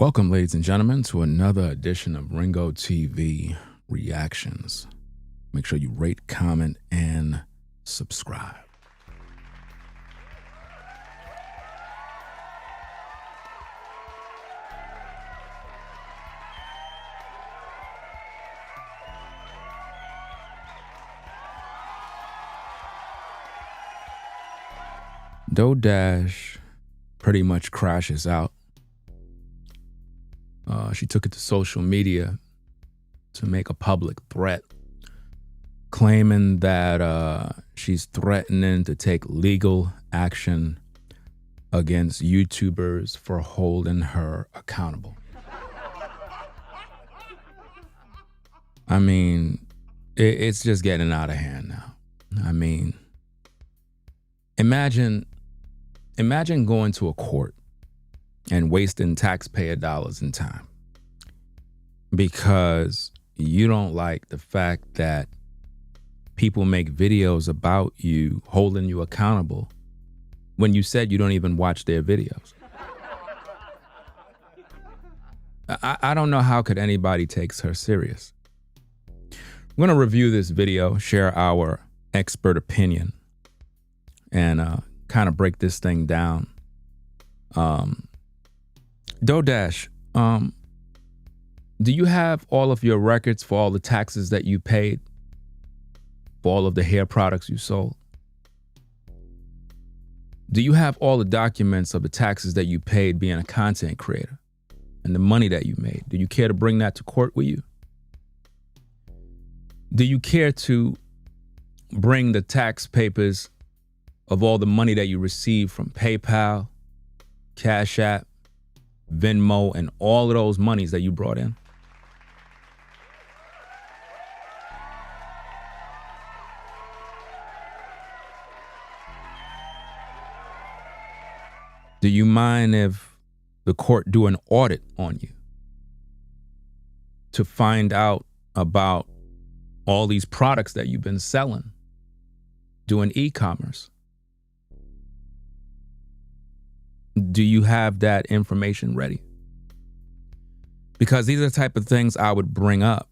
Welcome, ladies and gentlemen, to another edition of Ringo TV Reactions. Make sure you rate, comment, and subscribe. Dash pretty much crashes out. She took it to social media to make a public threat, claiming that she's threatening to take legal action against YouTubers for holding her accountable. I mean, it's just getting out of hand now. I mean, imagine going to a court and wasting taxpayer dollars and time because you don't like the fact that people make videos about you holding you accountable when you said you don't even watch their videos. I don't know how could anybody takes her serious. I'm going to review this video, share our expert opinion, and kind of break this thing down. Dash, do you have all of your records for all the taxes that you paid for all of the hair products you sold? Do you have all the documents of the taxes that you paid being a content creator and the money that you made? Do you care to bring that to court with you? Do you care to bring the tax papers of all the money that you received from PayPal, Cash App, Venmo, and all of those monies that you brought in? Do you mind if the court do an audit on you to find out about all these products that you've been selling, doing e-commerce? Do you have that information ready? Because these are the type of things I would bring up.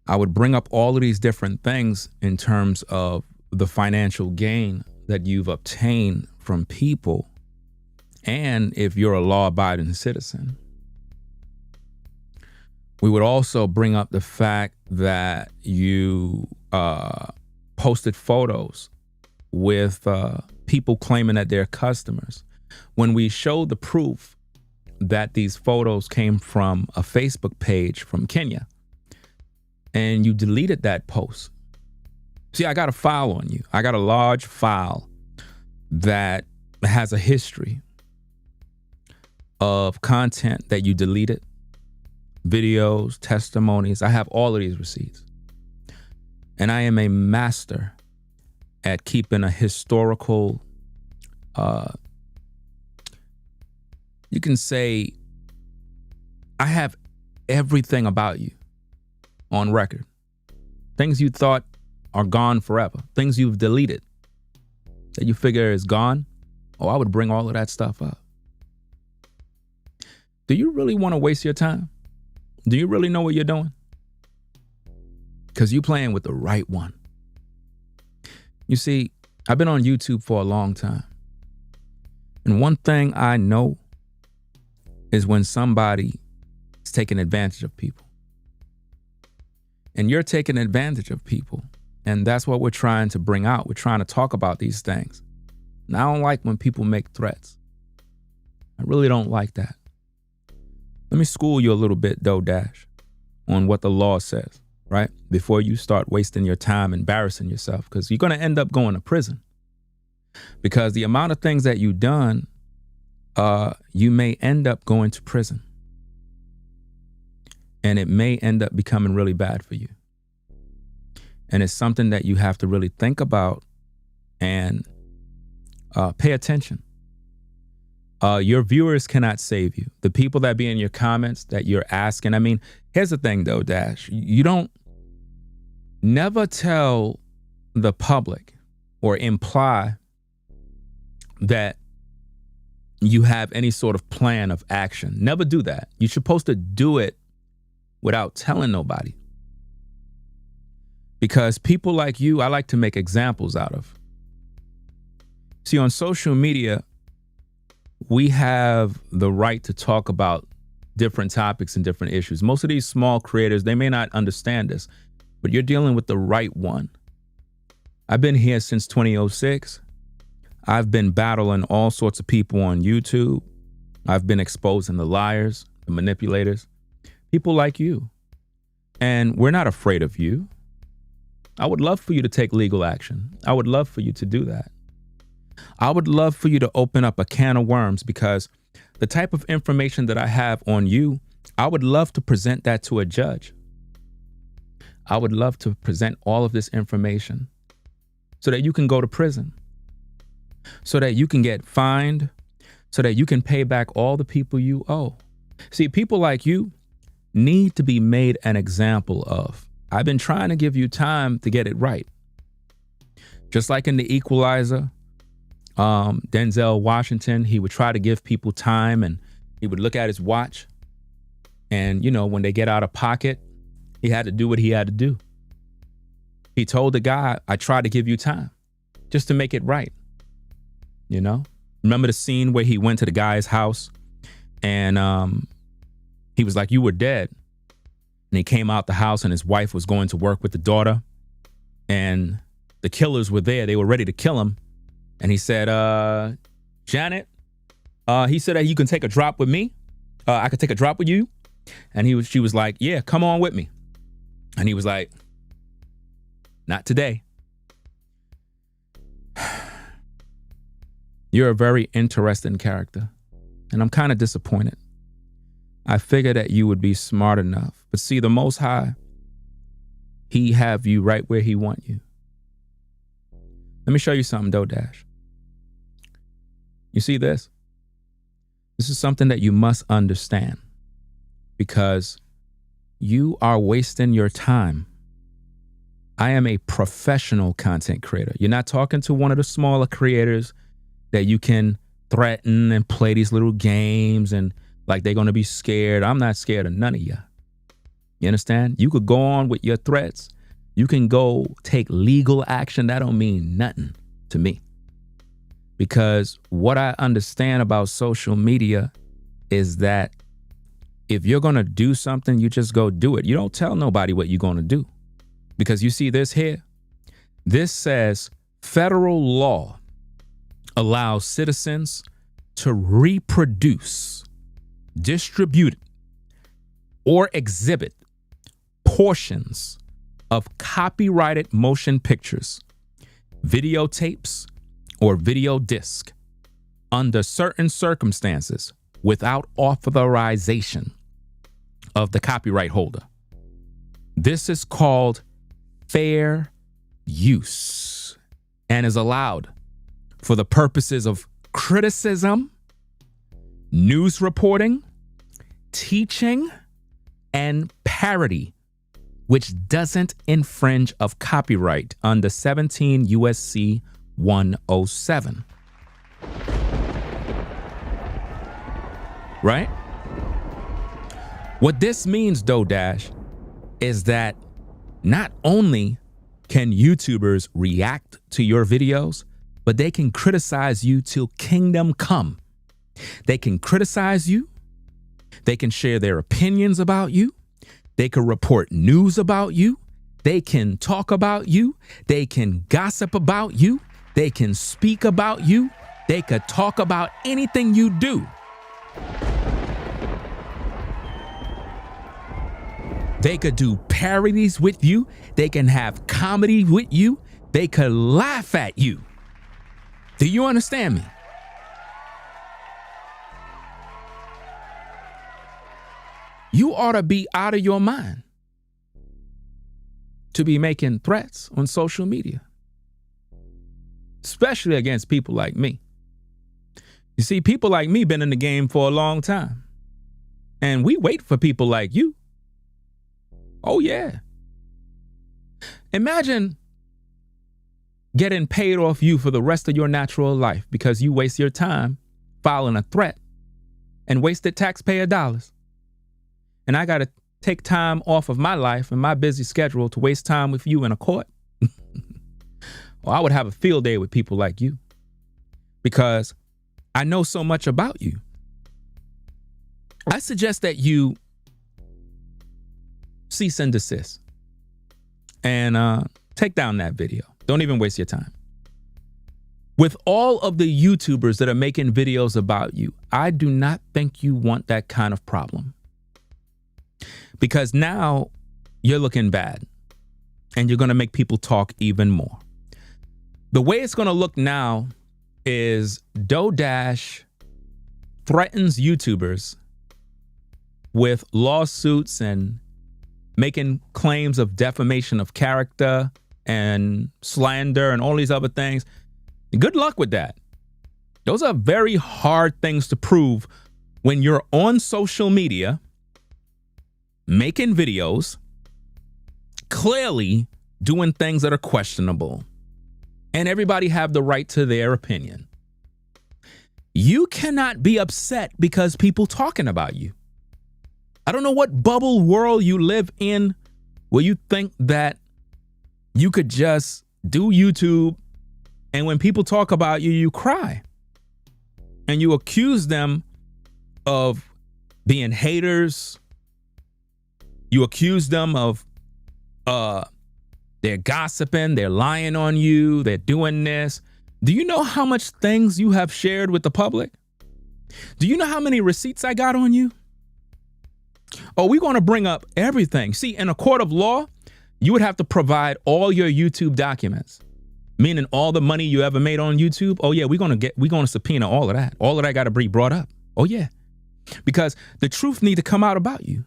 I would bring up all of these different things in terms of the financial gain that you've obtained from people, and if you're a law-abiding citizen. We would also bring up the fact that you posted photos with people claiming that they're customers. When we showed the proof that these photos came from a Facebook page from Kenya, and you deleted that post. See, I got a file on you. I got a large file that has a history of content that you deleted, videos, testimonies. I have all of these receipts. And I am a master at keeping a historical, you can say, I have everything about you on record. Things you thought are gone forever. Things you've deleted that you figure is gone. Oh, I would bring all of that stuff up. Do you really want to waste your time? Do you really know what you're doing? Because you're playing with the right one. You see, I've been on YouTube for a long time. And one thing I know is when somebody is taking advantage of people. And you're taking advantage of people. And that's what we're trying to bring out. We're trying to talk about these things. And I don't like when people make threats. I really don't like that. Let me school you a little bit, Dash, on what the law says, right? Before you start wasting your time embarrassing yourself, because you're going to end up going to prison. Because the amount of things that you've done, you may end up going to prison. And it may end up becoming really bad for you. And it's something that you have to really think about and pay attention. Your viewers cannot save you. The people that be in your comments that you're asking. I mean, here's the thing though, Dash. You don't never tell the public or imply that you have any sort of plan of action. Never do that. You're supposed to do it without telling nobody. Because people like you, I like to make examples out of. See, on social media, we have the right to talk about different topics and different issues. Most of these small creators, they may not understand this, but you're dealing with the right one. I've been here since 2006. I've been battling all sorts of people on YouTube. I've been exposing the liars, the manipulators, people like you. And we're not afraid of you. I would love for you to take legal action. I would love for you to do that. I would love for you to open up a can of worms, because the type of information that I have on you, I would love to present that to a judge. I would love to present all of this information so that you can go to prison, so that you can get fined, so that you can pay back all the people you owe. See, people like you need to be made an example of. I've been trying to give you time to get it right. Just like in The Equalizer, Denzel Washington, he would try to give people time, and he would look at his watch. And, you know, when they get out of pocket, he had to do what he had to do. He told the guy, I tried to give you time just to make it right. You know, remember the scene where he went to the guy's house and he was like, you were dead. And he came out the house and his wife was going to work with the daughter, and the killers were there. They were ready to kill him. And he said, Janet, he said that you can take a drop with me. I could take a drop with you. And she was like, yeah, come on with me. And he was like, not today. You're a very interesting character, and I'm kind of disappointed. I figured that you would be smart enough. But see, the Most High, he have you right where he want you. Let me show you something, Dodash. You see this? This is something that you must understand, because you are wasting your time. I am a professional content creator. You're not talking to one of the smaller creators that you can threaten and play these little games and like they're going to be scared. I'm not scared of none of you. You understand? You could go on with your threats. You can go take legal action. That don't mean nothing to me. Because what I understand about social media is that if you're going to do something, you just go do it. You don't tell nobody what you're going to do. Because you see this here? This says federal law allows citizens to reproduce, distribute, or exhibit portions of copyrighted motion pictures, videotapes, or video disc under certain circumstances without authorization of the copyright holder. This is called fair use and is allowed for the purposes of criticism, news reporting, teaching, and parody, which doesn't infringe of copyright under 17 USC 107. Right? What this means, Dodash, is that not only can YouTubers react to your videos, but they can criticize you till kingdom come. They can criticize you. They can share their opinions about you. They can report news about you. They can talk about you. They can gossip about you. They can speak about you. They could talk about anything you do. They could do parodies with you. They can have comedy with you. They could laugh at you. Do you understand me? You ought to be out of your mind to be making threats on social media, especially against people like me. You see, people like me been in the game for a long time, and we wait for people like you. Oh, yeah. Imagine getting paid off you for the rest of your natural life because you waste your time filing a threat and wasted taxpayer dollars. And I got to take time off of my life and my busy schedule to waste time with you in a court. Well, I would have a field day with people like you because I know so much about you. I suggest that you cease and desist and take down that video. Don't even waste your time. With all of the YouTubers that are making videos about you, I do not think you want that kind of problem. Because now you're looking bad and you're going to make people talk even more. The way it's going to look now is DoDash threatens YouTubers with lawsuits and making claims of defamation of character and slander and all these other things. Good luck with that. Those are very hard things to prove when you're on social media making videos, clearly doing things that are questionable, and everybody have the right to their opinion. You cannot be upset because people talking about you. I don't know what bubble world you live in where you think that you could just do YouTube and when people talk about you, you cry and you accuse them of being haters. You accuse them of they're gossiping, they're lying on you, they're doing this. Do you know how much things you have shared with the public? Do you know how many receipts I got on you? Oh, we're going to bring up everything. See, in a court of law, you would have to provide all your YouTube documents, meaning all the money you ever made on YouTube. Oh yeah, we're going to subpoena all of that. All of that got to be brought up. Oh yeah, because the truth need to come out about you.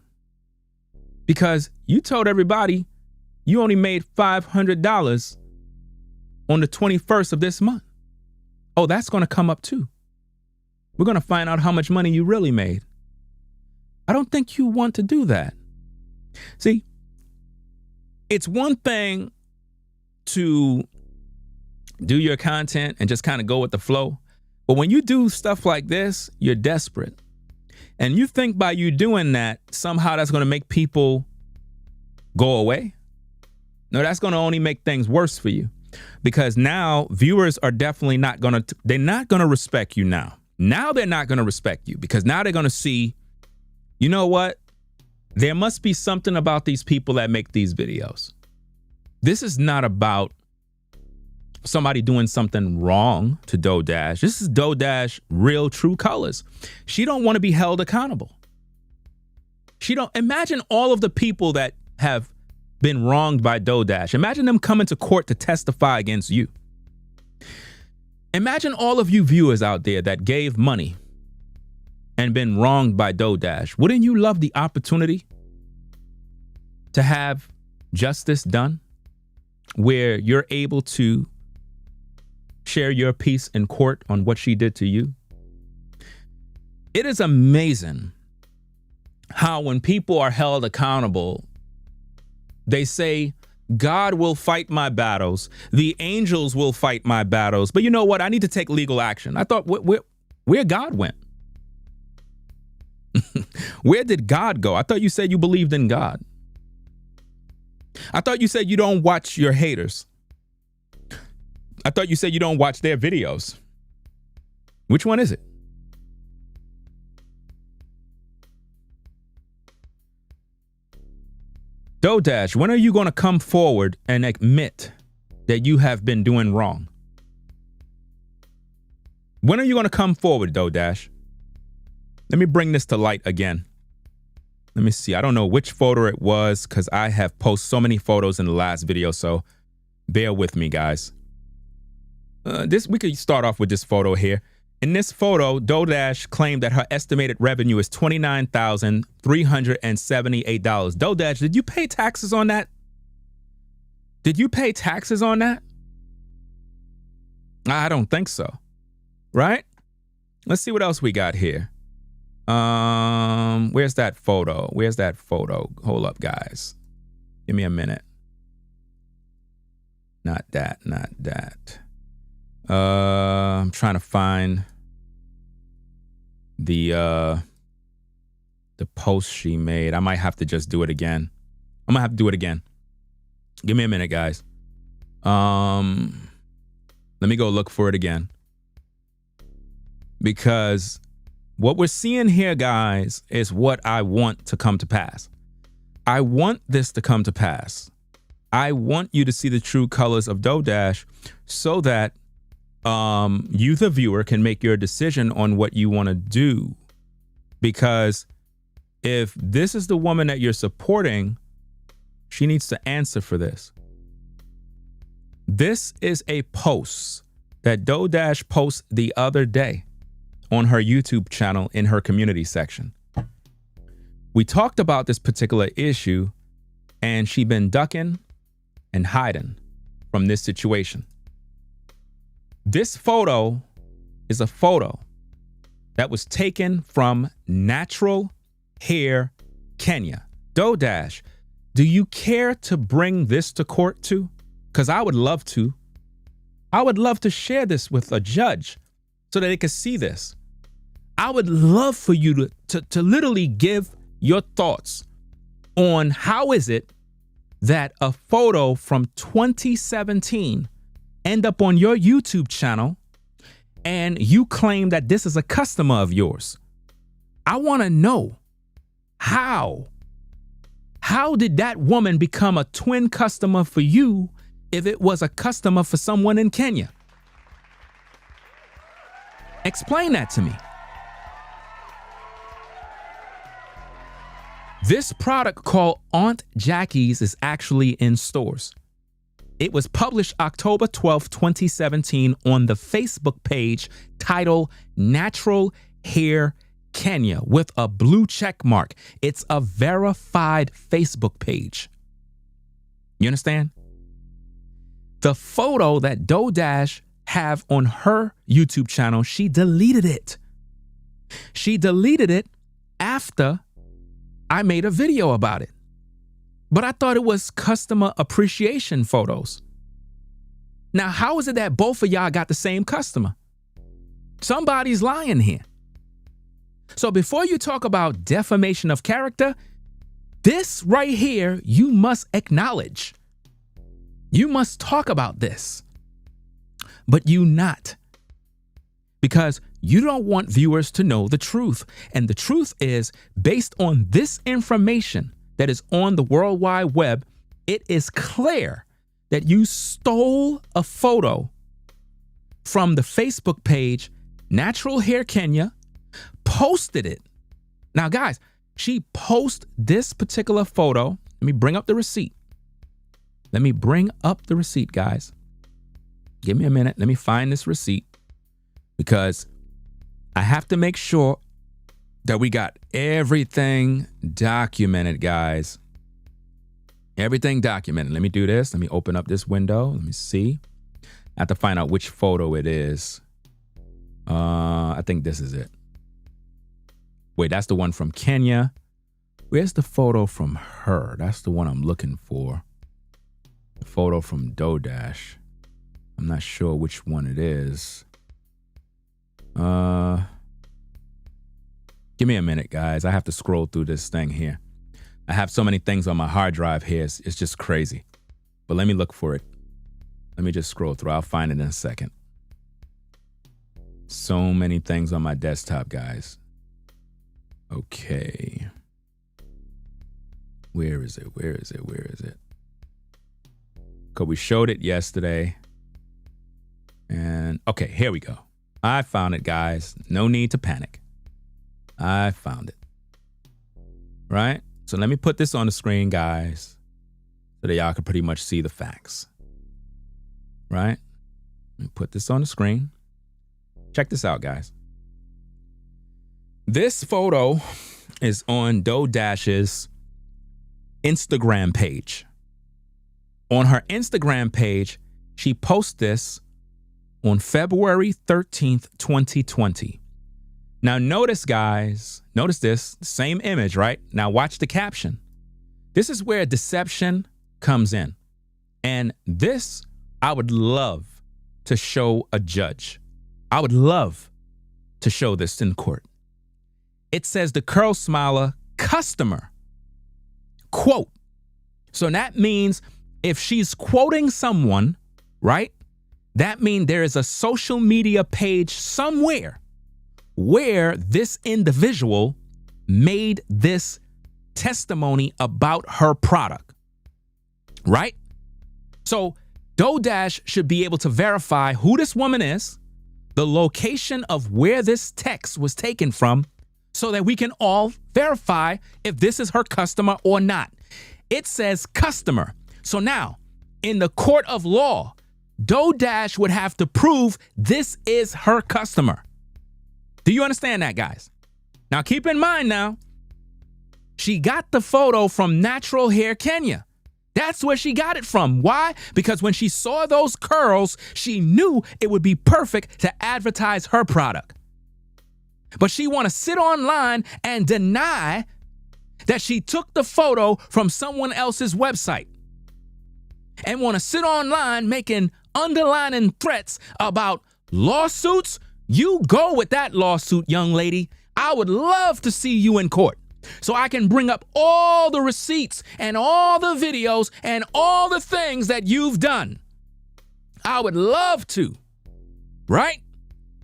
Because you told everybody you only made $500 on the 21st of this month. Oh, that's going to come up too. We're going to find out how much money you really made. I don't think you want to do that. See, it's one thing to do your content and just kind of go with the flow. But when you do stuff like this, you're desperate. And you think by you doing that, somehow that's going to make people go away? No, that's going to only make things worse for you. Because now viewers are definitely not going to, they're not going to respect you now. Now they're not going to respect you because now they're going to see, you know what? There must be something about these people that make these videos. This is not about somebody doing something wrong to DoDash. This is DoDash real true colors. She don't want to be held accountable. She don't imagine all of the people that have been wronged by DoDash. Imagine them coming to court to testify against you. Imagine all of you viewers out there that gave money and been wronged by DoDash. Wouldn't you love the opportunity to have justice done where you're able to share your piece in court on what she did to you? It is amazing how when people are held accountable, they say, God will fight my battles. The angels will fight my battles. But you know what? I need to take legal action. I thought where God went. Where did God go? I thought you said you believed in God. I thought you said you don't watch your haters. I thought you said you don't watch their videos. Which one is it? DoDash, when are you going to come forward and admit that you have been doing wrong? When are you going to come forward, DoDash? Let me bring this to light again. Let me see. I don't know which photo it was because I have posted so many photos in the last video, so bear with me, guys. We could start off with this photo here. In this photo, DoDash claimed that her estimated revenue is $29,378. DoDash, did you pay taxes on that? Did you pay taxes on that? I don't think so. Right? Let's see what else we got here. Where's that photo? Where's that photo? Hold up, guys. Give me a minute. Not that, not that. I'm trying to find. the post she made. I might have to just do it again. I'm gonna have to do it again. Give me a minute, guys. Let me go look for it again. Because what we're seeing here, guys, is what I want to come to pass. I want this to come to pass. I want you to see the true colors of Dodash so that you, the viewer, can make your decision on what you want to do. Because if this is the woman that you're supporting, she needs to answer for this. This is a post that Dodash posted the other day on her YouTube channel in her community section. We talked about this particular issue, and she been ducking and hiding from this situation. This photo is a photo that was taken from Natural Hair Kenya. Dodash, do you care to bring this to court too? Because I would love to. I would love to share this with a judge so that they could see this. I would love for you to literally give your thoughts on how is it that a photo from 2017 end up on your YouTube channel and you claim that this is a customer of yours. I want to know how did that woman become a twin customer for you if it was a customer for someone in Kenya? Explain that to me. This product called Aunt Jackie's is actually in stores. It was published October 12, 2017 on the Facebook page titled Natural Hair Kenya with a blue check mark. It's a verified Facebook page. You understand? The photo that Dodash have on her YouTube channel, she deleted it. She deleted it after I made a video about it. But I thought it was customer appreciation photos. Now, how is it that both of y'all got the same customer? Somebody's lying here. So before you talk about defamation of character, this right here, you must acknowledge. You must talk about this. But you not. Because you don't want viewers to know the truth. And the truth is, based on this information that is on the World Wide Web, it is clear that you stole a photo from the Facebook page, Natural Hair Kenya, posted it. Now, guys, she posted this particular photo. Let me bring up the receipt. Let me bring up the receipt, guys. Give me a minute. Let me find this receipt because I have to make sure that we got everything documented, guys. Everything documented. Let me do this. Let me open up this window. Let me see. I have to find out which photo it is. I think this is it. Wait, that's the one from Kenya. Where's the photo from her? That's the one I'm looking for. The photo from Dodash. I'm not sure which one it is. Give me a minute, guys. I have to scroll through this thing here. I have so many things on my hard drive here. It's just crazy. But let me look for it. Let me just scroll through. I'll find it in a second. So many things on my desktop, guys. Okay. Where is it? Where is it? Where is it? Because we showed it yesterday. And okay, here we go. I found it, guys. No need to panic. I found it. Right? So let me put this on the screen, guys, so that y'all can pretty much see the facts. Right? Let me put this on the screen. Check this out, guys. This photo is on Dodash's Instagram page. On her Instagram page, she posts this on February 13th, 2020. Now notice, guys, notice this, same image, right? Now watch the caption. This is where deception comes in. And this, I would love to show a judge. I would love to show this in court. it says the Curl Smiler customer. Quote. So that means if she's quoting someone, right? That means there is a social media page somewhere where this individual made this testimony about her product, right? So DoorDash should be able to verify who this woman is, the location of where this text was taken from, so that we can all verify if this is her customer or not. It says customer. So now, in the court of law, DoorDash would have to prove this is her customer. Do you understand that, guys? Now, keep in mind now, she got the photo from Natural Hair Kenya. That's where she got it from. Why? Because when she saw those curls, she knew it would be perfect to advertise her product. But she want to sit online and deny that she took the photo from someone else's website, and want to sit online making underlining threats about lawsuits. You go with that lawsuit, young lady. I would love to see you in court so I can bring up all the receipts and all the videos and all the things that you've done. I would love to, right?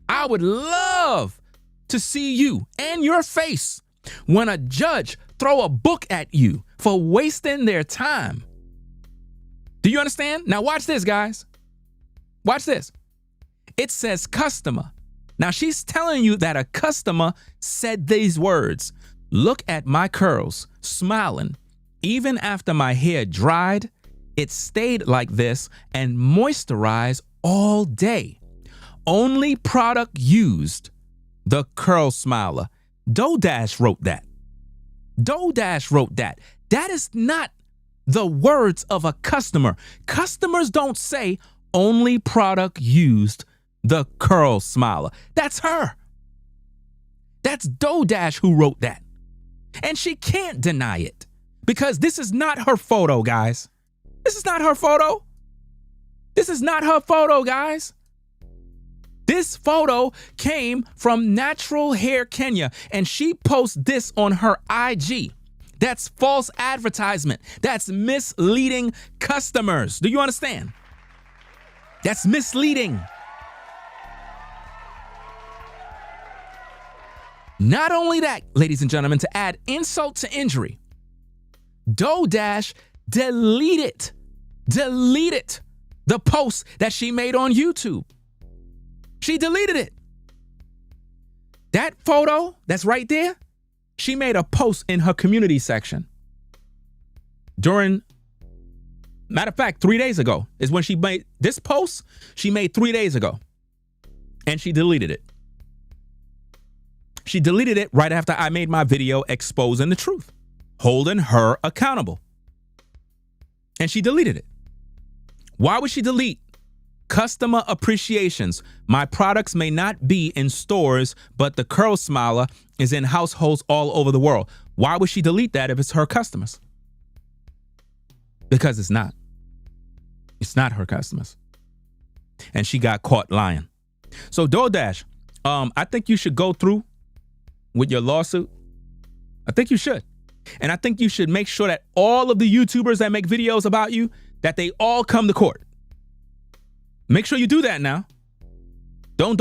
I would love to see you and your face when a judge throw a book at you for wasting their time. Do you understand? Now watch this, guys. Watch this. It says customer. Now she's telling you that a customer said these words: "Look at my curls, smiling. Even after my hair dried, it stayed like this and moisturized all day. Only product used, the Curl Smiler." DoorDash wrote that. DoorDash wrote that. That is not the words of a customer. Customers don't say only product used, the Curl Smiler. That's her. That's DoorDash who wrote that. And she can't deny it because this is not her photo, guys. This is not her photo. This is not her photo, guys. This photo came from Natural Hair Kenya, and she posts this on her IG. That's false advertisement. That's misleading customers. Do you understand? That's misleading. Not only that, ladies and gentlemen, to add insult to injury, DoorDash deleted the post that she made on YouTube. She deleted it. That photo that's right there, she made a post in her community section. Matter of fact, 3 days ago is when she made this post. She made 3 days ago, and she deleted it. She deleted it right after I made my video exposing the truth, holding her accountable. And she deleted it. Why would she delete? Customer appreciations. My products may not be in stores, but the Curl Smiler is in households all over the world. Why would she delete that if it's her customers? Because it's not. It's not her customers. And she got caught lying. So DoorDash, I think you should go through with your lawsuit. I think you should. And I think you should make sure that all of the YouTubers that make videos about you, that they all come to court. Make sure you do that now. Don't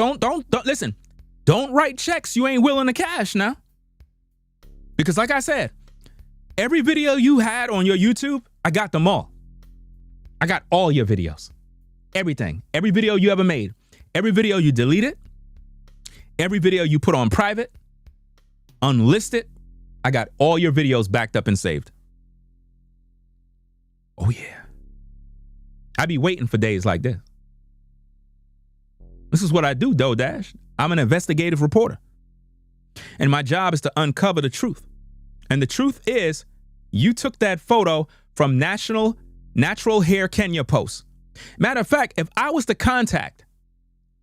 listen. Don't write checks you ain't willing to cash now. Because like I said, every video you had on your YouTube, I got them all. I got all your videos. Everything. Every video you ever made. Every video you deleted. Every video you put on private. Unlisted. I got all your videos backed up and saved. Oh yeah. I be waiting for days like this. This is what I do, DoorDash. I'm an investigative reporter. And my job is to uncover the truth. And the truth is, you took that photo from Natural Hair Kenya post. Matter of fact, if I was to contact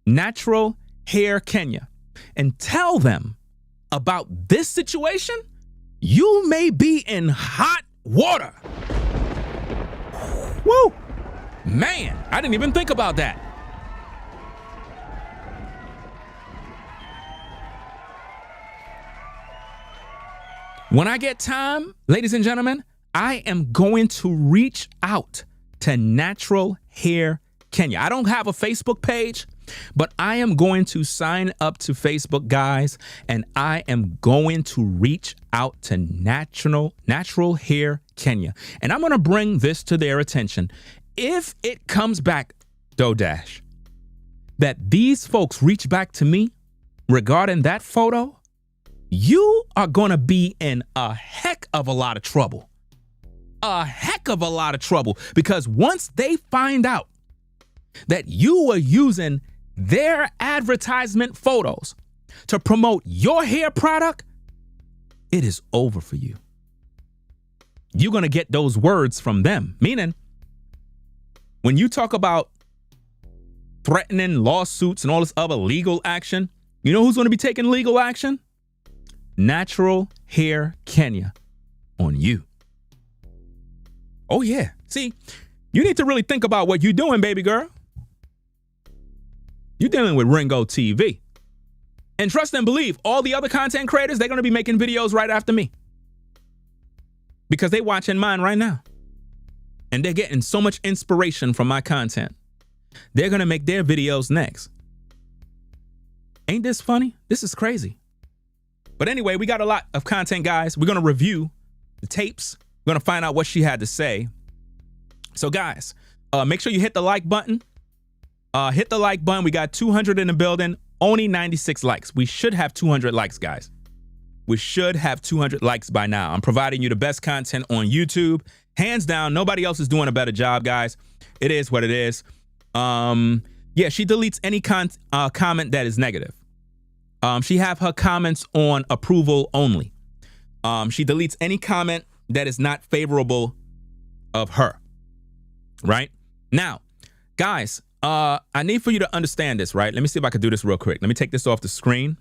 Natural Hair Kenya and tell them about this situation, you may be in hot water. Woo! Man, I didn't even think about that. When I get time, ladies and gentlemen, I am going to reach out to Natural Hair Kenya. I don't have a Facebook page, but I am going to sign up to Facebook, guys, and I am going to reach out to Natural Hair Kenya. And I'm going to bring this to their attention. If it comes back, DoDash, that these folks reach back to me regarding that photo, you are going to be in a heck of a lot of trouble. A heck of a lot of trouble. Because once they find out that you were using their advertisement photos to promote your hair product, it is over for you. You're going to get those words from them. Meaning, when you talk about threatening lawsuits and all this other legal action, you know who's going to be taking legal action? Natural Hair Kenya on you. Oh, yeah. See, you need to really think about what you're doing, baby girl. You're dealing with Ringo TV. And trust and believe, all the other content creators, they're going to be making videos right after me. Because they're watching mine right now. And they're getting so much inspiration from my content. They're going to make their videos next. Ain't this funny? This is crazy. But anyway, we got a lot of content, guys. We're going to review the tapes. We're going to find out what she had to say. So, guys, make sure you hit the like button. Hit the like button. We got 200 in the building. Only 96 likes. We should have 200 likes, guys. We should have 200 likes by now. I'm providing you the best content on YouTube. Hands down, nobody else is doing a better job, guys. It is what it is. Yeah, she deletes any comment that is negative. She have her comments on approval only. She deletes any comment that is not favorable of her. Right? Now, guys, I need for you to understand this, right? Let me see if I can do this real quick. Let me take this off the screen.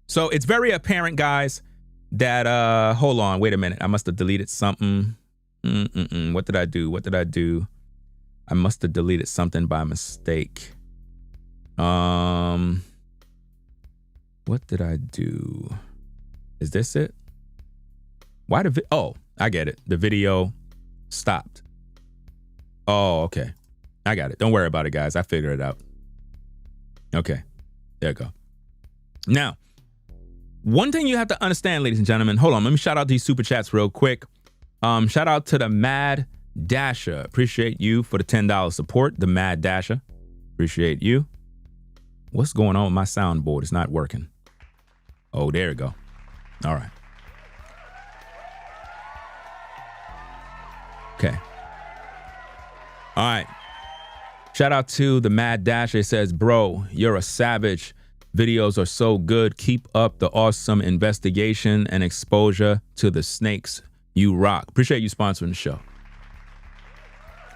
So it's very apparent, guys, that, hold on, wait a minute. I must have deleted something. What did I do? What did I do? I must have deleted something by mistake. What did I do? Is this it? Why the oh, I get it. The video stopped. Oh, okay. I got it. Don't worry about it, guys. I figured it out. Okay. There you go. Now, one thing you have to understand, ladies and gentlemen, hold on. Let me shout out these super chats real quick. Shout out to the Mad Dasher. Appreciate you for the $10 support. The Mad Dasher. Appreciate you. What's going on with my soundboard? It's not working. Oh, there we go. All right. Okay. All right. Shout out to the Mad Dasher. It says, bro, you're a savage. Videos are so good. Keep up the awesome investigation and exposure to the snakes. You rock. Appreciate you sponsoring the show.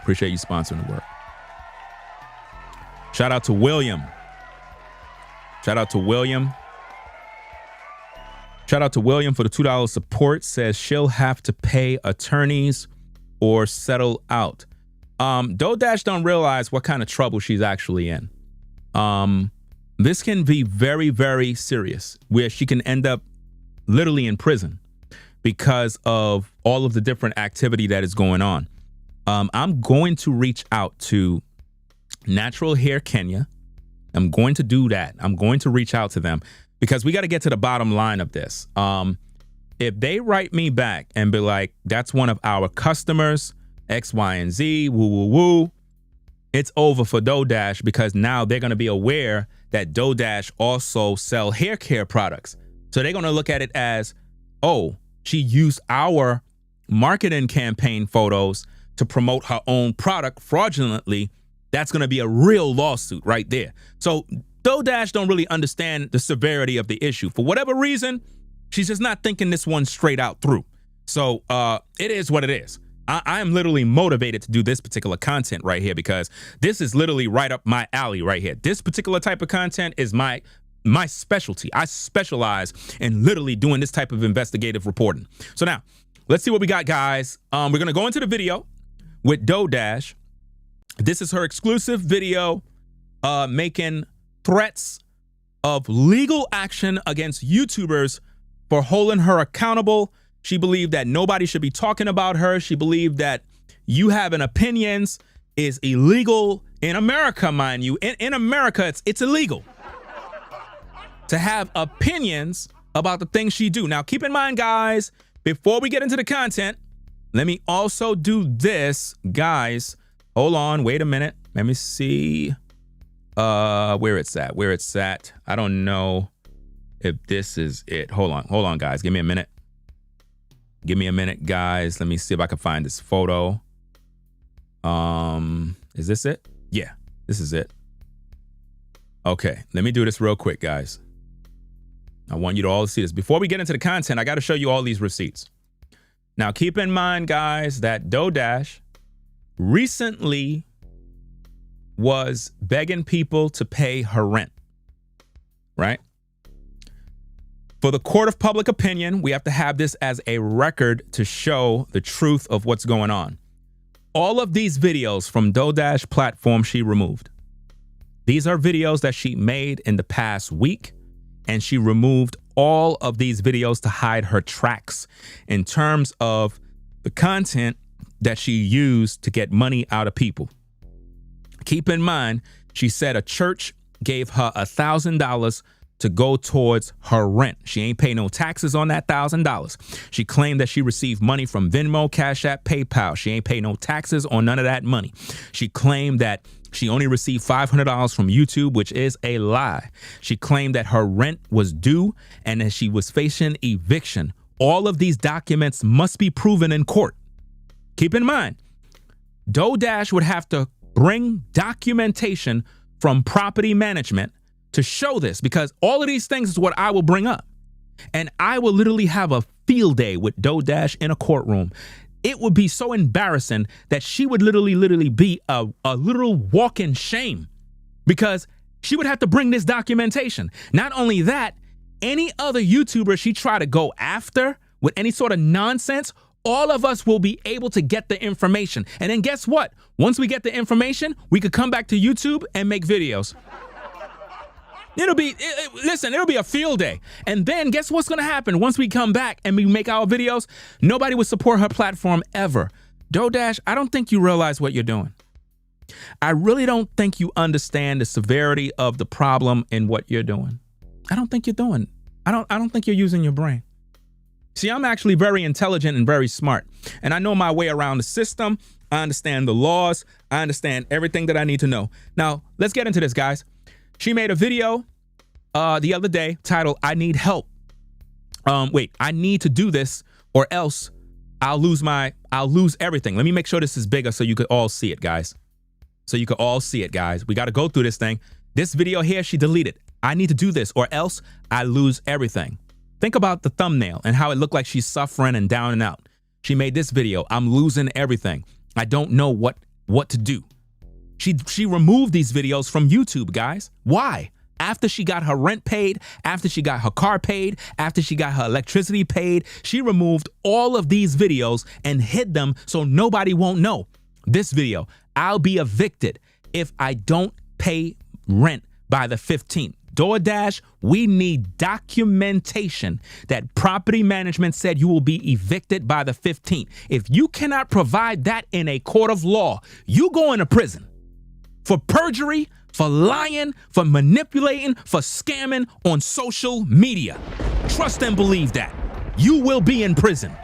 Appreciate you sponsoring the work. Shout out to William. Shout out to William. Shout out to William for the $2 support. Says she'll have to pay attorneys or settle out. DoDash don't realize what kind of trouble she's actually in. This can be very, very serious, where she can end up literally in prison because of all of the different activity that is going on. I'm going to reach out to Natural Hair Kenya. I'm going to do that. I'm going to reach out to them because we got to get to the bottom line of this. If they write me back and be like, that's one of our customers, X, Y, and Z, woo, woo, woo, it's over for DoDash because now they're going to be aware that DoDash also sell hair care products. So they're going to look at it as, oh, she used our marketing campaign photos to promote her own product fraudulently. That's going to be a real lawsuit right there. So DoDash don't really understand the severity of the issue. For whatever reason, she's just not thinking this one straight out through. So it is what it is. I am literally motivated to do this particular content right here because this is literally right up my alley right here. This particular type of content is my specialty. I specialize in literally doing this type of investigative reporting. So now, let's see what we got, guys. We're going to go into the video with DoDash. This is her exclusive video making threats of legal action against YouTubers for holding her accountable. She believed that nobody should be talking about her. She believed that you having opinions is illegal in America, mind you. In America, it's illegal to have opinions about the things she do. Now, keep in mind, guys, before we get into the content, let me also do this, guys. Hold on, wait a minute. Let me see where it's at. I don't know if this is it. Hold on, guys. Give me a minute. Guys. Let me see if I can find this photo. Is this it? Yeah, this is it. Okay, let me do this real quick, guys. I want you to all see this. Before we get into the content, I got to show you all these receipts. Now, keep in mind, guys, that DoorDash recently was begging people to pay her rent, right? For the court of public opinion, we have to have this as a record to show the truth of what's going on. All of these videos from DoorDash platform she removed. These are videos that she made in the past week, and she removed all of these videos to hide her tracks in terms of the content that she used to get money out of people. Keep in mind, she said a church gave her $1,000 to go towards her rent. She ain't pay no taxes on that $1,000. She claimed that she received money from Venmo, Cash App, PayPal. She ain't pay no taxes on none of that money. She claimed that she only received $500 from YouTube, which is a lie. She claimed that her rent was due and that she was facing eviction. All of these documents must be proven in court. Keep in mind, DoorDash would have to bring documentation from property management to show this, because all of these things is what I will bring up. And I will literally have a field day with DoorDash in a courtroom. It would be so embarrassing that she would literally be a literal walk-in shame, because she would have to bring this documentation. Not only that, any other YouTuber she try to go after with any sort of nonsense, all of us will be able to get the information. And then guess what? Once we get the information, we could come back to YouTube and make videos. It'll be a field day. And then guess what's going to happen? Once we come back and we make our videos, nobody would support her platform ever. DoorDash, I don't think you realize what you're doing. I really don't think you understand the severity of the problem in what you're doing. I don't think you're doing. I don't think you're using your brain. See, I'm actually very intelligent and very smart, and I know my way around the system. I understand the laws. I understand everything that I need to know. Now, let's get into this, guys. She made a video the other day titled, I need help. I need to do this or else I'll lose everything. Let me make sure this is bigger so you could all see it, guys. We got to go through this thing. This video here, she deleted. I need to do this or else I lose everything. Think about the thumbnail and how it looked like she's suffering and down and out. She made this video. I'm losing everything. I don't know what to do. She removed these videos from YouTube, guys. Why? After she got her rent paid, after she got her car paid, after she got her electricity paid, she removed all of these videos and hid them so nobody won't know. This video, I'll be evicted if I don't pay rent by the 15th. DoorDash, we need documentation that property management said you will be evicted by the 15th. If you cannot provide that in a court of law, you go into prison. For perjury, for lying, for manipulating, for scamming on social media. Trust and believe that. You will be in prison.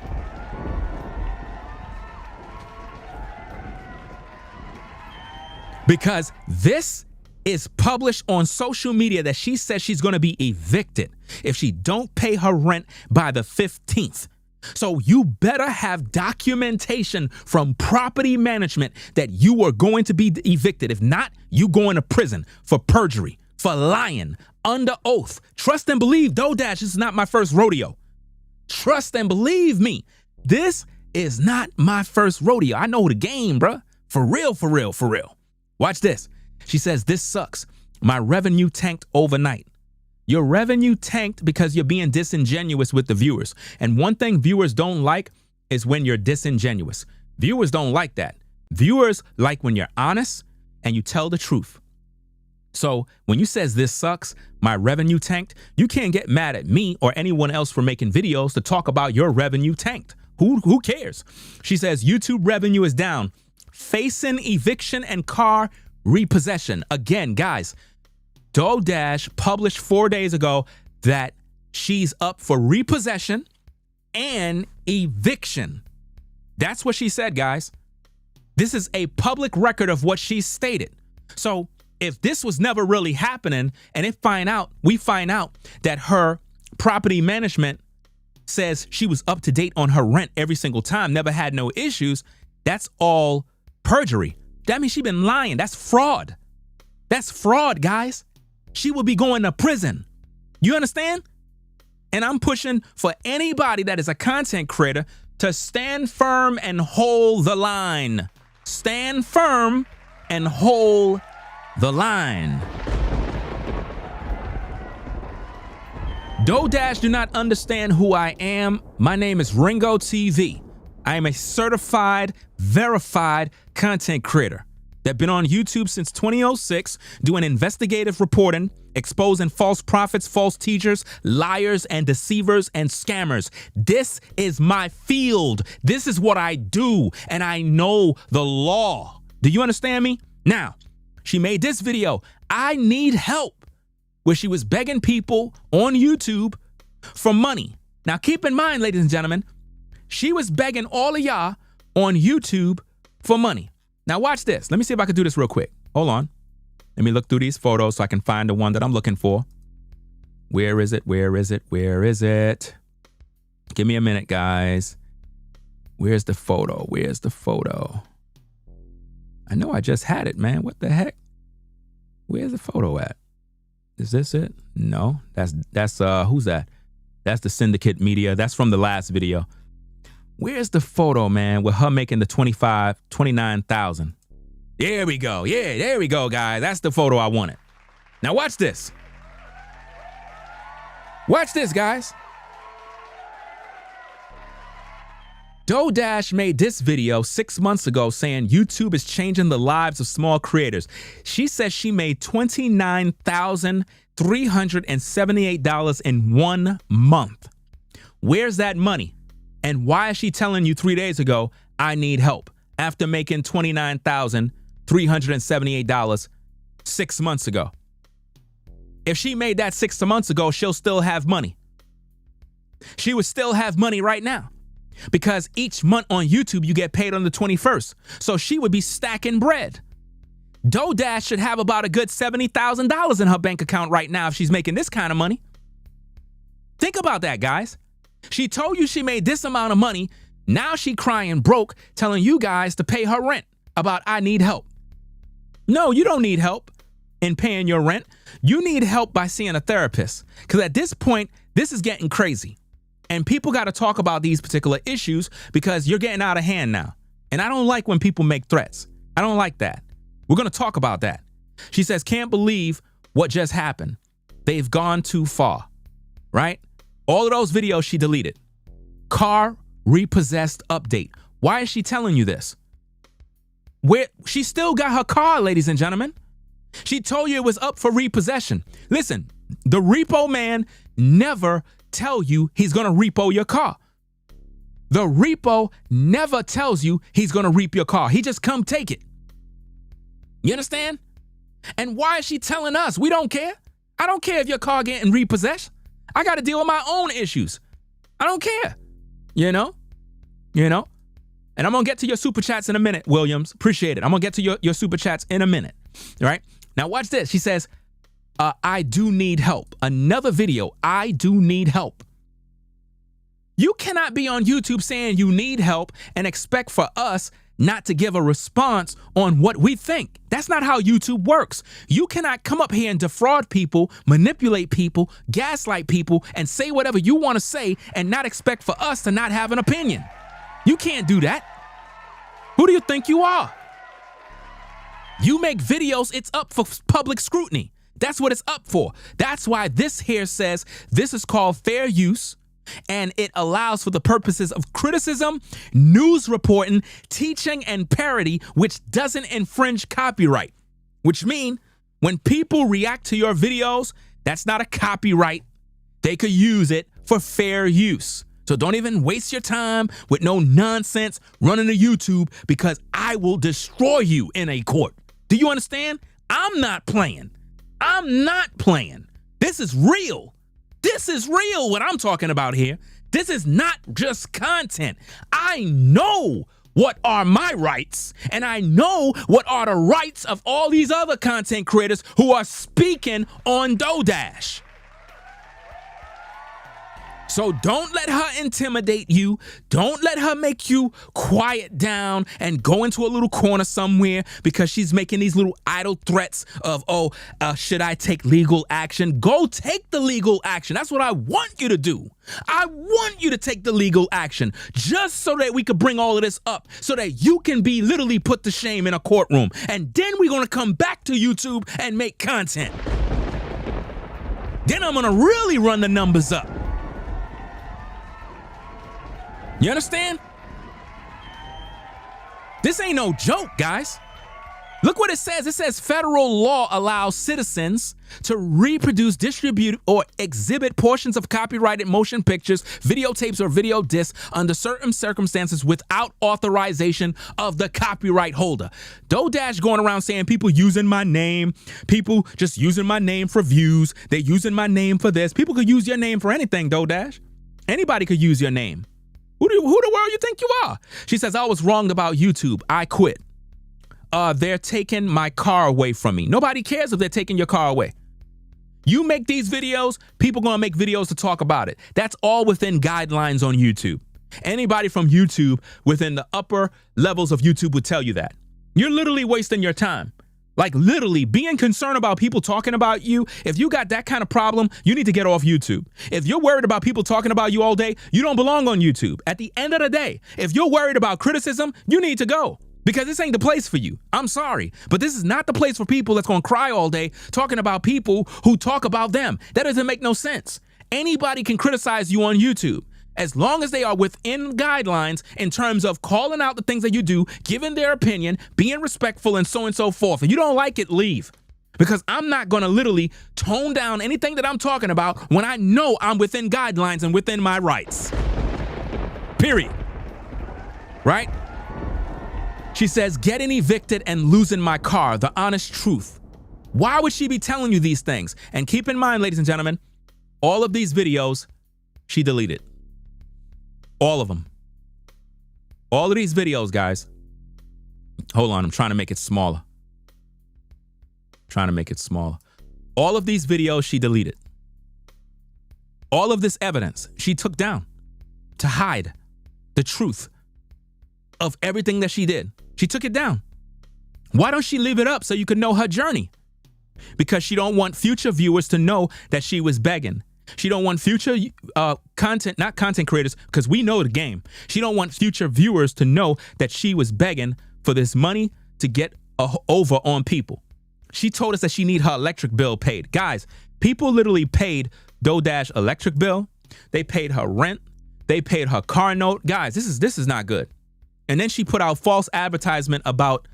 Because this is published on social media that she says she's going to be evicted if she don't pay her rent by the 15th. So you better have documentation from property management that you are going to be evicted. If not, you go into prison for perjury, for lying, under oath. Trust and believe, DoorDash, this is not my first rodeo. Trust and believe me, this is not my first rodeo. I know the game, bruh. For real, for real, for real. Watch this. She says, this sucks. My revenue tanked overnight. Your revenue tanked because you're being disingenuous with the viewers. And one thing viewers don't like is when you're disingenuous. Viewers don't like that. Viewers like when you're honest and you tell the truth. So when you says this sucks, my revenue tanked, you can't get mad at me or anyone else for making videos to talk about your revenue tanked. Who cares? She says YouTube revenue is down, facing eviction and car repossession. Again, guys, DoorDash published 4 days ago that she's up for repossession and eviction. That's what she said, guys. This is a public record of what she stated. So if this was never really happening, and we find out that her property management says she was up to date on her rent every single time, never had no issues, that's all perjury. That means she's been lying. That's fraud. That's fraud, guys. She will be going to prison. You understand? And I'm pushing for anybody that is a content creator to stand firm and hold the line. Stand firm and hold the line. DoorDash do not understand who I am. My name is Ringo TV. I am a certified, verified content creator that been on YouTube since 2006, doing investigative reporting, exposing false prophets, false teachers, liars, and deceivers and scammers. This is my field. This is what I do, and I know the law. Do you understand me? Now, she made this video, I need help, where she was begging people on YouTube for money. Now, keep in mind, ladies and gentlemen, she was begging all of y'all on YouTube for money. Now watch this. Let me see if I can do this real quick. Hold on. Let me look through these photos so I can find the one that I'm looking for. Where is it? Where is it? Where is it? Give me a minute, guys. Where's the photo? Where's the photo? I know I just had it, man. What the heck? Where's the photo at? Is this it? No, that's who's that? That's the Syndicate Media. That's from the last video. Where's the photo, man, with her making the 29,000? There we go. Yeah, there we go, guys. That's the photo I wanted. Now watch this. Watch this, guys. DoorDash made this video 6 months ago saying YouTube is changing the lives of small creators. She says she made $29,378 in 1 month. Where's that money? And why is she telling you 3 days ago, I need help, after making $29,378 6 months ago? If she made that 6 months ago, she'll still have money. She would still have money right now, because each month on YouTube, you get paid on the 21st. So she would be stacking bread. DoorDash should have about a good $70,000 in her bank account right now if she's making this kind of money. Think about that, guys. She told you she made this amount of money. Now she crying broke, telling you guys to pay her rent about I need help. No, you don't need help in paying your rent. You need help by seeing a therapist. Because at this point, this is getting crazy. And people got to talk about these particular issues because you're getting out of hand now. And I don't like when people make threats. I don't like that. We're going to talk about that. She says, can't believe what just happened. They've gone too far, right? All of those videos she deleted. Car repossessed update. Why is she telling you this? Where she still got her car, ladies and gentlemen. She told you it was up for repossession. Listen, the repo man never tell you he's going to repo your car. The repo never tells you he's going to reap your car. He just come take it. You understand? And why is she telling us? We don't care. I don't care if your car getting repossessed. I got to deal with my own issues. I don't care. You know? And I'm going to get to your super chats in a minute, Williams. Appreciate it. I'm going to get to your super chats in a minute. All right? Now watch this. She says, I do need help. Another video. I do need help. You cannot be on YouTube saying you need help and expect for us not to give a response on what we think. That's not how YouTube works. You cannot come up here and defraud people, manipulate people, gaslight people, and say whatever you want to say and not expect for us to not have an opinion. You can't do that. Who do you think you are? You make videos, it's up for public scrutiny. That's what it's up for. That's why this here says this is called fair use. And it allows for the purposes of criticism, news reporting, teaching, and parody, which doesn't infringe copyright. Which means When people react to your videos, that's not a copyright. They could use it for fair use. So don't even waste your time with no nonsense running to YouTube, because I will destroy you in a court. Do you understand? I'm not playing. I'm not playing. This is real. This is real what I'm talking about here. This is not just content. I know what are my rights, and I know what are the rights of all these other content creators who are speaking on DoorDash. So don't let her intimidate you. Don't let her make you quiet down and go into a little corner somewhere because she's making these little idle threats of, should I take legal action? Go take the legal action. That's what I want you to do. I want you to take the legal action just so that we could bring all of this up, so that you can be literally put to shame in a courtroom. And then we're going to come back to YouTube and make content. Then I'm going to really run the numbers up. You understand? This ain't no joke, guys. Look what it says. It says federal law allows citizens to reproduce, distribute, or exhibit portions of copyrighted motion pictures, videotapes, or video discs under certain circumstances without authorization of the copyright holder. DoorDash going around saying people using my name, people just using my name for views, they using my name for this. People could use your name for anything, DoorDash. Anybody could use your name. Who the world you think you are? She says, I was wronged about YouTube. I quit. They're taking my car away from me. Nobody cares if they're taking your car away. You make these videos, people gonna make videos to talk about it. That's all within guidelines on YouTube. Anybody from YouTube within the upper levels of YouTube would tell you that. You're literally wasting your time. Like literally being concerned about people talking about you. If you got that kind of problem, you need to get off YouTube. If you're worried about people talking about you all day, you don't belong on YouTube. At the end of the day, if you're worried about criticism, you need to go, because this ain't the place for you. I'm sorry, but this is not the place for people that's going to cry all day talking about people who talk about them. That doesn't make no sense. Anybody can criticize you on YouTube, as long as they are within guidelines in terms of calling out the things that you do, giving their opinion, being respectful, and so on and so forth. If you don't like it, leave. Because I'm not going to literally tone down anything that I'm talking about when I know I'm within guidelines and within my rights. Period. Right? She says, getting evicted and losing my car, the honest truth. Why would she be telling you these things? And keep in mind, ladies and gentlemen, all of these videos she deleted. All of them. All of these videos, guys. Hold on, I'm trying to make it smaller. All of these videos she deleted. All of this evidence she took down to hide the truth of everything that she did. She took it down. Why don't she leave it up so you can know her journey? Because she don't want future viewers to know that she was begging. She don't want future not content creators, because we know the game. She don't want future viewers to know that she was begging for this money to get over on people. She told us that she need her electric bill paid. Guys, people literally paid DoorDash electric bill. They paid her rent. They paid her car note. Guys, this is not good. And then she put out false advertisement about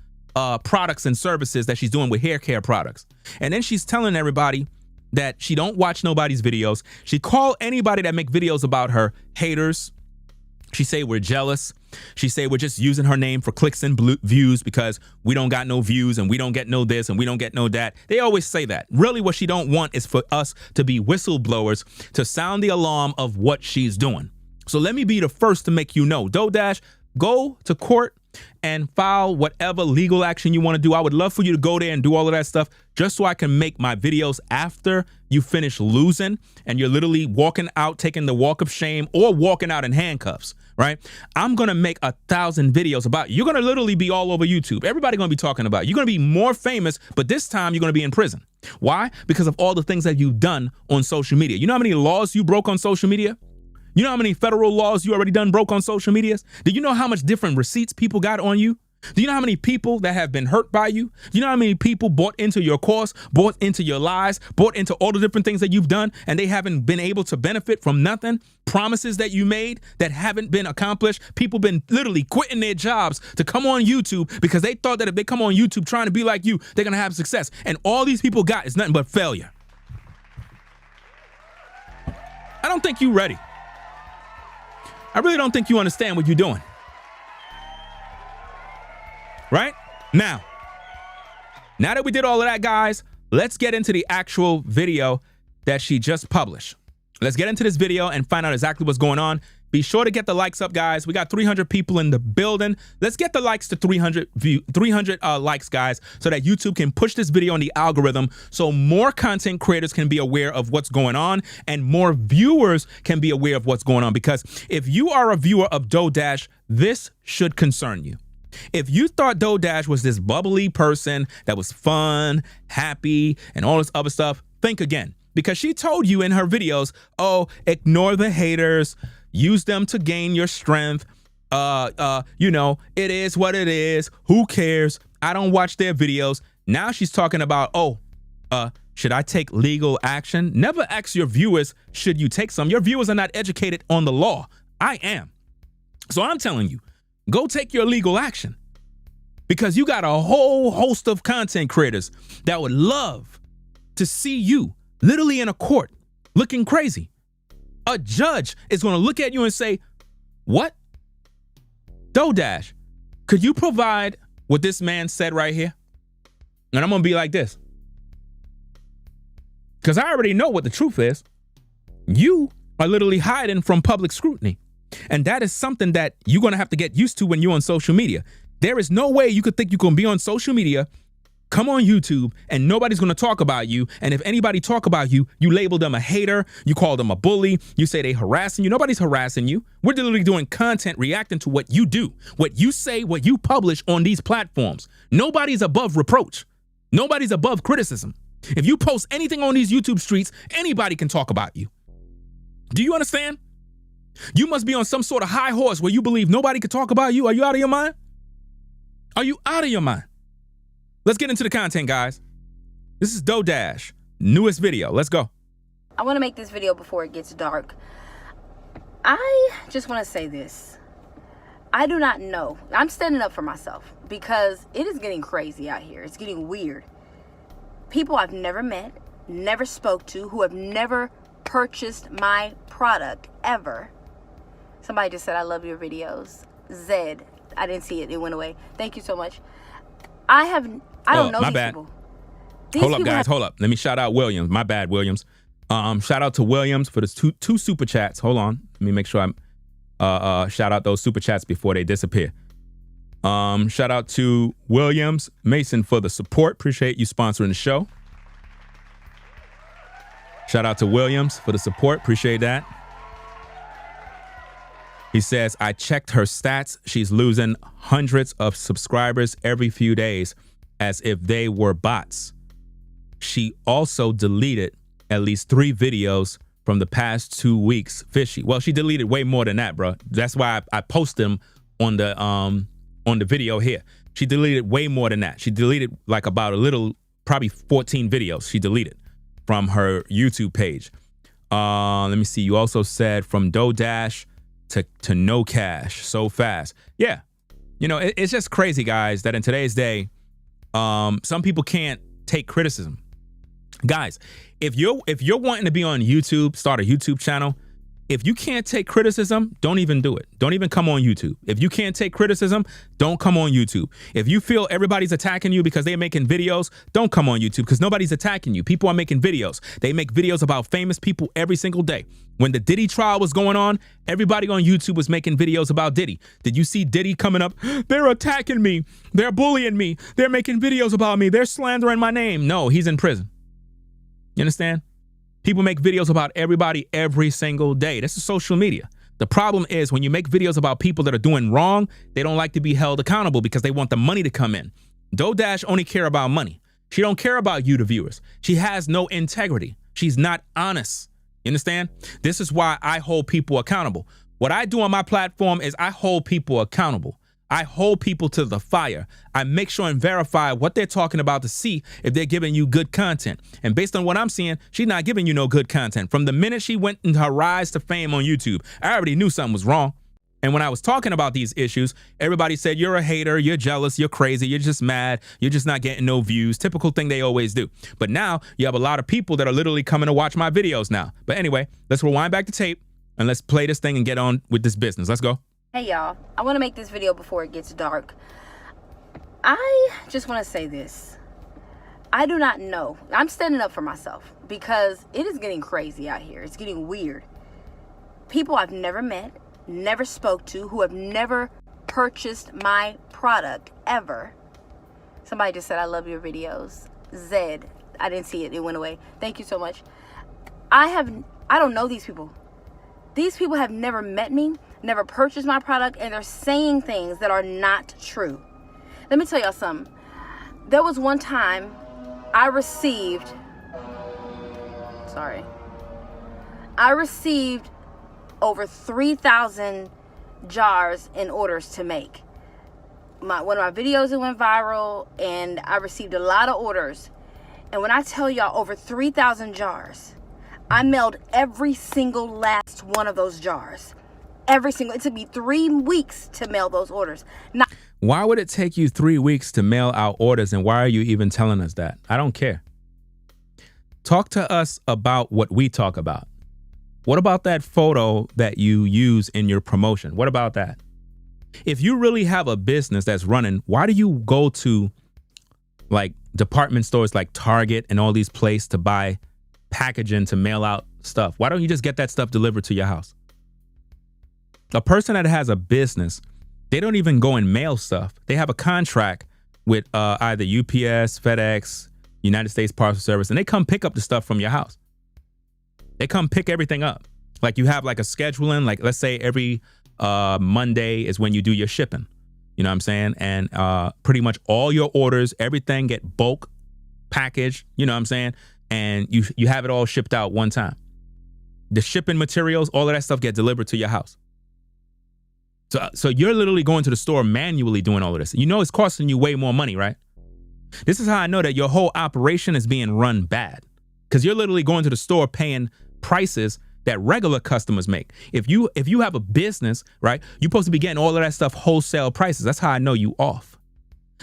products and services that she's doing with hair care products. And then she's telling everybody that she don't watch nobody's videos. She called anybody that make videos about her haters. She say we're jealous. She say we're just using her name for clicks and views because we don't got no views and we don't get no this and we don't get no that. They always say that. Really what she don't want is for us to be whistleblowers to sound the alarm of what she's doing. So let me be the first to make you know. DoorDash, go to court and file whatever legal action you want to do. I would love for you to go there and do all of that stuff just so I can make my videos after you finish losing and you're literally walking out, taking the walk of shame or walking out in handcuffs, right? I'm going to make 1,000 videos about you. You're going to literally be all over YouTube. Everybody going to be talking about you. You're going to be more famous, but this time you're going to be in prison. Why? Because of all the things that you've done on social media. You know how many laws you broke on social media? You know how many federal laws you already done broke on social media? Do you know how much different receipts people got on you? Do you know how many people that have been hurt by you? Do you know how many people bought into your course, bought into your lies, bought into all the different things that you've done, and they haven't been able to benefit from nothing? Promises that you made that haven't been accomplished. People been literally quitting their jobs to come on YouTube because they thought that if they come on YouTube trying to be like you, they're going to have success. And all these people got is nothing but failure. I don't think you're ready. I really don't think you understand what you're doing. Right? Now that we did all of that, guys, let's get into the actual video that she just published. Let's get into this video and find out exactly what's going on. Be sure to get the likes up, guys. We got 300 people in the building. Let's get the likes to 300 likes, guys, so that YouTube can push this video on the algorithm so more content creators can be aware of what's going on and more viewers can be aware of what's going on. Because if you are a viewer of DoDash, this should concern you. If you thought DoDash was this bubbly person that was fun, happy, and all this other stuff, think again. Because she told you in her videos, oh, ignore the haters, use them to gain your strength. You know, it is what it is. Who cares? I don't watch their videos. Now she's talking about, oh, should I take legal action? Never ask your viewers, should you take some? Your viewers are not educated on the law. I am. So I'm telling you, go take your legal action, because you got a whole host of content creators that would love to see you literally in a court looking crazy. A judge is going to look at you and say, what? DoDash, could you provide what this man said right here? And I'm going to be like this, because I already know what the truth is. You are literally hiding from public scrutiny. And that is something that you're going to have to get used to when you're on social media. There is no way you could think you can be on social media, come on YouTube, and nobody's going to talk about you. And if anybody talk about you, you label them a hater, you call them a bully, you say they harassing you. Nobody's harassing you. We're literally doing content reacting to what you do, what you say, what you publish on these platforms. Nobody's above reproach. Nobody's above criticism. If you post anything on these YouTube streets, anybody can talk about you. Do you understand? You must be on some sort of high horse where you believe nobody can talk about you. Are you out of your mind? Are you out of your mind? Let's get into the content, guys. This is DoDash, newest video. Let's go. I want to make this video before it gets dark. I just want to say this. I do not know. I'm standing up for myself because it is getting crazy out here. It's getting weird. People I've never met, never spoke to, who have never purchased my product ever. Somebody just said, I love your videos. Zed. I didn't see it. It went away. Thank you so much. I don't know these people. Hold up, guys. Hold up. Let me shout out Williams. My bad, Williams. Shout out to Williams for the two super chats. Hold on. Let me make sure I'm shout out those super chats before they disappear. Shout out to Williams Mason for the support. Appreciate you sponsoring the show. Shout out to Williams for the support. Appreciate that. He says, I checked her stats. She's losing hundreds of subscribers every few days as if they were bots. She also deleted at least 3 videos from the past 2 weeks. Fishy. Well, she deleted way more than that, bro. That's why I post them on the video here. She deleted way more than that. She deleted like about probably 14 videos she deleted from her YouTube page. Let me see. You also said from DoDash to no cash so fast. Yeah. You know, it's just crazy, guys, that in today's day, some people can't take criticism. Guys, if you're wanting to be on YouTube, start a YouTube channel, if you can't take criticism, don't even do it. Don't even come on YouTube. If you can't take criticism, don't come on YouTube. If you feel everybody's attacking you because they're making videos, don't come on YouTube because nobody's attacking you. People are making videos. They make videos about famous people every single day. When the Diddy trial was going on, everybody on YouTube was making videos about Diddy. Did you see Diddy coming up? They're attacking me. They're bullying me. They're making videos about me. They're slandering my name. No, he's in prison. You understand? People make videos about everybody every single day. This is social media. The problem is when you make videos about people that are doing wrong, they don't like to be held accountable because they want the money to come in. DoDash only care about money. She don't care about you, the viewers. She has no integrity. She's not honest. You understand? This is why I hold people accountable. What I do on my platform is I hold people accountable. I hold people to the fire. I make sure and verify what they're talking about to see if they're giving you good content. And based on what I'm seeing, she's not giving you no good content. From the minute she went into her rise to fame on YouTube, I already knew something was wrong. And when I was talking about these issues, everybody said, you're a hater, you're jealous, you're crazy, you're just mad, you're just not getting no views. Typical thing they always do. But now you have a lot of people that are literally coming to watch my videos now. But anyway, let's rewind back the tape and let's play this thing and get on with this business. Let's go. Hey y'all, I want to make this video before it gets dark. I just want to say this. I do not know. I'm standing up for myself because it is getting crazy out here. It's getting weird. People I've never met, never spoke to, who have never purchased my product ever. Somebody just said, I love your videos. Zed, I didn't see it. It went away. Thank you so much. I don't know these people. These people have never met me, never purchased my product, and they're saying things that are not true. Let me tell y'all something. There was one time I received over 3,000 jars in orders to make. One of my videos, it went viral, and I received a lot of orders. And when I tell y'all over 3,000 jars, I mailed every single last one of those jars. It took me 3 weeks to mail those orders. Why would it take you 3 weeks to mail out orders, and why are you even telling us that? I don't care. Talk to us about what we talk about. What about that photo that you use in your promotion? What about that? If you really have a business that's running, why do you go to like department stores like Target and all these places to buy packaging to mail out stuff? Why don't you just get that stuff delivered to your house? A person that has a business, they don't even go and mail stuff. They have a contract with either UPS, FedEx, United States Parcel Service, and they come pick up the stuff from your house. They come pick everything up. Like you have like a scheduling, like let's say every Monday is when you do your shipping. You know what I'm saying? And pretty much all your orders, everything get bulk packaged, you know what I'm saying? And you have it all shipped out one time. The shipping materials, all of that stuff get delivered to your house. So you're literally going to the store manually doing all of this. You know it's costing you way more money, right? This is how I know that your whole operation is being run bad. Because you're literally going to the store paying prices that regular customers make. If you have a business, right, you're supposed to be getting all of that stuff wholesale prices. That's how I know you off.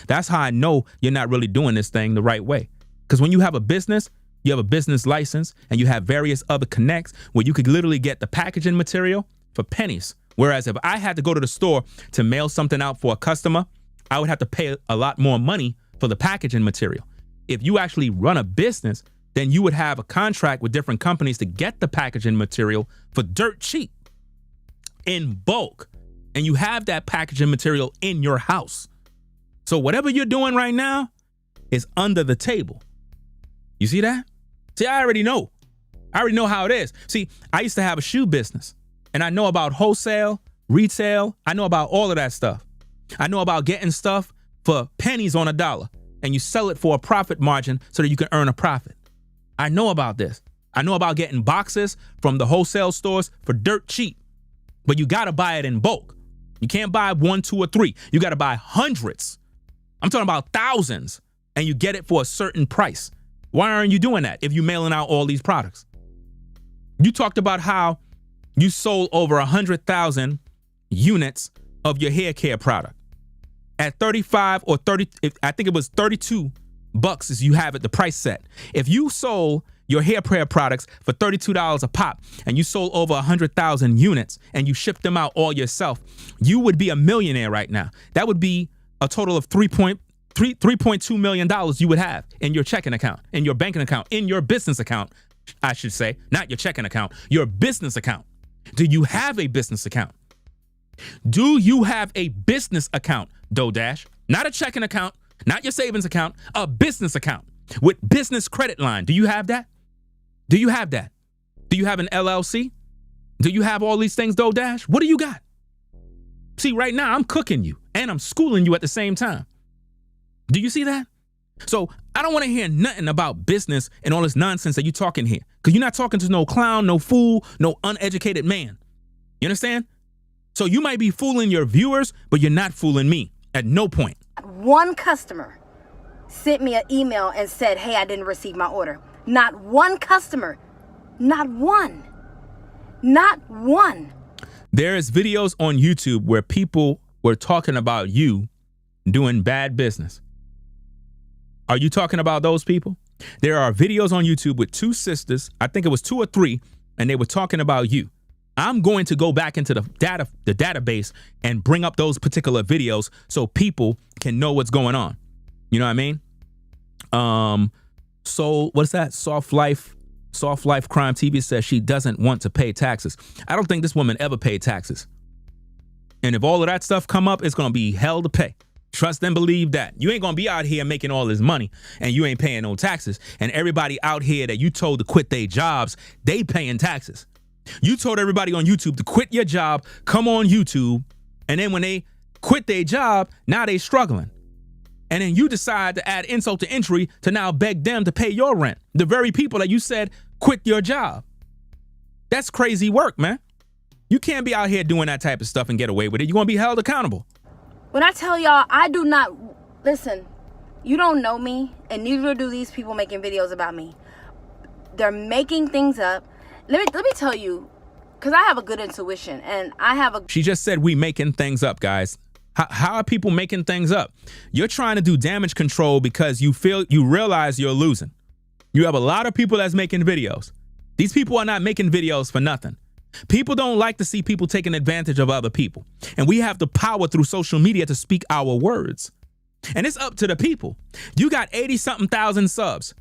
That's how I know you're not really doing this thing the right way. Because when you have a business, you have a business license and you have various other connects where you could literally get the packaging material for pennies. Whereas if I had to go to the store to mail something out for a customer, I would have to pay a lot more money for the packaging material. If you actually run a business, then you would have a contract with different companies to get the packaging material for dirt cheap in bulk. And you have that packaging material in your house. So whatever you're doing right now is under the table. You see that? See, I already know. I already know how it is. See, I used to have a shoe business and I know about wholesale, retail. I know about all of that stuff. I know about getting stuff for pennies on a dollar and you sell it for a profit margin so that you can earn a profit. I know about this. I know about getting boxes from the wholesale stores for dirt cheap, but you got to buy it in bulk. You can't buy 1, 2, or 3. You got to buy hundreds. I'm talking about thousands, and you get it for a certain price. Why aren't you doing that if you're mailing out all these products? You talked about how you sold over 100,000 units of your hair care product at 35 or 30. I think it was 32 bucks as you have it, the price set. If you sold your hair care products for $32 a pop and you sold over 100,000 units and you shipped them out all yourself, you would be a millionaire right now. That would be a total of $3.2 million you would have in your checking account, in your banking account, in your business account, I should say, not your checking account, your business account. Do you have a business account? Do you have a business account, DoorDash? Not a checking account, not your savings account, a business account with business credit line. Do you have that? Do you have that? Do you have an LLC? Do you have all these things, DoorDash? What do you got? See, right now I'm cooking you and I'm schooling you at the same time. Do you see that? So I don't want to hear nothing about business and all this nonsense that you're talking here, because you're not talking to no clown, no fool, no uneducated man. You understand? So you might be fooling your viewers, but you're not fooling me at no point. One customer sent me an email and said, hey, I didn't receive my order. Not one customer. Not one. Not one. There's videos on YouTube where people were talking about you doing bad business. Are you talking about those people? There are videos on YouTube with two sisters, I think it was 2 or 3, and they were talking about you. I'm going to go back into the database and bring up those particular videos so people can know what's going on. You know what I mean? So what's that? Soft Life Crime TV says she doesn't want to pay taxes. I don't think this woman ever paid taxes. And if all of that stuff come up, it's going to be hell to pay. Trust and believe that. You ain't going to be out here making all this money and you ain't paying no taxes. And everybody out here that you told to quit their jobs, they paying taxes. You told everybody on YouTube to quit your job, come on YouTube, and then when they quit their job, now they struggling. And then you decide to add insult to injury to now beg them to pay your rent. The very people that you said quit your job. That's crazy work, man. You can't be out here doing that type of stuff and get away with it. You're going to be held accountable. When I tell y'all, I do not, listen, you don't know me, and neither do these people making videos about me. They're making things up. Let me tell you, because I have a good intuition, and I have a... She just said we making things up, guys. How are people making things up? You're trying to do damage control because you realize you're losing. You have a lot of people that's making videos. These people are not making videos for nothing. People don't like to see people taking advantage of other people. And we have the power through social media to speak our words. And it's up to the people. You got 80-something thousand subs.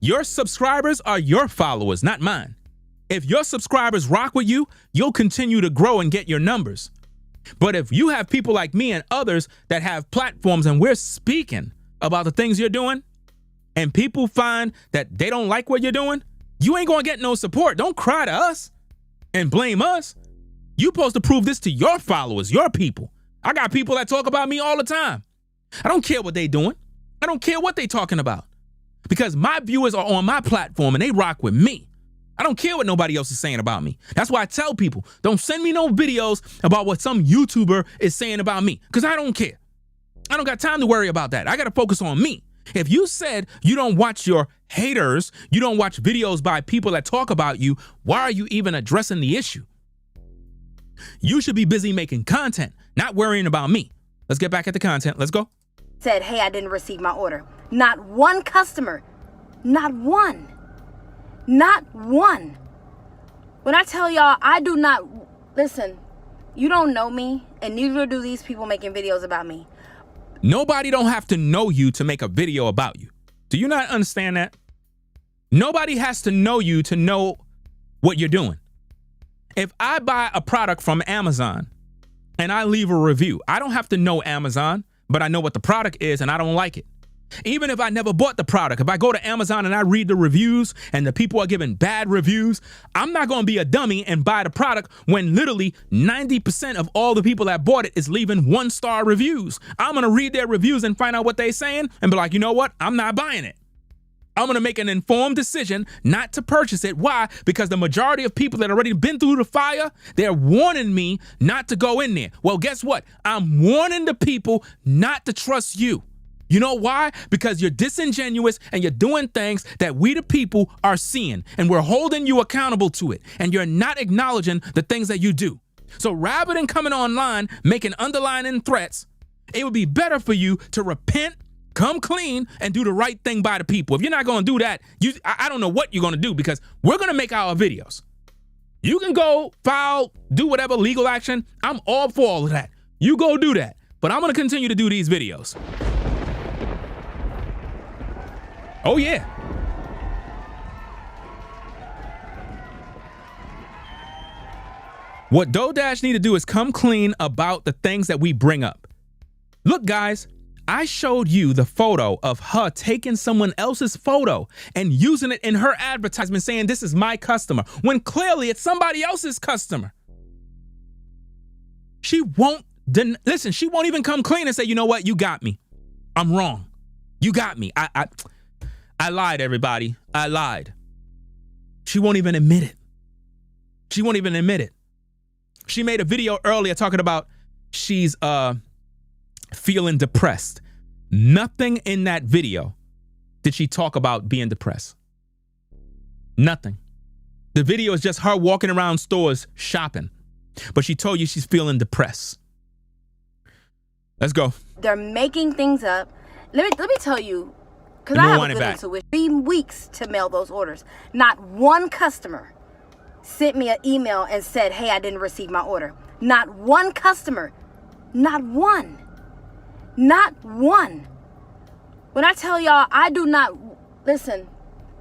Your subscribers are your followers, not mine. If your subscribers rock with you, you'll continue to grow and get your numbers. But if you have people like me and others that have platforms and we're speaking about the things you're doing, and people find that they don't like what you're doing, you ain't gonna get no support. Don't cry to us and blame us. You supposed to prove this to your followers, your people. I got people that talk about me all the time. I don't care what they doing. I don't care what they talking about. Because my viewers are on my platform and they rock with me. I don't care what nobody else is saying about me. That's why I tell people, don't send me no videos about what some YouTuber is saying about me, because I don't care. I don't got time to worry about that. I got to focus on me. If you said you don't watch your haters, you don't watch videos by people that talk about you, why are you even addressing the issue? You should be busy making content, not worrying about me. Let's get back at the content. Let's go. Said, hey, I didn't receive my order. Not one customer. Not one. Not one. When I tell y'all, I do not, listen, you don't know me, and neither do these people making videos about me. Nobody don't have to know you to make a video about you. Do you not understand that? Nobody has to know you to know what you're doing. If I buy a product from Amazon and I leave a review, I don't have to know Amazon, but I know what the product is and I don't like it. Even if I never bought the product, if I go to Amazon and I read the reviews and the people are giving bad reviews, I'm not going to be a dummy and buy the product when literally 90% of all the people that bought it is leaving 1-star reviews. I'm going to read their reviews and find out what they're saying and be like, you know what? I'm not buying it. I'm going to make an informed decision not to purchase it. Why? Because the majority of people that already been through the fire, they're warning me not to go in there. Well, guess what? I'm warning the people not to trust you. You know why? Because you're disingenuous and you're doing things that we the people are seeing and we're holding you accountable to it. And you're not acknowledging the things that you do. So rather than coming online, making underlining threats, it would be better for you to repent, come clean, and do the right thing by the people. If you're not going to do that, I don't know what you're going to do, because we're going to make our videos. You can go file, do whatever legal action. I'm all for all of that. You go do that. But I'm going to continue to do these videos. Oh, yeah. What DoDash need to do is come clean about the things that we bring up. Look, guys, I showed you the photo of her taking someone else's photo and using it in her advertisement saying this is my customer, when clearly it's somebody else's customer. She won't, listen, she won't even come clean and say, you know what, you got me. I'm wrong. You got me. I lied, everybody. I lied. She won't even admit it. She won't even admit it. She made a video earlier talking about she's feeling depressed. Nothing in that video did she talk about being depressed. Nothing. The video is just her walking around stores shopping. But she told you she's feeling depressed. Let's go. They're making things up. Let me tell you, because I have a good intuition. 3 weeks to mail those orders. Not one customer sent me an email and said, hey, I didn't receive my order. Not one customer. Not one. Not one. When I tell y'all, I do not, listen,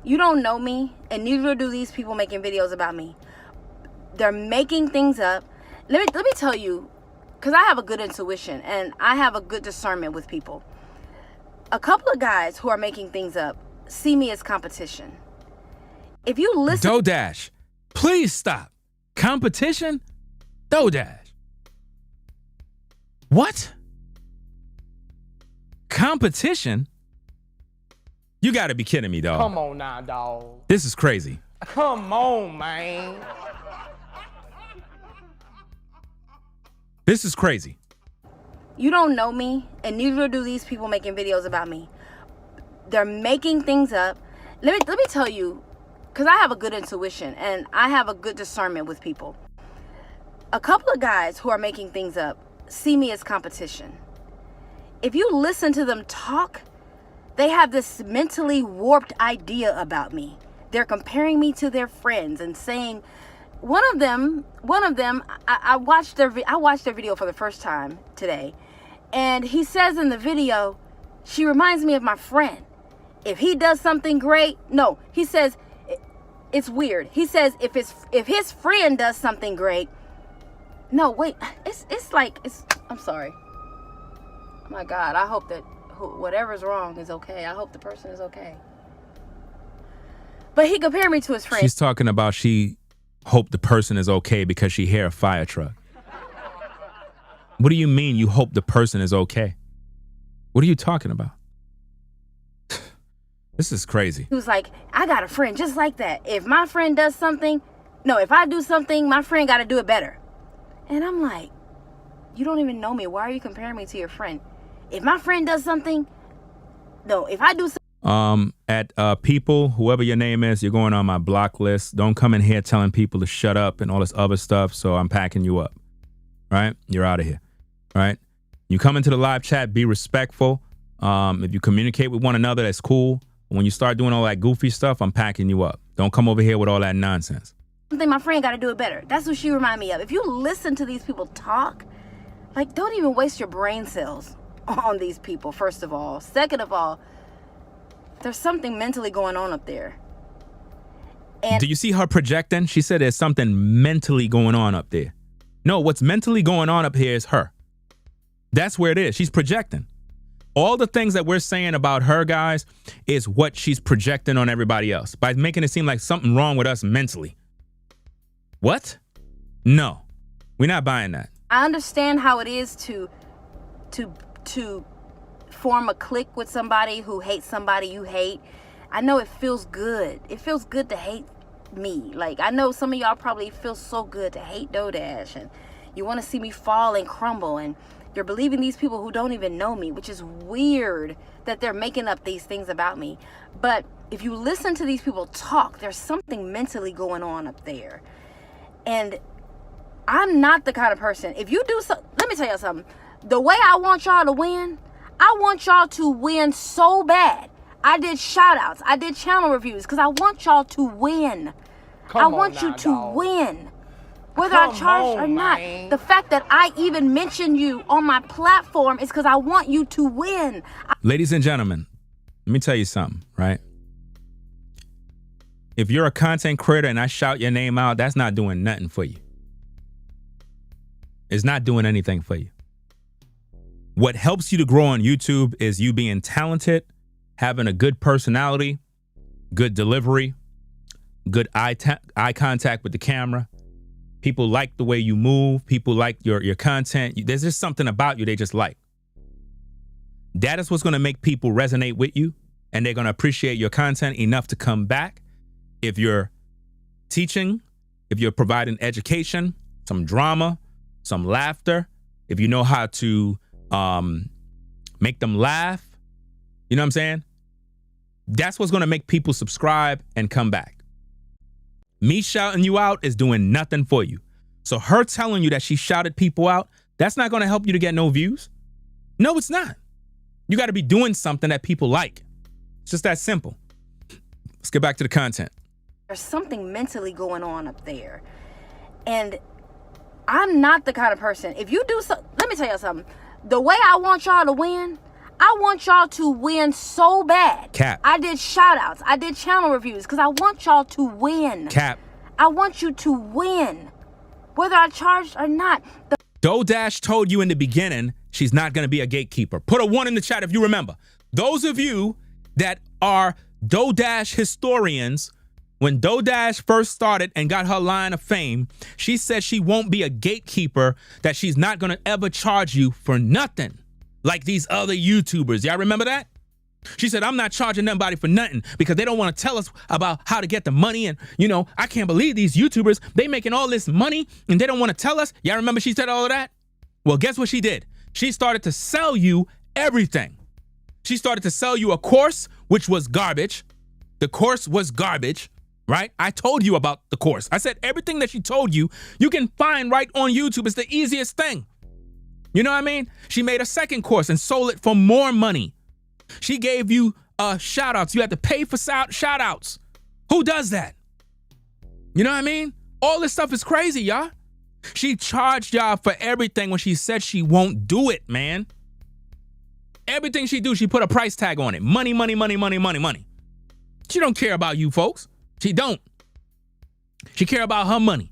you don't know me, and neither do these people making videos about me. They're making things up. Let me tell you, because I have a good intuition and I have a good discernment with people. A couple of guys who are making things up see me as competition. If you listen... DoDash, please stop. Competition? DoDash. What? Competition? You got to be kidding me, dog. Come on now, dog. This is crazy. Come on, man. This is crazy. You don't know me, and neither do these people making videos about me. They're making things up. Let me tell you, because I have a good intuition and I have a good discernment with people. A couple of guys who are making things up see me as competition. If you listen to them talk, they have this mentally warped idea about me. They're comparing me to their friends and saying, one of them, I watched their video for the first time today, and he says in the video, she reminds me of my friend. If he does something great, no, he says, it's weird. He says if his friend does something great, no, wait, I'm sorry. Oh my God, I hope that whatever's wrong is okay. I hope the person is okay. But he compared me to his friend. She's talking about she hope the person is okay because she hear a fire truck. What do you mean you hope the person is okay? What are you talking about? This is crazy. He was like, I got a friend just like that. If my friend does something, no, if I do something, my friend got to do it better. And I'm like, you don't even know me. Why are you comparing me to your friend? If my friend does something, no, if I do something. People, whoever your name is, you're going on my block list. Don't come in here telling people to shut up and all this other stuff. So I'm packing you up. Right? You're out of here. Right? You come into the live chat, be respectful. If you communicate with one another, that's cool. When you start doing all that goofy stuff, I'm packing you up. Don't come over here with all that nonsense. Something my friend got to do it better. That's what she remind me of. If you listen to these people talk, like, don't even waste your brain cells on these people, first of all. Second of all, there's something mentally going on up there. And do you see her projecting? She said there's something mentally going on up there. No, what's mentally going on up here is her. That's where it is. She's projecting. All the things that we're saying about her, guys, is what she's projecting on everybody else by making it seem like something wrong with us mentally. What? No, we're not buying that. I understand how it is to form a clique with somebody who hates somebody you hate. I know it feels good. It feels good to hate me. Like, I know some of y'all probably feel so good to hate DoDash, and you want to see me fall and crumble, and you're believing these people who don't even know me, which is weird that they're making up these things about me. But if you listen to these people talk, there's something mentally going on up there. And I'm not the kind of person, if you do so, let me tell you something. The way I want y'all to win, I want y'all to win so bad. I did shout outs, I did channel reviews, because I want y'all to win. I want you to win. Whether I charge or not. The fact that I even mention you on my platform is because I want you to win. Ladies and gentlemen, let me tell you something, right? If you're a content creator and I shout your name out, that's not doing nothing for you. It's not doing anything for you. What helps you to grow on YouTube is you being talented, having a good personality, good delivery, good eye contact with the camera. People like the way you move. People like your content. There's just something about you they just like. That is what's going to make people resonate with you, and they're going to appreciate your content enough to come back. If you're teaching, if you're providing education, some drama, some laughter, if you know how to make them laugh, you know what I'm saying? That's what's going to make people subscribe and come back. Me shouting you out is doing nothing for you. So her telling you that she shouted people out, that's not going to help you to get no views. No, it's not. You got to be doing something that people like. It's just that simple. Let's get back to the content. There's something mentally going on up there. And I'm not the kind of person, if you do so, let me tell you something. The way I want y'all to win, I want y'all to win so bad. Cap. I did shout outs. I did channel reviews because I want y'all to win. Cap. I want you to win. Whether I charged or not. DoDash told you in the beginning she's not going to be a gatekeeper. Put a 1 in the chat if you remember. Those of you that are DoDash historians, when DoDash first started and got her line of fame, she said she won't be a gatekeeper, that she's not going to ever charge you for nothing like these other YouTubers. Y'all remember that? She said, I'm not charging nobody for nothing because they don't want to tell us about how to get the money. And, you know, I can't believe these YouTubers, they making all this money and they don't want to tell us. Y'all remember she said all of that? Well, guess what she did? She started to sell you everything. She started to sell you a course, which was garbage. The course was garbage, right? I told you about the course. I said everything that she told you, you can find right on YouTube. It's the easiest thing. You know what I mean? She made a second course and sold it for more money. She gave you shout outs. You had to pay for shout outs. Who does that? You know what I mean? All this stuff is crazy, y'all. She charged y'all for everything when she said she won't do it, man. Everything she do, she put a price tag on it. Money, money, money, money, money, money. She don't care about you folks. She don't. She care about her money.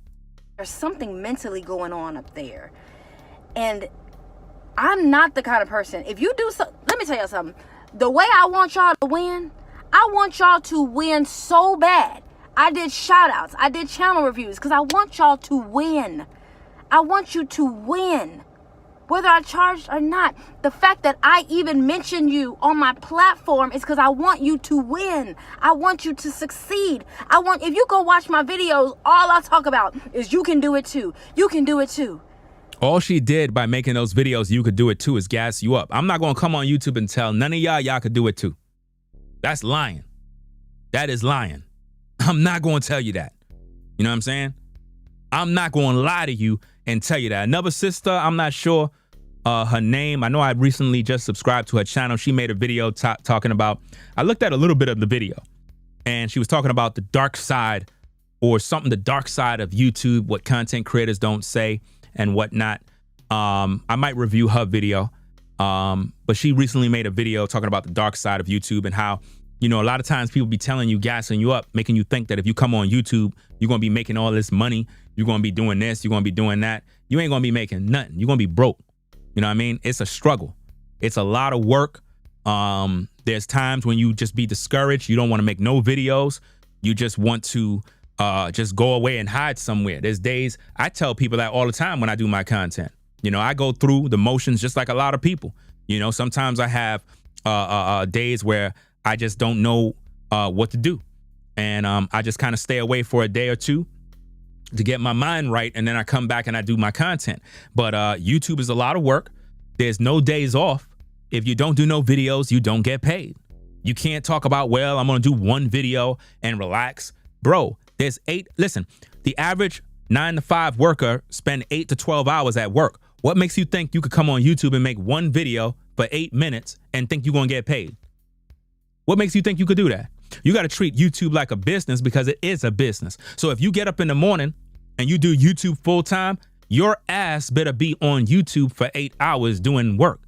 There's something mentally going on up there. And I'm not the kind of person, if you do so, let me tell you something. The way I want y'all to win, I want y'all to win so bad. I did shout outs. I did channel reviews because I want y'all to win. I want you to win. Whether I charged or not. The fact that I even mention you on my platform is because I want you to win. I want you to succeed. If you go watch my videos, all I talk about is you can do it too. You can do it too. All she did by making those videos, you could do it too, is gas you up. I'm not going to come on YouTube and tell none of y'all could do it too. That's lying. That is lying. I'm not going to tell you that. You know what I'm saying? I'm not going to lie to you and tell you that. Another sister, I'm not sure her name. I know I recently just subscribed to her channel. She made a video talking about, I looked at a little bit of the video and she was talking about the dark side or something, the dark side of YouTube, what content creators don't say and whatnot. I might review her video, but she recently made a video talking about the dark side of YouTube and how, you know, a lot of times people be telling you, gassing you up, making you think that if you come on YouTube, you're going to be making all this money. You're going to be doing this. You're going to be doing that. You ain't going to be making nothing. You're going to be broke. You know what I mean? It's a struggle. It's a lot of work. There's times when you just be discouraged. You don't want to make no videos. You just want to just go away and hide somewhere. There's days, I tell people that all the time when I do my content. You know, I go through the motions just like a lot of people. You know, sometimes I have days where I just don't know what to do. And I just kind of stay away for a day or two to get my mind right. And then I come back and I do my content. But YouTube is a lot of work. There's no days off. If you don't do no videos, you don't get paid. You can't talk about, well, I'm going to do one video and relax. Bro, there's listen, the average 9-to-5 worker spend 8 to 12 hours at work. What makes you think you could come on YouTube and make one video for 8 minutes and think you're going to get paid? What makes you think you could do that? You got to treat YouTube like a business because it is a business. So if you get up in the morning and you do YouTube full time, your ass better be on YouTube for 8 hours doing work.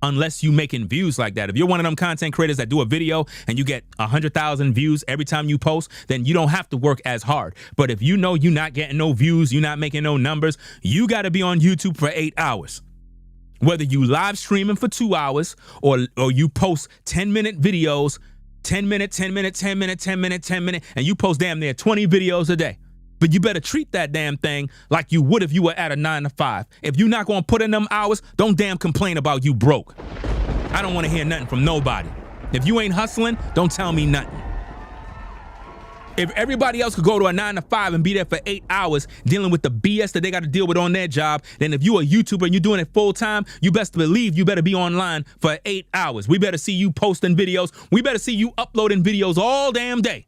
Unless you making views like that. If you're one of them content creators that do a video and you get 100,000 views every time you post, then you don't have to work as hard. But if you know you're not getting no views, you're not making no numbers, you got to be on YouTube for 8 hours. Whether you live streaming for 2 hours or you post 10-minute videos, 10 minute, 10 minute, 10 minute, 10 minute, 10 minute, and you post damn near 20 videos a day. But you better treat that damn thing like you would if you were at a 9-to-5. If you're not going to put in them hours, don't damn complain about you broke. I don't want to hear nothing from nobody. If you ain't hustling, don't tell me nothing. If everybody else could go to a 9 to 5 and be there for 8 hours dealing with the BS that they got to deal with on their job, then if you a YouTuber and you're doing it full time, you best believe you better be online for 8 hours. We better see you posting videos. We better see you uploading videos all damn day.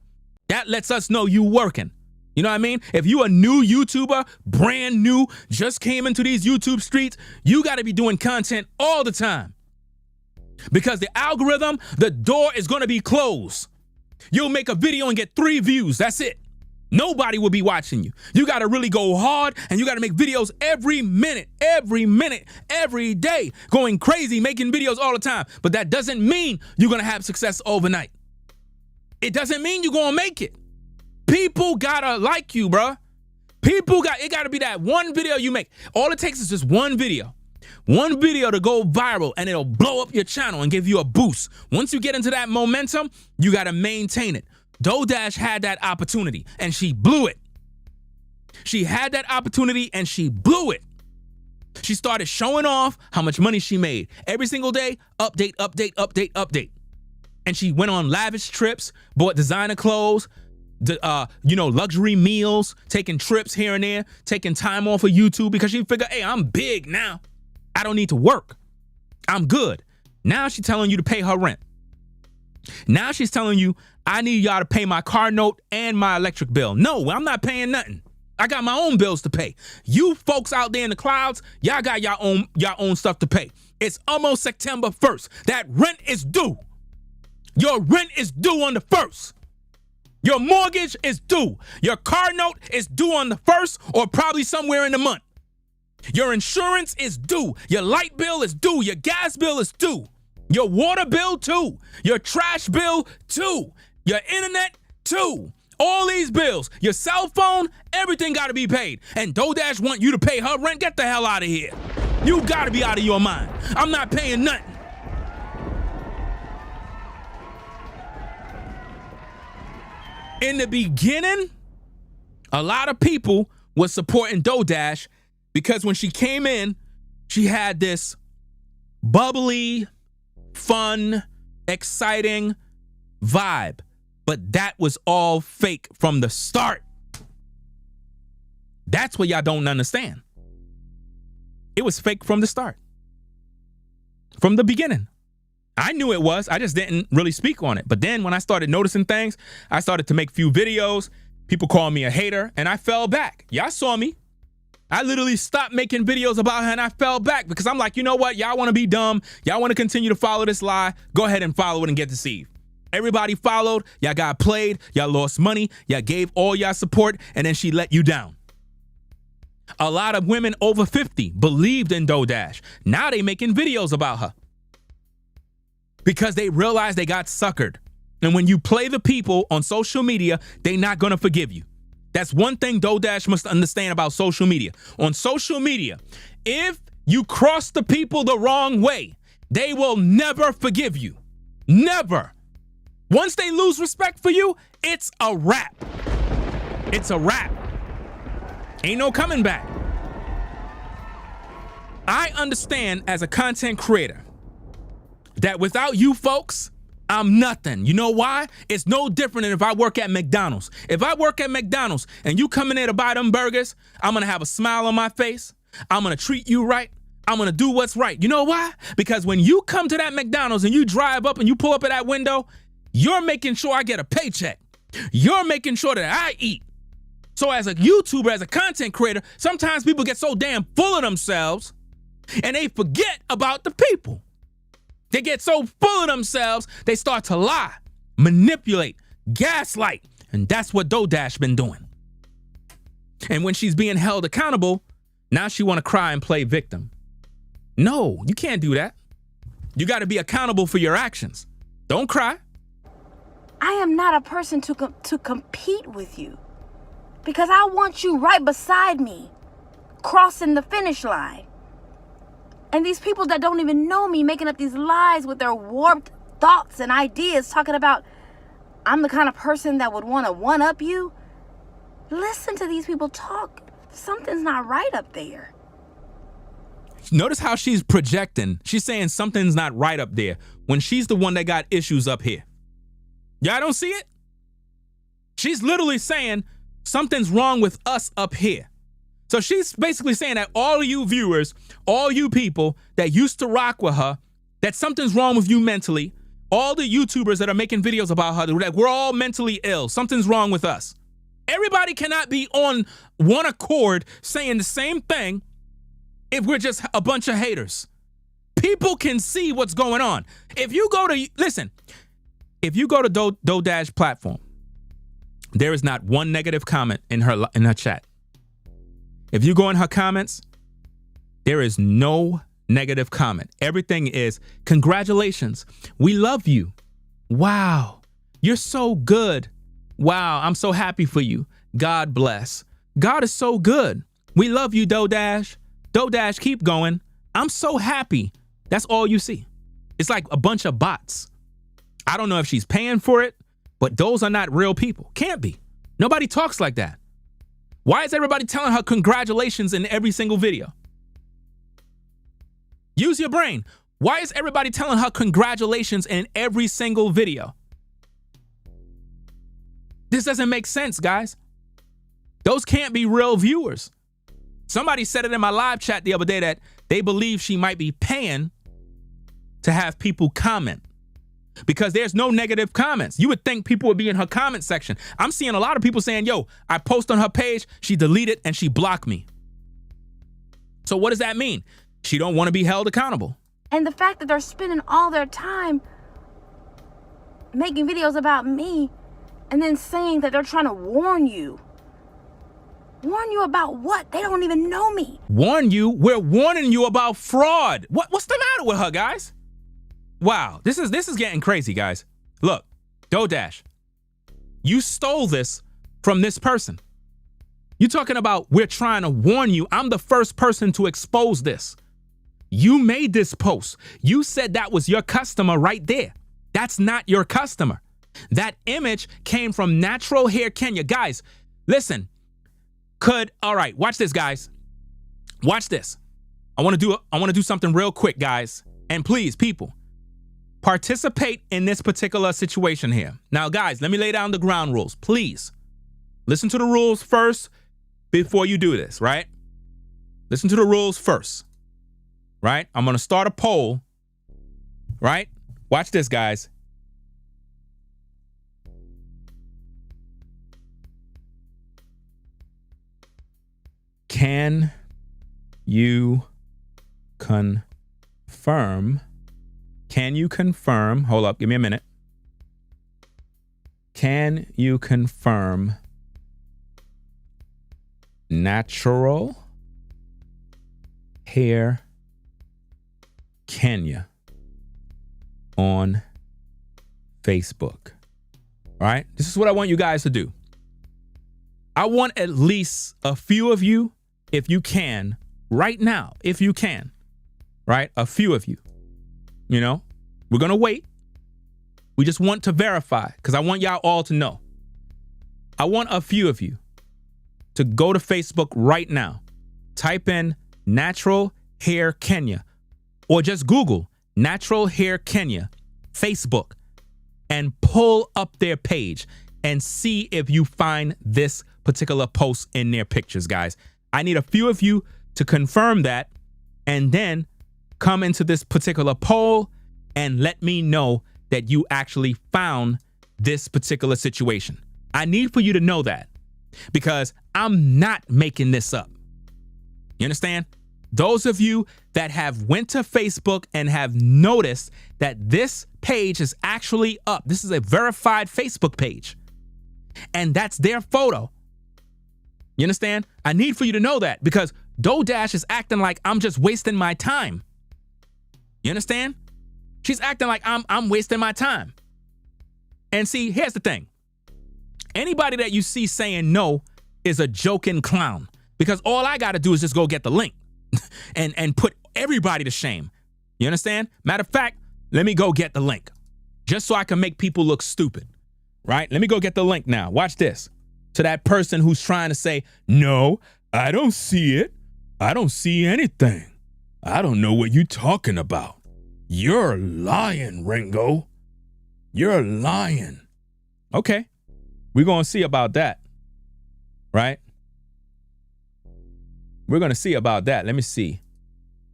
That lets us know you working. You know what I mean? If you a new YouTuber, brand new, just came into these YouTube streets, you got to be doing content all the time. Because the algorithm, the door is going to be closed. You'll make a video and get 3 views. That's it. Nobody will be watching you. You got to really go hard, and you got to make videos every minute, every day, going crazy, making videos all the time. But that doesn't mean you're going to have success overnight. It doesn't mean you're going to make it. People got to like you, bruh. It got to be that one video you make. All it takes is just one video. One video to go viral, and it'll blow up your channel and give you a boost. Once you get into that momentum, you got to maintain it. DoDash had that opportunity, and she blew it. She had that opportunity, and she blew it. She started showing off how much money she made. Every single day, update. And she went on lavish trips, bought designer clothes, luxury meals, taking trips here and there, taking time off of YouTube because she figured, hey, I'm big now. I don't need to work. I'm good. Now she's telling you to pay her rent. Now she's telling you, I need y'all to pay my car note and my electric bill. No, I'm not paying nothing. I got my own bills to pay. You folks out there in the clouds, y'all got your own stuff to pay. It's almost September 1st. That rent is due. Your rent is due on the 1st. Your mortgage is due. Your car note is due on the 1st or probably somewhere in the month. Your insurance is due. Your light bill is due. Your gas bill is due. Your water bill too. Your trash bill too. Your internet too. All these bills, your cell phone, everything got to be paid. And DoDash want you to pay her rent? Get the hell out of here. You got to be out of your mind. I'm not paying nothing. In the beginning, a lot of people was supporting DoDash because when she came in, she had this bubbly, fun, exciting vibe. But that was all fake from the start. That's what y'all don't understand. It was fake from the start. From the beginning. I knew it was. I just didn't really speak on it. But then when I started noticing things, I started to make few videos. People called me a hater, and I fell back. Y'all saw me. I literally stopped making videos about her, and I fell back because I'm like, you know what? Y'all want to be dumb. Y'all want to continue to follow this lie. Go ahead and follow it and get deceived. Everybody followed. Y'all got played. Y'all lost money. Y'all gave all y'all support, and then she let you down. A lot of women over 50 believed in DoDash. Now they making videos about her because they realized they got suckered. And when you play the people on social media, they not going to forgive you. That's one thing DoDash must understand about social media. On social media, if you cross the people the wrong way, they will never forgive you. Never. Once they lose respect for you, it's a wrap. It's a wrap. Ain't no coming back. I understand as a content creator that without you folks, I'm nothing. You know why? It's no different than if I work at McDonald's. If I work at McDonald's and you come in there to buy them burgers, I'm going to have a smile on my face. I'm going to treat you right. I'm going to do what's right. You know why? Because when you come to that McDonald's and you drive up and you pull up at that window, you're making sure I get a paycheck. You're making sure that I eat. So as a YouTuber, as a content creator, sometimes people get so damn full of themselves and they forget about the people. They get so full of themselves, they start to lie, manipulate, gaslight, and that's what DoDash been doing. And when she's being held accountable, now she want to cry and play victim. No, you can't do that. You got to be accountable for your actions. Don't cry. I am not a person to compete with you because I want you right beside me, crossing the finish line. And these people that don't even know me making up these lies with their warped thoughts and ideas talking about I'm the kind of person that would want to one-up you. Listen to these people talk. Something's not right up there. Notice how she's projecting. She's saying something's not right up there when she's the one that got issues up here. Y'all don't see it? She's literally saying something's wrong with us up here. So she's basically saying that all of you viewers, all you people that used to rock with her, that something's wrong with you mentally. All the YouTubers that are making videos about her, that we're all mentally ill. Something's wrong with us. Everybody cannot be on one accord saying the same thing if we're just a bunch of haters. People can see what's going on. If you go to, listen, if you go to DoDash platform, there is not one negative comment in her chat. If you go in her comments, there is no negative comment. Everything is congratulations. We love you. Wow. You're so good. Wow. I'm so happy for you. God bless. God is so good. We love you, DoDash. DoDash, keep going. I'm so happy. That's all you see. It's like a bunch of bots. I don't know if she's paying for it, but those are not real people. Can't be. Nobody talks like that. Why is everybody telling her congratulations in every single video? Use your brain. Why is everybody telling her congratulations in every single video? This doesn't make sense, guys. Those can't be real viewers. Somebody said it in my live chat the other day that they believe she might be paying to have people comment because there's no negative comments. You would think people would be in her comment section. I'm seeing a lot of people saying, yo, I post on her page, she deleted and she blocked me. So what does that mean? She don't want to be held accountable. And the fact that they're spending all their time making videos about me and then saying that they're trying to warn you. Warn you about what? They don't even know me. Warn you? We're warning you about fraud. What's the matter with her, guys? Wow, this is getting crazy, guys. Look, DoDash, you stole this from this person. You're talking about we're trying to warn you. I'm the first person to expose this. You made this post. You said that was your customer right there. That's not your customer. That image came from Natural Hair Kenya. Guys, listen. All right, watch this, guys. Watch this. I want to do something real quick, guys. And please, people, participate in this particular situation here. Now, guys, let me lay down the ground rules. Please listen to the rules first before you do this, right? Listen to the rules first, right? I'm going to start a poll, right? Watch this, guys. Can you confirm? Can you confirm? Hold up, give me a minute. Can you confirm Natural Hair Kenya on Facebook? All right, this is what I want you guys to do. I want at least a few of you, if you can, right now, if you can, right? A few of you, you know, we're going to wait. We just want to verify because I want y'all all to know. I want a few of you to go to Facebook right now, type in Natural Hair Kenya or just Google Natural Hair Kenya, Facebook, and pull up their page and see if you find this particular post in their pictures, guys. I need a few of you to confirm that and then come into this particular poll and let me know that you actually found this particular situation. I need for you to know that because I'm not making this up. You understand? Those of you that have went to Facebook and have noticed that this page is actually up. This is a verified Facebook page. And that's their photo. You understand? I need for you to know that because DoDash is acting like I'm just wasting my time. You understand? She's acting like I'm wasting my time. And see, here's the thing. Anybody that you see saying no is a joking clown because all I got to do is just go get the link and put everybody to shame. You understand? Matter of fact, let me go get the link just so I can make people look stupid, right? Let me go get the link now. Watch this. To that person who's trying to say, no, I don't see it. I don't see anything. I don't know what you're talking about. You're lying, Ringo. You're lying. Okay. We're going to see about that, right? We're going to see about that. Let me see.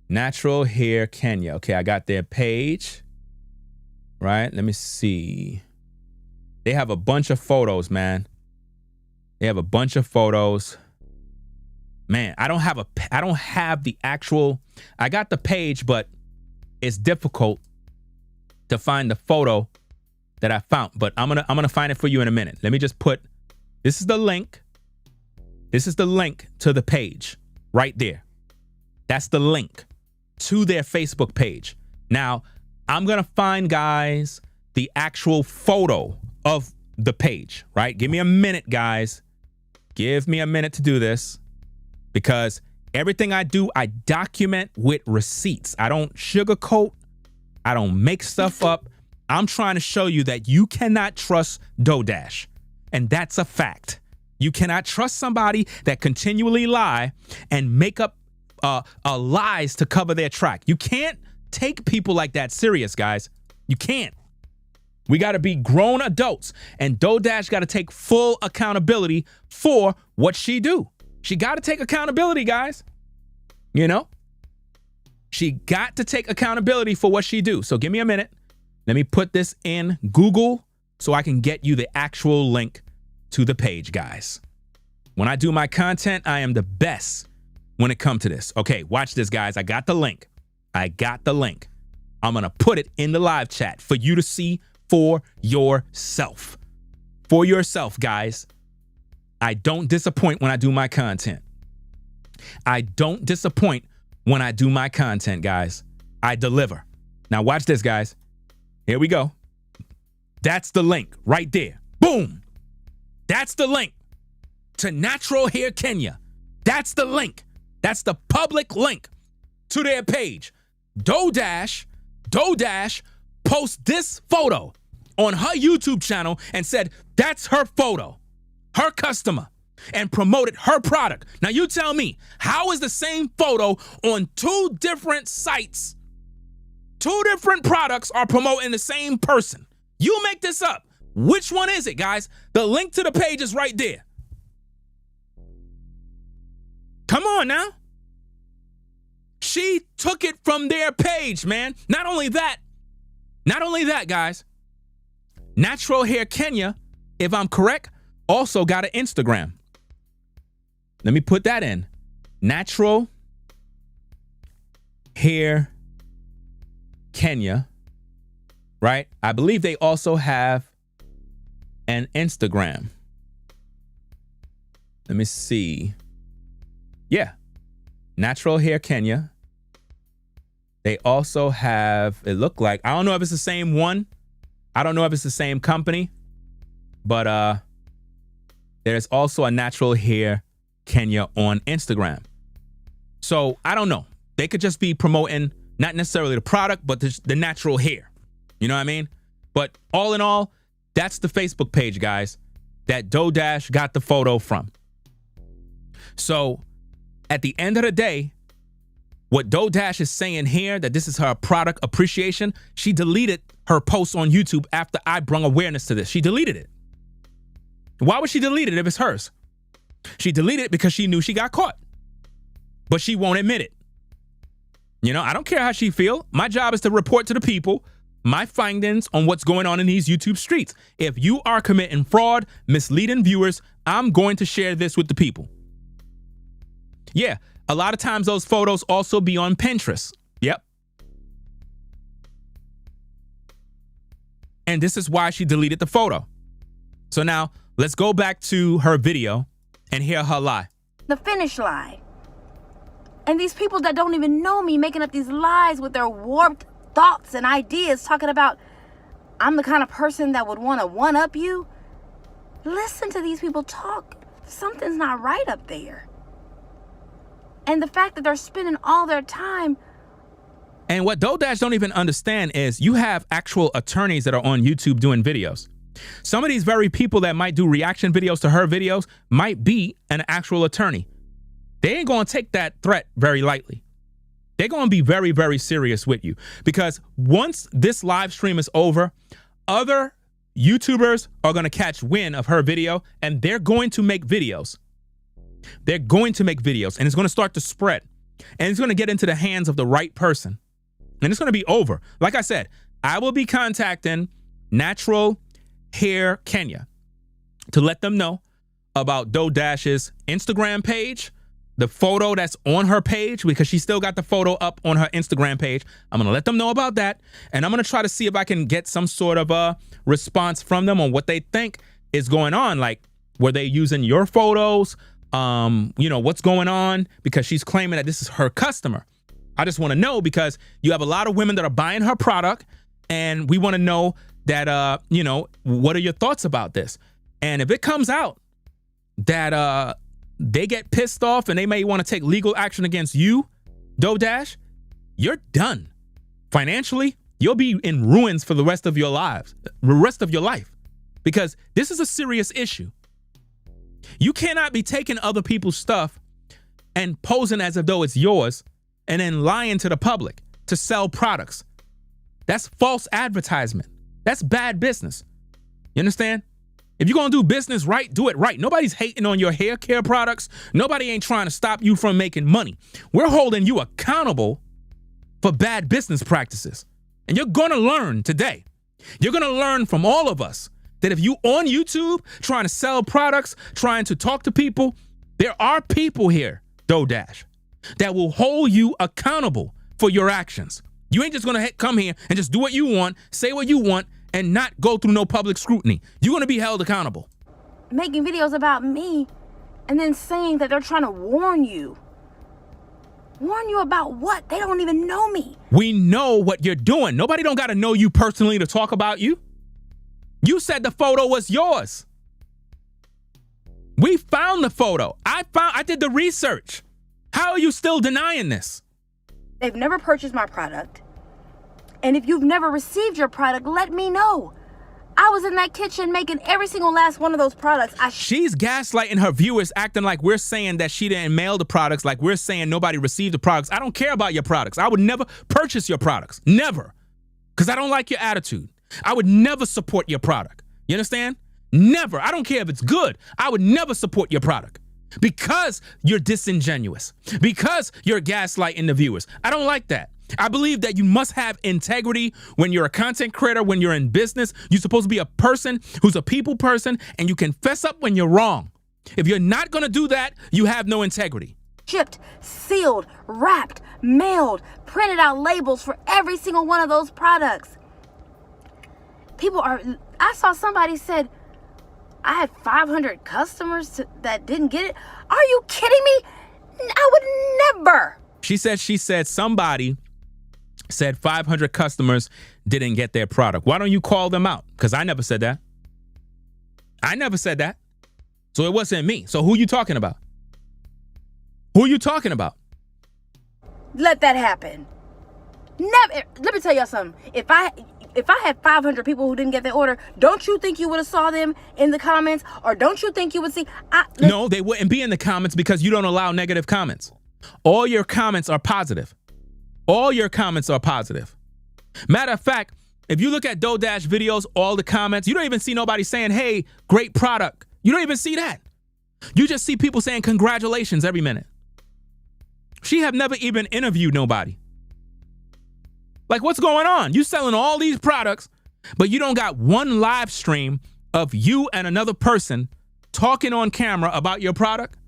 Natural Hair Kenya. Okay, I got their page, right? Let me see. They have a bunch of photos, man. They have a bunch of photos. Man, I don't have the actual, I got the page, but it's difficult to find the photo that I found, but I'm going to find it for you in a minute. Let me just put, this is the link. This is the link to the page right there. That's the link to their Facebook page. Now, I'm going to find, guys, the actual photo of the page, right? Give me a minute, guys. Give me a minute to do this, because everything I do, I document with receipts. I don't sugarcoat. I don't make stuff up. I'm trying to show you that you cannot trust DoorDash. And that's a fact. You cannot trust somebody that continually lie and make up lies to cover their track. You can't take people like that serious, guys. You can't. We got to be grown adults, and DoorDash got to take full accountability for what she do. She got to take accountability, guys. You know, she got to take accountability for what she do. So give me a minute. Let me put this in Google so I can get you the actual link to the page, guys. When I do my content, I am the best when it comes to this. Okay, watch this, guys. I got the link. I got the link. I'm going to put it in the live chat for you to see for yourself. For yourself, guys. I don't disappoint when I do my content. I don't disappoint when I do my content, guys. I deliver. Now watch this, guys. Here we go. That's the link right there. Boom. That's the link to Natural Hair Kenya. That's the link. That's the public link to their page. DoorDash post this photo on her YouTube channel and said that's her photo, her customer, and promoted her product. Now you tell me, how is the same photo on two different sites? Two different products are promoting the same person. You make this up. Which one is it, guys? The link to the page is right there. Come on now. She took it from their page, man. Not only that, guys. Natural Hair Kenya, if I'm correct, also got an Instagram. Let me put that in. Natural Hair Kenya, right? I believe they also have an Instagram. Let me see. Yeah. Natural Hair Kenya. They also have, it looked like, I don't know if it's the same one. I don't know if it's the same company, but there's also a Natural Hair Kenya on Instagram. So I don't know. They could just be promoting not necessarily the product, but the natural hair. You know what I mean? But all in all, that's the Facebook page, guys, that DoorDash got the photo from. So at the end of the day, what DoorDash is saying here, that this is her product appreciation, she deleted her post on YouTube after I brung awareness to this. She deleted it. Why would she delete it if it's hers? She deleted it because she knew she got caught. But she won't admit it. You know, I don't care how she feel. My job is to report to the people my findings on what's going on in these YouTube streets. If you are committing fraud, misleading viewers, I'm going to share this with the people. Yeah, a lot of times those photos also be on Pinterest. Yep. And this is why she deleted the photo. So now let's go back to her video and hear her lie. The finish line. And these people that don't even know me making up these lies with their warped thoughts and ideas, talking about I'm the kind of person that would want to one-up you. Listen to these people talk. Something's not right up there. And the fact that they're spending all their time. And what DoorDash don't even understand is you have actual attorneys that are on YouTube doing videos. Some of these very people that might do reaction videos to her videos might be an actual attorney. They ain't going to take that threat very lightly. They're going to be very, very serious with you, because once this live stream is over, other YouTubers are going to catch wind of her video, and they're going to make videos. They're going to make videos, and it's going to start to spread, and it's going to get into the hands of the right person, and it's going to be over. Like I said, I will be contacting Natural Hair Kenya to let them know about DoDash's Instagram page, the photo that's on her page, because she still got the photo up on her Instagram page. I'm going to let them know about that, and I'm going to try to see if I can get some sort of a response from them on what they think is going on. Like, were they using your photos? You know, what's going on? Because she's claiming that this is her customer. I just want to know, because you have a lot of women that are buying her product, and we want to know that, you know, what are your thoughts about this? And if it comes out that they get pissed off and they may want to take legal action against you, DoDash, you're done. Financially, you'll be in ruins for the rest of your life, because this is a serious issue. You cannot be taking other people's stuff and posing as if though it's yours and then lying to the public to sell products. That's false advertisement. That's bad business. You understand? If you're going to do business right, do it right. Nobody's hating on your hair care products. Nobody ain't trying to stop you from making money. We're holding you accountable for bad business practices. And you're going to learn today. You're going to learn from all of us that if you on YouTube trying to sell products, trying to talk to people, there are people here, DoDash, that will hold you accountable for your actions. You ain't just going to come here and just do what you want, say what you want, and not go through no public scrutiny. You're going to be held accountable. Making videos about me and then saying that they're trying to warn you. Warn you about what? They don't even know me. We know what you're doing. Nobody don't got to know you personally to talk about you. You said the photo was yours. We found the photo. I did the research. How are you still denying this? They've never purchased my product. And if you've never received your product, let me know. I was in that kitchen making every single last one of those products. She's gaslighting her viewers, acting like we're saying that she didn't mail the products, like we're saying nobody received the products. I don't care about your products. I would never purchase your products. Never. Because I don't like your attitude. I would never support your product. You understand? Never. I don't care if it's good. I would never support your product. Because you're disingenuous. Because you're gaslighting the viewers. I don't like that. I believe that you must have integrity when you're a content creator, when you're in business. You're supposed to be a person who's a people person, and you can fess up when you're wrong. If you're not going to do that, you have no integrity. Shipped, sealed, wrapped, mailed, printed out labels for every single one of those products. I saw somebody said, I had 500 customers that didn't get it. Are you kidding me? I would never. She said somebody said 500 customers didn't get their product. Why don't you call them out? Because I never said that. I never said that. So it wasn't me. So who you talking about? Who you talking about? Let that happen. Never. Let me tell y'all something. If I had 500 people who didn't get their order, don't you think you would have saw them in the comments? Or don't you think you would see? No, they wouldn't be in the comments because you don't allow negative comments. All your comments are positive. All your comments are positive. Matter of fact, if you look at DoDash videos, all the comments, you don't even see nobody saying, hey, great product. You don't even see that. You just see people saying congratulations every minute. She have never even interviewed nobody. Like, what's going on? You selling all these products, but you don't got one live stream of you and another person talking on camera about your product?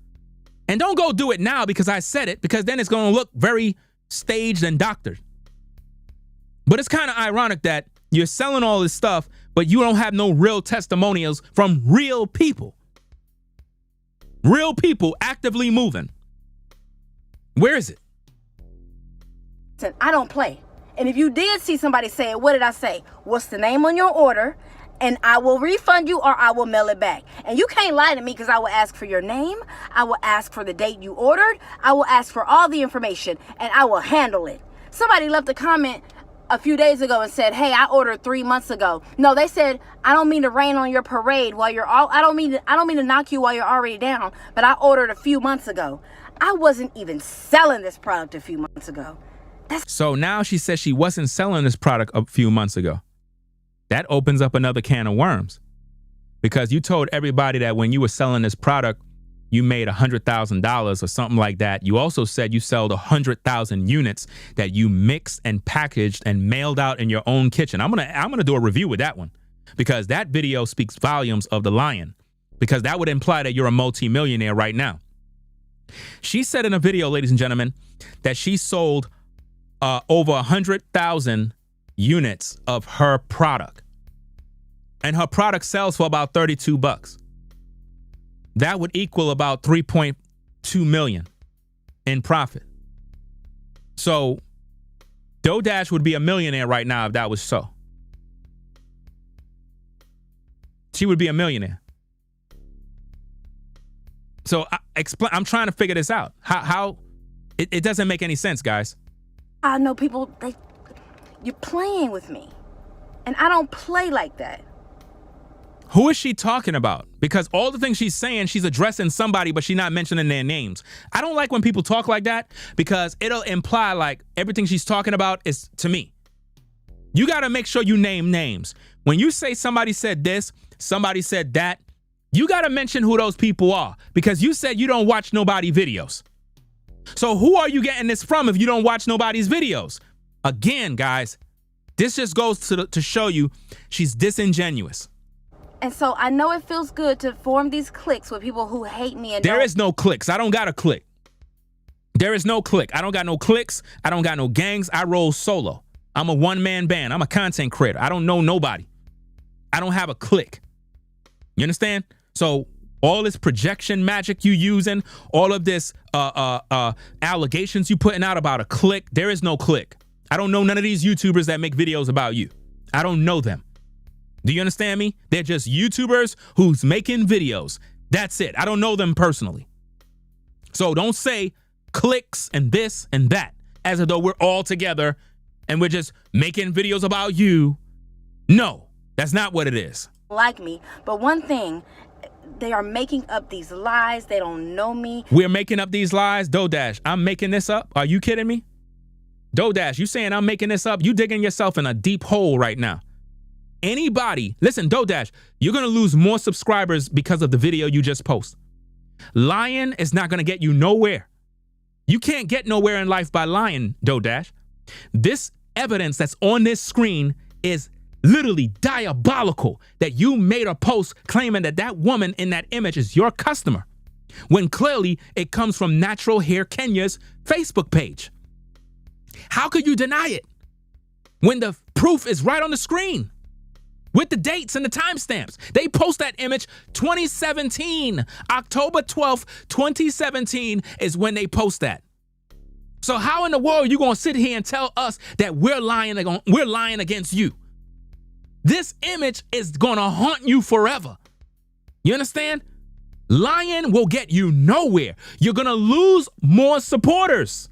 And don't go do it now because I said it, because then it's going to look very staged and doctored. But it's kind of ironic that you're selling all this stuff, but you don't have no real testimonials from real people. Real people actively moving. Where is it? I don't play. And if you did see somebody say it, what did I say? What's the name on your order? And I will refund you or I will mail it back. And you can't lie to me because I will ask for your name. I will ask for the date you ordered. I will ask for all the information and I will handle it. Somebody left a comment a few days ago and said, hey, I ordered 3 months ago. No, they said, I don't mean to rain on your parade while you're all, I don't mean to knock you while you're already down, but I ordered a few months ago. I wasn't even selling this product a few months ago. So now she says she wasn't selling this product a few months ago. That opens up another can of worms, because you told everybody that when you were selling this product, you made $100,000 or something like that. You also said you sold 100,000 units that you mixed and packaged and mailed out in your own kitchen. I'm gonna do a review with that one, because that video speaks volumes of the lion, because that would imply that you're a multimillionaire right now. She said in a video, ladies and gentlemen, that she sold over 100,000 units of her product, and her product sells for about $32. That would equal about 3.2 million in profit. So DoorDash would be a millionaire right now if that was so. She would be a millionaire. So I'm trying to figure this out. How it doesn't make any sense, guys. I know people, you're playing with me. And I don't play like that. Who is she talking about? Because all the things she's saying, she's addressing somebody, but she's not mentioning their names. I don't like when people talk like that, because it'll imply like everything she's talking about is to me. You got to make sure you name names. When you say somebody said this, somebody said that, you got to mention who those people are, because you said you don't watch nobody videos. So who are you getting this from if you don't watch nobody's videos? Again, guys, this just goes to show you she's disingenuous. And so I know it feels good to form these cliques with people who hate me. And there is no cliques. I don't got a clique. There is no clique. I don't got no cliques. I don't got no gangs. I roll solo. I'm a one-man band. I'm a content creator. I don't know nobody. I don't have a clique. You understand? So all this projection magic you using, all of this allegations you putting out about a clique, there is no clique. I don't know none of these YouTubers that make videos about you. I don't know them. Do you understand me? They're just YouTubers who's making videos. That's it. I don't know them personally. So don't say cliques and this and that as though we're all together and we're just making videos about you. No, that's not what it is. Like me, but one thing, they are making up these lies. They don't know me. We're making up these lies? DoorDash, I'm making this up? Are you kidding me? DoorDash, you saying I'm making this up? You digging yourself in a deep hole right now. Anybody, listen, DoorDash, you're going to lose more subscribers because of the video you just post. Lying is not going to get you nowhere. You can't get nowhere in life by lying, DoorDash. This evidence that's on this screen is literally diabolical, that you made a post claiming that that woman in that image is your customer, when clearly it comes from Natural Hair Kenya's Facebook page. How could you deny it when the proof is right on the screen with the dates and the timestamps? They post that image 2017, October 12th, 2017 is when they post that. So how in the world are you going to sit here and tell us that we're lying against you? This image is going to haunt you forever. You understand? Lying will get you nowhere. You're going to lose more supporters.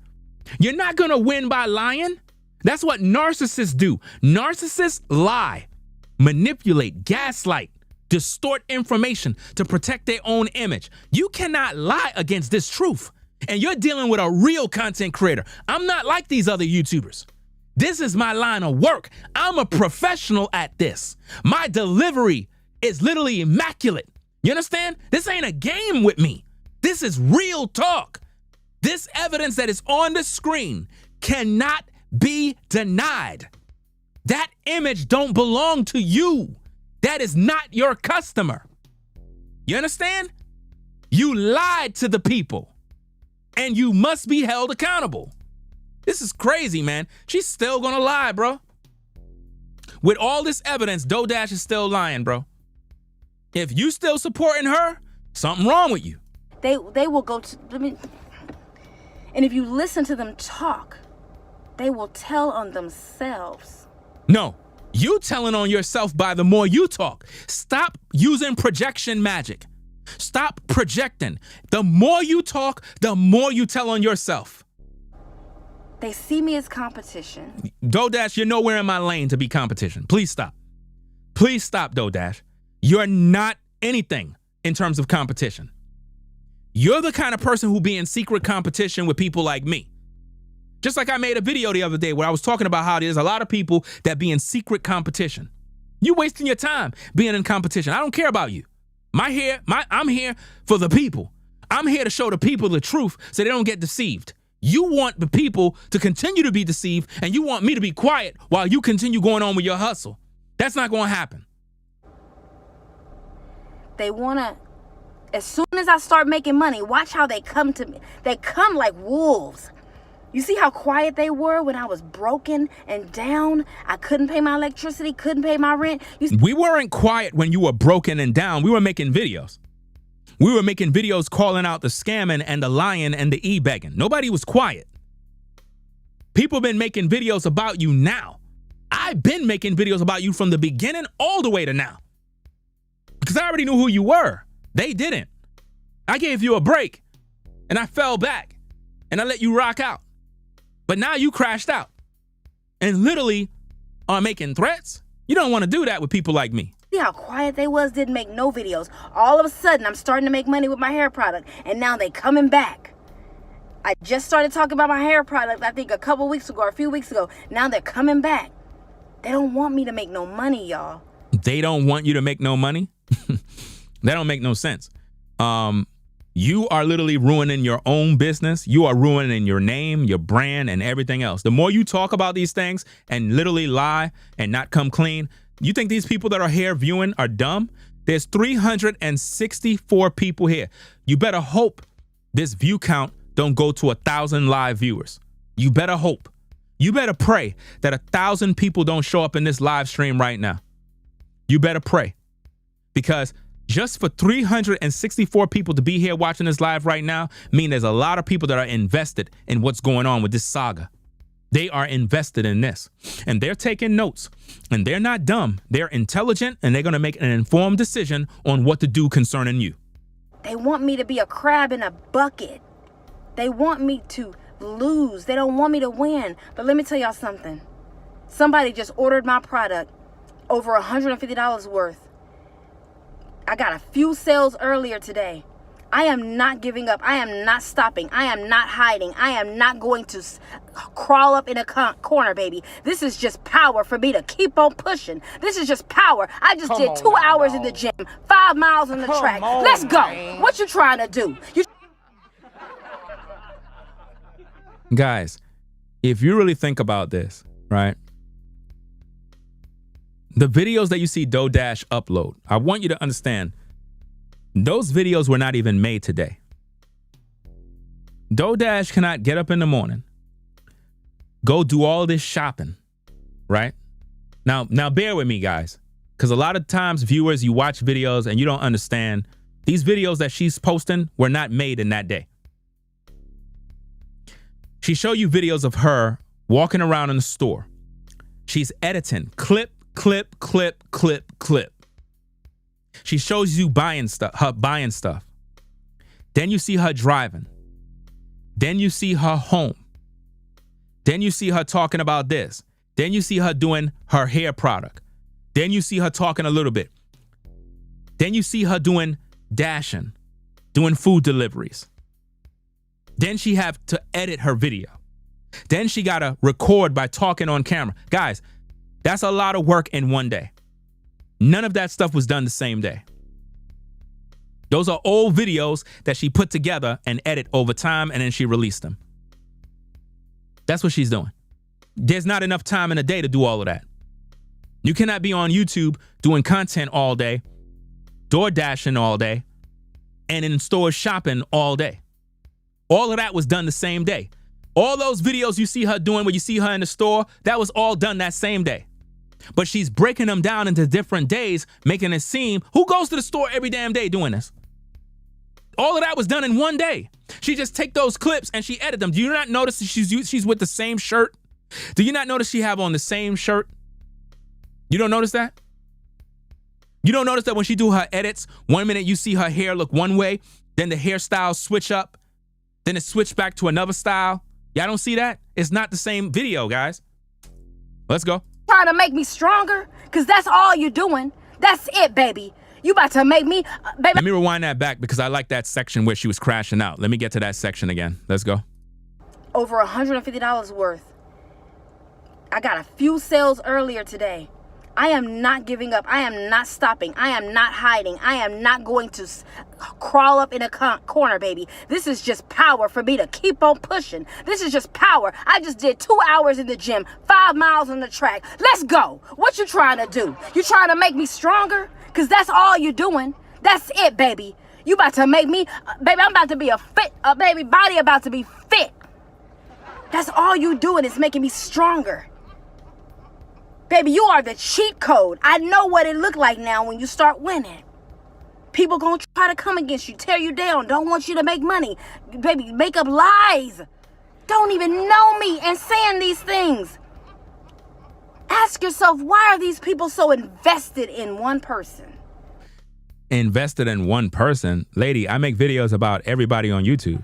You're not going to win by lying. That's what narcissists do. Narcissists lie, manipulate, gaslight, distort information to protect their own image. You cannot lie against this truth. And you're dealing with a real content creator. I'm not like these other YouTubers. This is my line of work. I'm a professional at this. My delivery is literally immaculate. You understand? This ain't a game with me. This is real talk. This evidence that is on the screen cannot be denied. That image don't belong to you. That is not your customer. You understand? You lied to the people, and you must be held accountable. This is crazy, man. She's still gonna lie, bro. With all this evidence, DoorDash is still lying, bro. If you still supporting her, something wrong with you. They will go to, and if you listen to them talk, they will tell on themselves. No, you telling on yourself by the more you talk. Stop using projection magic. Stop projecting. The more you talk, the more you tell on yourself. They see me as competition. DoorDash, you're nowhere in my lane to be competition. Please stop. Please stop, DoorDash. You're not anything in terms of competition. You're the kind of person who be in secret competition with people like me. Just like I made a video the other day where I was talking about how there's a lot of people that be in secret competition. You wasting your time being in competition. I don't care about you. I'm here for the people. I'm here to show the people the truth so they don't get deceived. You want the people to continue to be deceived, and you want me to be quiet while you continue going on with your hustle. That's not going to happen. They want to, as soon as I start making money, watch how they come to me. They come like wolves. You see how quiet they were when I was broken and down? I couldn't pay my electricity, couldn't pay my rent. We weren't quiet when you were broken and down. We were making videos. We were making videos calling out the scamming and the lying and the e-begging. Nobody was quiet. People have been making videos about you now. I've been making videos about you from the beginning all the way to now. Because I already knew who you were. They didn't. I gave you a break and I fell back and I let you rock out. But now you crashed out and literally are making threats. You don't want to do that with people like me. See how quiet they was, didn't make no videos. All of a sudden, I'm starting to make money with my hair product, and now they coming back. I just started talking about my hair product, I think a couple weeks ago or a few weeks ago. Now they're coming back. They don't want me to make no money, y'all. They don't want you to make no money? That don't make no sense. You are literally ruining your own business. You are ruining your name, your brand, and everything else. The more you talk about these things and literally lie and not come clean, you think these people that are here viewing are dumb? There's 364 people here. You better hope this view count don't go to 1,000 live viewers. You better hope. You better pray that 1,000 people don't show up in this live stream right now. You better pray. Because just for 364 people to be here watching this live right now, mean there's a lot of people that are invested in what's going on with this saga. They are invested in this and they're taking notes, and they're not dumb. They're intelligent, and they're going to make an informed decision on what to do concerning you. They want me to be a crab in a bucket. They want me to lose. They don't want me to win. But let me tell y'all something. Somebody just ordered my product, over $150 worth. I got a few sales earlier today. I am not giving up. I am not stopping. I am not hiding. I am not going to crawl up in a corner, baby. This is just power for me to keep on pushing. This is just power. I just did 2 hours in the gym, 5 miles on the track. Let's go. Man. What you trying to do? Guys, if you really think about this, right? The videos that you see DoDash upload, I want you to understand, those videos were not even made today. DoDash cannot get up in the morning, go do all this shopping, right? Now bear with me, guys, because a lot of times viewers, you watch videos and you don't understand these videos that she's posting were not made in that day. She showed you videos of her walking around in the store. She's editing clip. She shows you buying stuff. Then you see her driving. Then you see her home. Then you see her talking about this. Then you see her doing her hair product. Then you see her talking a little bit. Then you see her doing dashing, doing food deliveries. Then she have to edit her video. Then she got to record by talking on camera. Guys, that's a lot of work in one day. None of that stuff was done the same day. Those are old videos that she put together and edit over time, and then she released them. That's what she's doing. There's not enough time in a day to do all of that. You cannot be on YouTube doing content all day, door dashing all day, and in stores shopping all day. All of that was done the same day. All those videos you see her doing where you see her in the store, that was all done that same day. But she's breaking them down into different days, making it seem, who goes to the store every damn day doing this? All of that was done in one day. She just take those clips and she edit them. Do you not notice that she's with the same shirt? Do you not notice she have on the same shirt? You don't notice that? You don't notice that when she do her edits, 1 minute you see her hair look one way, then the hairstyle switch up, then it switch back to another style. Y'all don't see that? It's not the same video, guys. Let's go. Trying to make me stronger? Because that's all you're doing. That's it, baby. You about to make me, baby. Let me rewind that back because I like that section where she was crashing out. Let me get to that section again. Let's go. Over $150 worth. I got a few sales earlier today. I am not giving up. I am not stopping. I am not hiding. I am not going to crawl up in a corner, baby. This is just power for me to keep on pushing. This is just power. I just did 2 hours in the gym, 5 miles on the track. Let's go. What you trying to do? You trying to make me stronger? Because that's all you're doing. That's it, baby. You about to make me, baby, I'm about to be a baby body about to be fit. That's all you doing is making me stronger. Baby, you are the cheat code. I know what it look like now when you start winning. People gonna try to come against you, tear you down, don't want you to make money. Baby, make up lies. Don't even know me and saying these things. Ask yourself, why are these people so invested in one person? Invested in one person? Lady, I make videos about everybody on YouTube.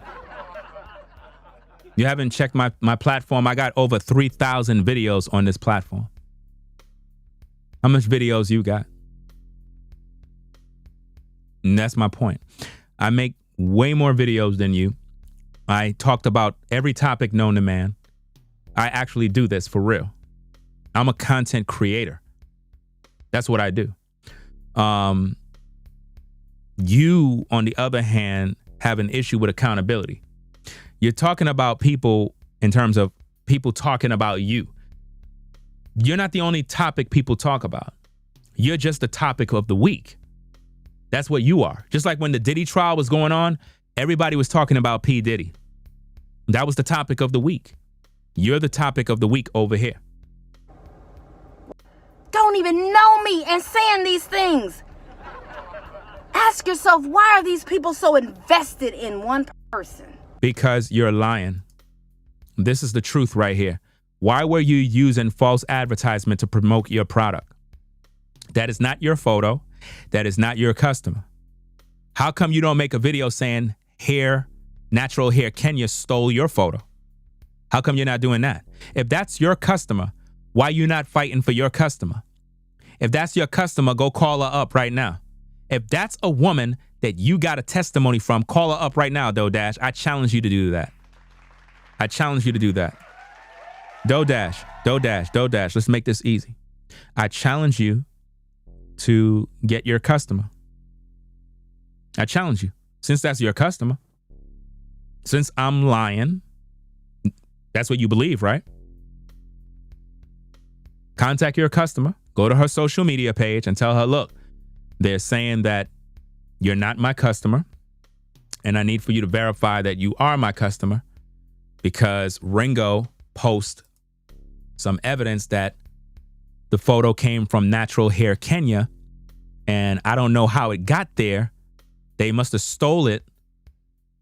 You haven't checked my platform? I got over 3,000 videos on this platform. How much videos you got? And that's my point. I make way more videos than you. I talked about every topic known to man. I actually do this for real. I'm a content creator. That's what I do. You, on the other hand, have an issue with accountability. You're talking about people in terms of people talking about you. You're not the only topic people talk about. You're just the topic of the week. That's what you are. Just like when the Diddy trial was going on, everybody was talking about P. Diddy. That was the topic of the week. You're the topic of the week over here. Don't even know me and saying these things. Ask yourself, why are these people so invested in one person? Because you're lying. This is the truth right here. Why were you using false advertisement to promote your product? That is not your photo. That is not your customer. How come you don't make a video saying Natural Hair Kenya stole your photo? How come you're not doing that? If that's your customer, why you not fighting for your customer? If that's your customer, go call her up right now. If that's a woman that you got a testimony from, call her up right now, DoDash. I challenge you to do that. I challenge you to do that. DoDash. Let's make this easy. I challenge you to get your customer. I challenge you. Since that's your customer, since I'm lying, that's what you believe, right? Contact your customer, go to her social media page and tell her, look, they're saying that you're not my customer, and I need for you to verify that you are my customer because Ringo posts some evidence that the photo came from Natural Hair Kenya, and I don't know how it got there. They must have stole it.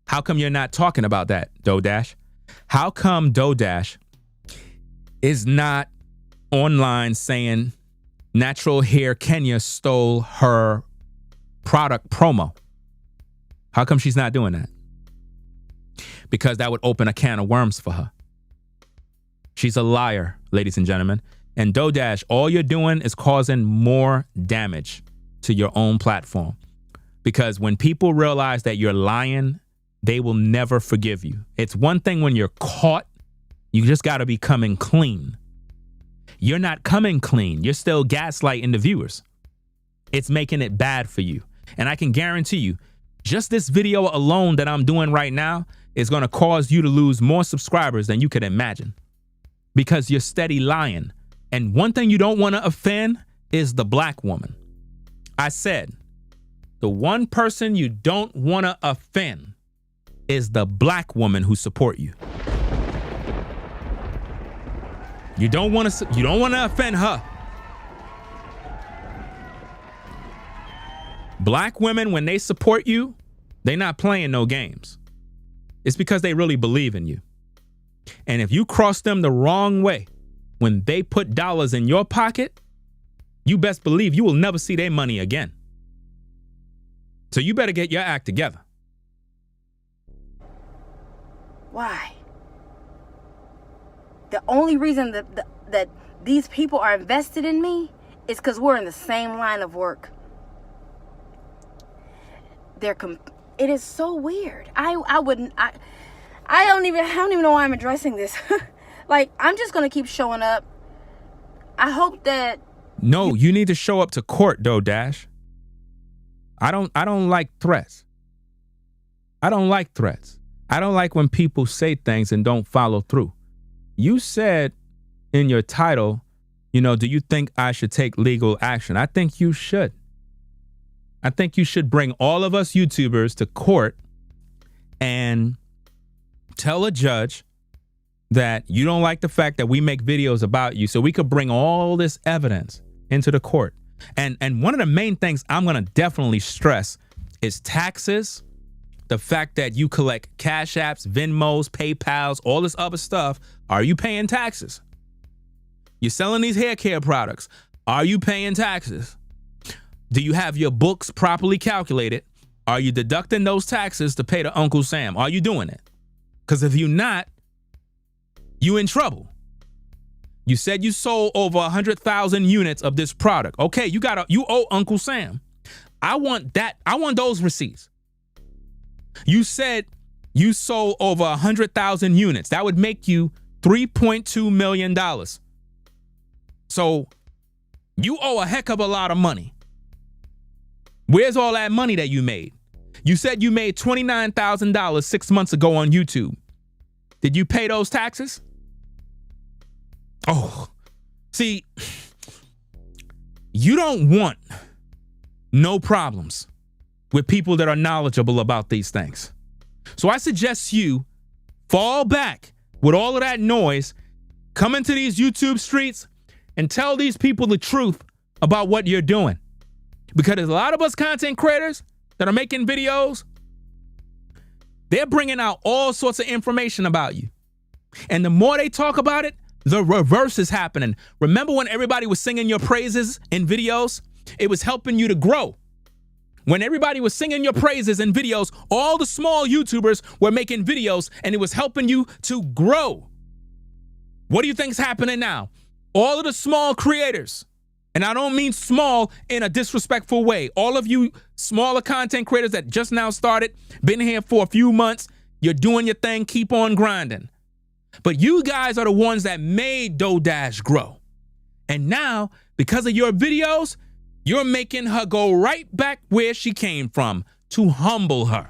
How come you're not talking about that, DoDash? How come DoDash is not online saying Natural Hair Kenya stole her product promo? How come she's not doing that? Because that would open a can of worms for her. She's a liar, ladies and gentlemen. And DoDash, all you're doing is causing more damage to your own platform. Because when people realize that you're lying, they will never forgive you. It's one thing when you're caught, you just got to be coming clean. You're not coming clean. You're still gaslighting the viewers. It's making it bad for you. And I can guarantee you, just this video alone that I'm doing right now is going to cause you to lose more subscribers than you could imagine. Because you're steady lying. And one thing you don't want to offend is the black woman. I said, the one person you don't want to offend is the black woman who support you. You don't want to offend her. Black women, when they support you, they're not playing no games. It's because they really believe in you. And if you cross them the wrong way, when they put dollars in your pocket, you best believe you will never see their money again. So you better get your act together. Why? The only reason that these people are invested in me is because we're in the same line of work. It is so weird. I don't even know why I'm addressing this. Like, I'm just gonna keep showing up. I hope that No, you need to show up to court, though, Dash. I don't like threats. I don't like threats. I don't like when people say things and don't follow through. You said in your title, do you think I should take legal action? I think you should. I think you should bring all of us YouTubers to court and tell a judge that you don't like the fact that we make videos about you, so we could bring all this evidence into the court. And one of the main things I'm going to definitely stress is taxes, the fact that you collect Cash Apps, Venmos, PayPals, all this other stuff. Are you paying taxes? You're selling these hair care products. Are you paying taxes? Do you have your books properly calculated? Are you deducting those taxes to pay to Uncle Sam? Are you doing it? Because if you're not, you in trouble. You said you sold over 100,000 units of this product. Okay, you owe Uncle Sam. I want that. I want those receipts. You said you sold over 100,000 units. That would make you $3.2 million. So you owe a heck of a lot of money. Where's all that money that you made? You said you made $29,000 6 months ago on YouTube. Did you pay those taxes? Oh, see, you don't want no problems with people that are knowledgeable about these things. So I suggest you fall back with all of that noise, come into these YouTube streets and tell these people the truth about what you're doing. Because there's a lot of us content creators that are making videos. They're bringing out all sorts of information about you. And the more they talk about it, the reverse is happening. Remember when everybody was singing your praises in videos? It was helping you to grow. When everybody was singing your praises in videos, all the small YouTubers were making videos and it was helping you to grow. What do you think is happening now? All of the small creators, and I don't mean small in a disrespectful way. All of you smaller content creators that just now started, been here for a few months, you're doing your thing, keep on grinding. But you guys are the ones that made DoDash grow. And now, because of your videos, you're making her go right back where she came from to humble her.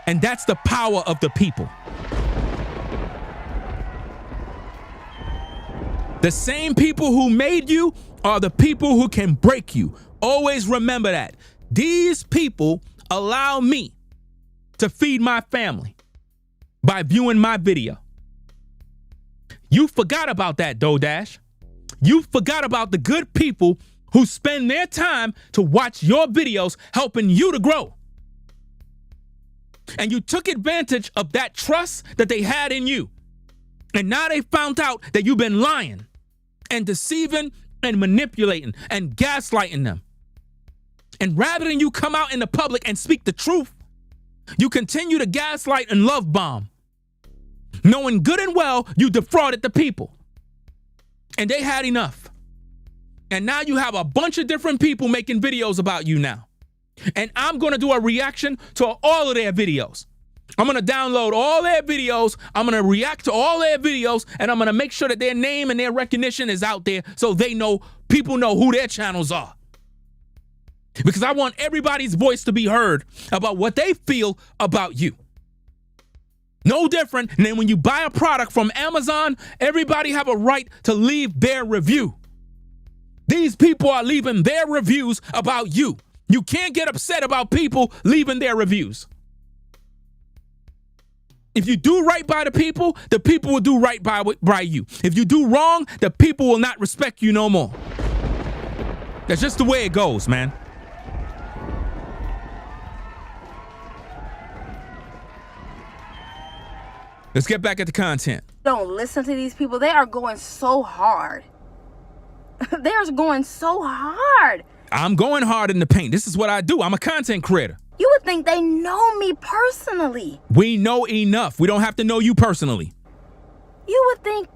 And that's the power of the people. The same people who made you are the people who can break you. Always remember that. These people allow me to feed my family by viewing my video. You forgot about that, DoDash. You forgot about the good people who spend their time to watch your videos helping you to grow. And you took advantage of that trust that they had in you. And now they found out that you've been lying and deceiving and manipulating and gaslighting them. And rather than you come out in the public and speak the truth, you continue to gaslight and love bomb, knowing good and well you defrauded the people. And they had enough. And now you have a bunch of different people making videos about you now. And I'm going to do a reaction to all of their videos. I'm going to download all their videos. I'm going to react to all their videos. And I'm going to make sure that their name and their recognition is out there so they know, people know who their channels are. Because I want everybody's voice to be heard about what they feel about you. No different than when you buy a product from Amazon, everybody have a right to leave their review. These people are leaving their reviews about you. You can't get upset about people leaving their reviews. If you do right by the people will do right by you. If you do wrong, the people will not respect you no more. That's just the way it goes, man. Let's get back at the content. Don't listen to these people. They are going so hard. They are going so hard. I'm going hard in the paint. This is what I do. I'm a content creator. You would think they know me personally. We know enough. We don't have to know you personally. You would think.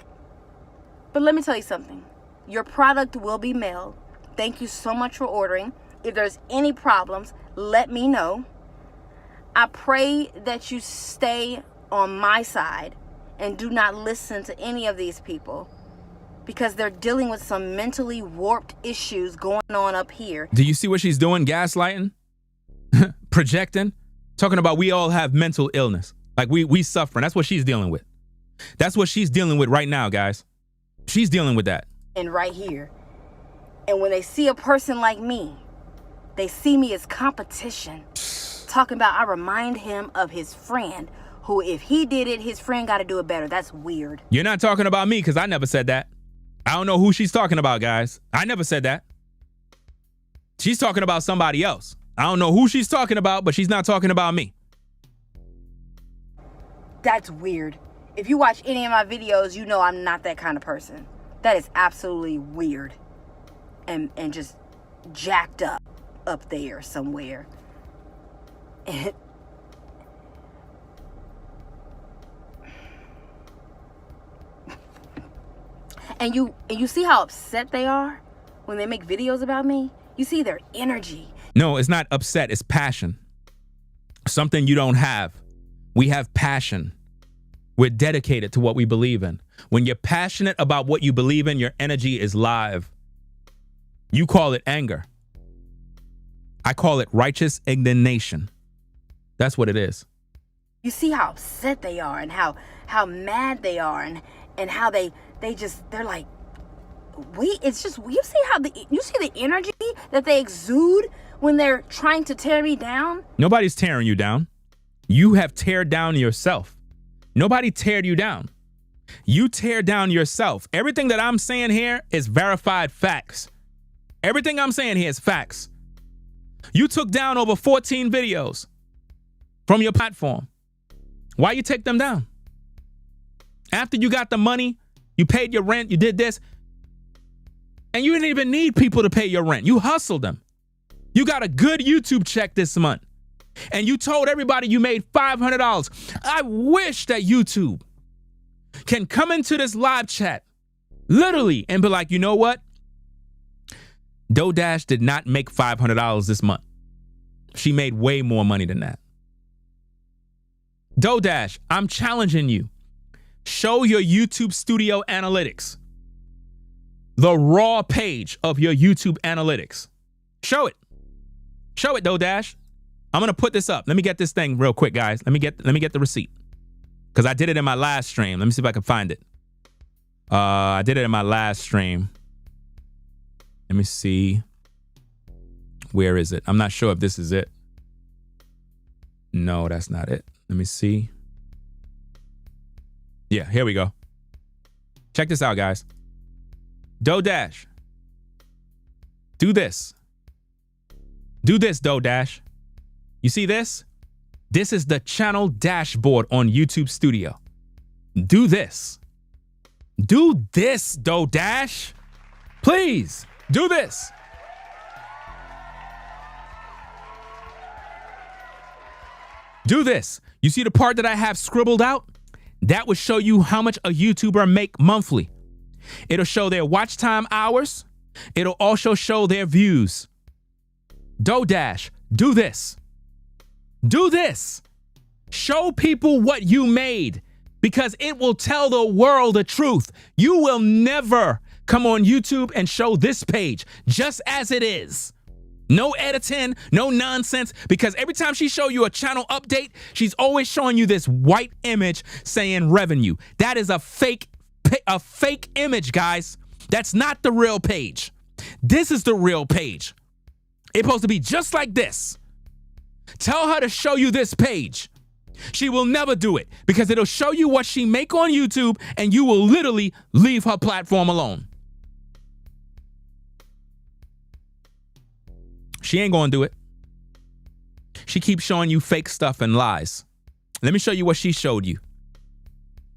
But let me tell you something. Your product will be mailed. Thank you so much for ordering. If there's any problems, let me know. I pray that you stay on my side and do not listen to any of these people. because they're dealing with some mentally warped issues going on up here. Do you see what she's doing? Gaslighting, projecting, talking about we all have mental illness. Like we suffering. That's what she's dealing with. That's what she's dealing with right now, guys. She's dealing with that. And right here. And when they see a person like me, they see me as competition. Talking about I remind him of his friend who, if he did it, his friend got to do it better. That's weird. You're not talking about me because I never said that. I don't know who she's talking about, guys. I never said that. She's talking about somebody else. I don't know who she's talking about, but she's not talking about me. That's weird. If you watch any of my videos, you know I'm not that kind of person. That is absolutely weird. And just jacked up there somewhere. And you see how upset they are when they make videos about me? You see their energy. No, it's not upset. It's passion. Something you don't have. We have passion. We're dedicated to what we believe in. When you're passionate about what you believe in, your energy is live. You call it anger. I call it righteous indignation. That's what it is. You see how upset they are and how mad they are and how they're like, it's just, you see the energy that they exude when they're trying to tear me down? Nobody's tearing you down. You have teared down yourself. Nobody teared you down. You tear down yourself. Everything that I'm saying here is verified facts. Everything I'm saying here is facts. You took down over 14 videos from your platform. Why you take them down? After you got the money, you paid your rent, you did this, and you didn't even need people to pay your rent. You hustled them. You got a good YouTube check this month, and you told everybody you made $500. I wish that YouTube can come into this live chat, literally, and be like, you know what? DoDash did not make $500 this month. She made way more money than that. DoDash, I'm challenging you. Show your YouTube studio analytics. The raw page of your YouTube analytics. Show it. Show it, DoDash. I'm going to put this up. Let me get this thing real quick, guys. Let me get the receipt. Because I did it in my last stream. Let me see if I can find it. I did it in my last stream. Let me see. Where is it? I'm not sure if this is it. No, that's not it. Let me see. Yeah, here we go. Check this out, guys. DoDash. Do this. Do this, DoDash. You see this? This is the channel dashboard on YouTube Studio. Do this. Do this, DoDash. Please, do this. Do this. You see the part that I have scribbled out? That will show you how much a YouTuber make monthly. It'll show their watch time hours. It'll also show their views. DoDash, do this. Do this. Show people what you made, because it will tell the world the truth. You will never come on YouTube and show this page just as it is. No editing, no nonsense, because every time she show you a channel update, she's always showing you this white image saying revenue. That is a fake image, guys. That's not the real page. This is the real page. It's supposed to be just like this. Tell her to show you this page. She will never do it because it'll show you what she make on YouTube and you will literally leave her platform alone. She ain't gonna do it. She keeps showing you fake stuff and lies. Let me show you what she showed you.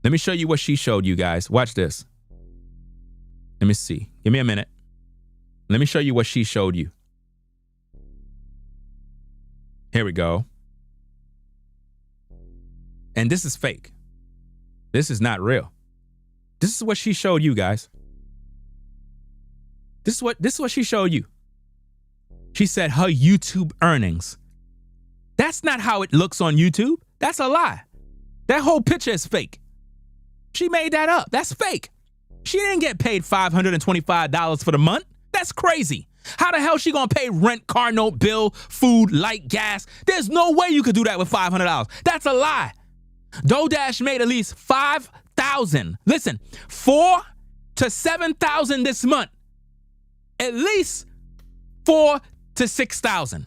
Let me show you what she showed you, guys. Watch this. Let me see. Give me a minute. Let me show you what she showed you. Here we go. And this is fake. This is not real. This is what she showed you, guys. This is what she showed you. She said her YouTube earnings. That's not how it looks on YouTube. That's a lie. That whole picture is fake. She made that up. That's fake. She didn't get paid $525 for the month. That's crazy. How the hell she gonna pay rent, car note, bill, food, light, gas? There's no way you could do that with $500. That's a lie. DoorDash made at least $5,000. Listen, $4,000 to $7,000 this month. At least $4,000 to $6,000.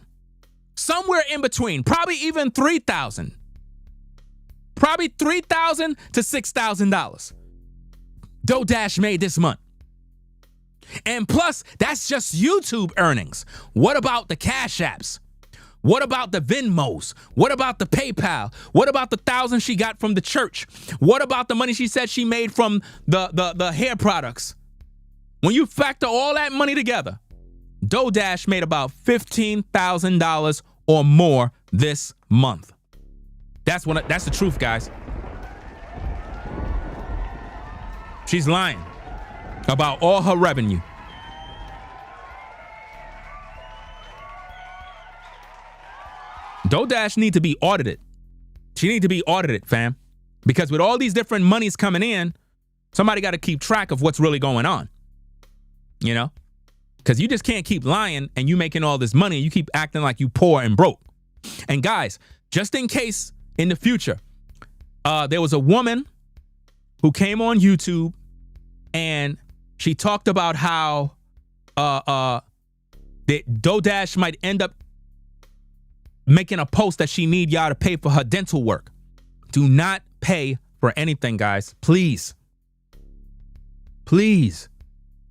Somewhere in between, probably even $3,000. Probably $3,000 to $6,000. DoorDash made this month. And plus, that's just YouTube earnings. What about the Cash Apps? What about the Venmos? What about the PayPal? What about the $1,000 she got from the church? What about the money she said she made from the hair products? When you factor all that money together, DoorDash made about $15,000 or more this month. That's the truth, guys. She's lying about all her revenue. DoorDash need to be audited. She need to be audited, fam. Because with all these different monies coming in, somebody got to keep track of what's really going on. You know? Because you just can't keep lying and you making all this money. You keep acting like you poor and broke. And guys, just in case in the future, there was a woman who came on YouTube and she talked about how the DoorDash might end up making a post that she need y'all to pay for her dental work. Do not pay for anything, guys. Please. Please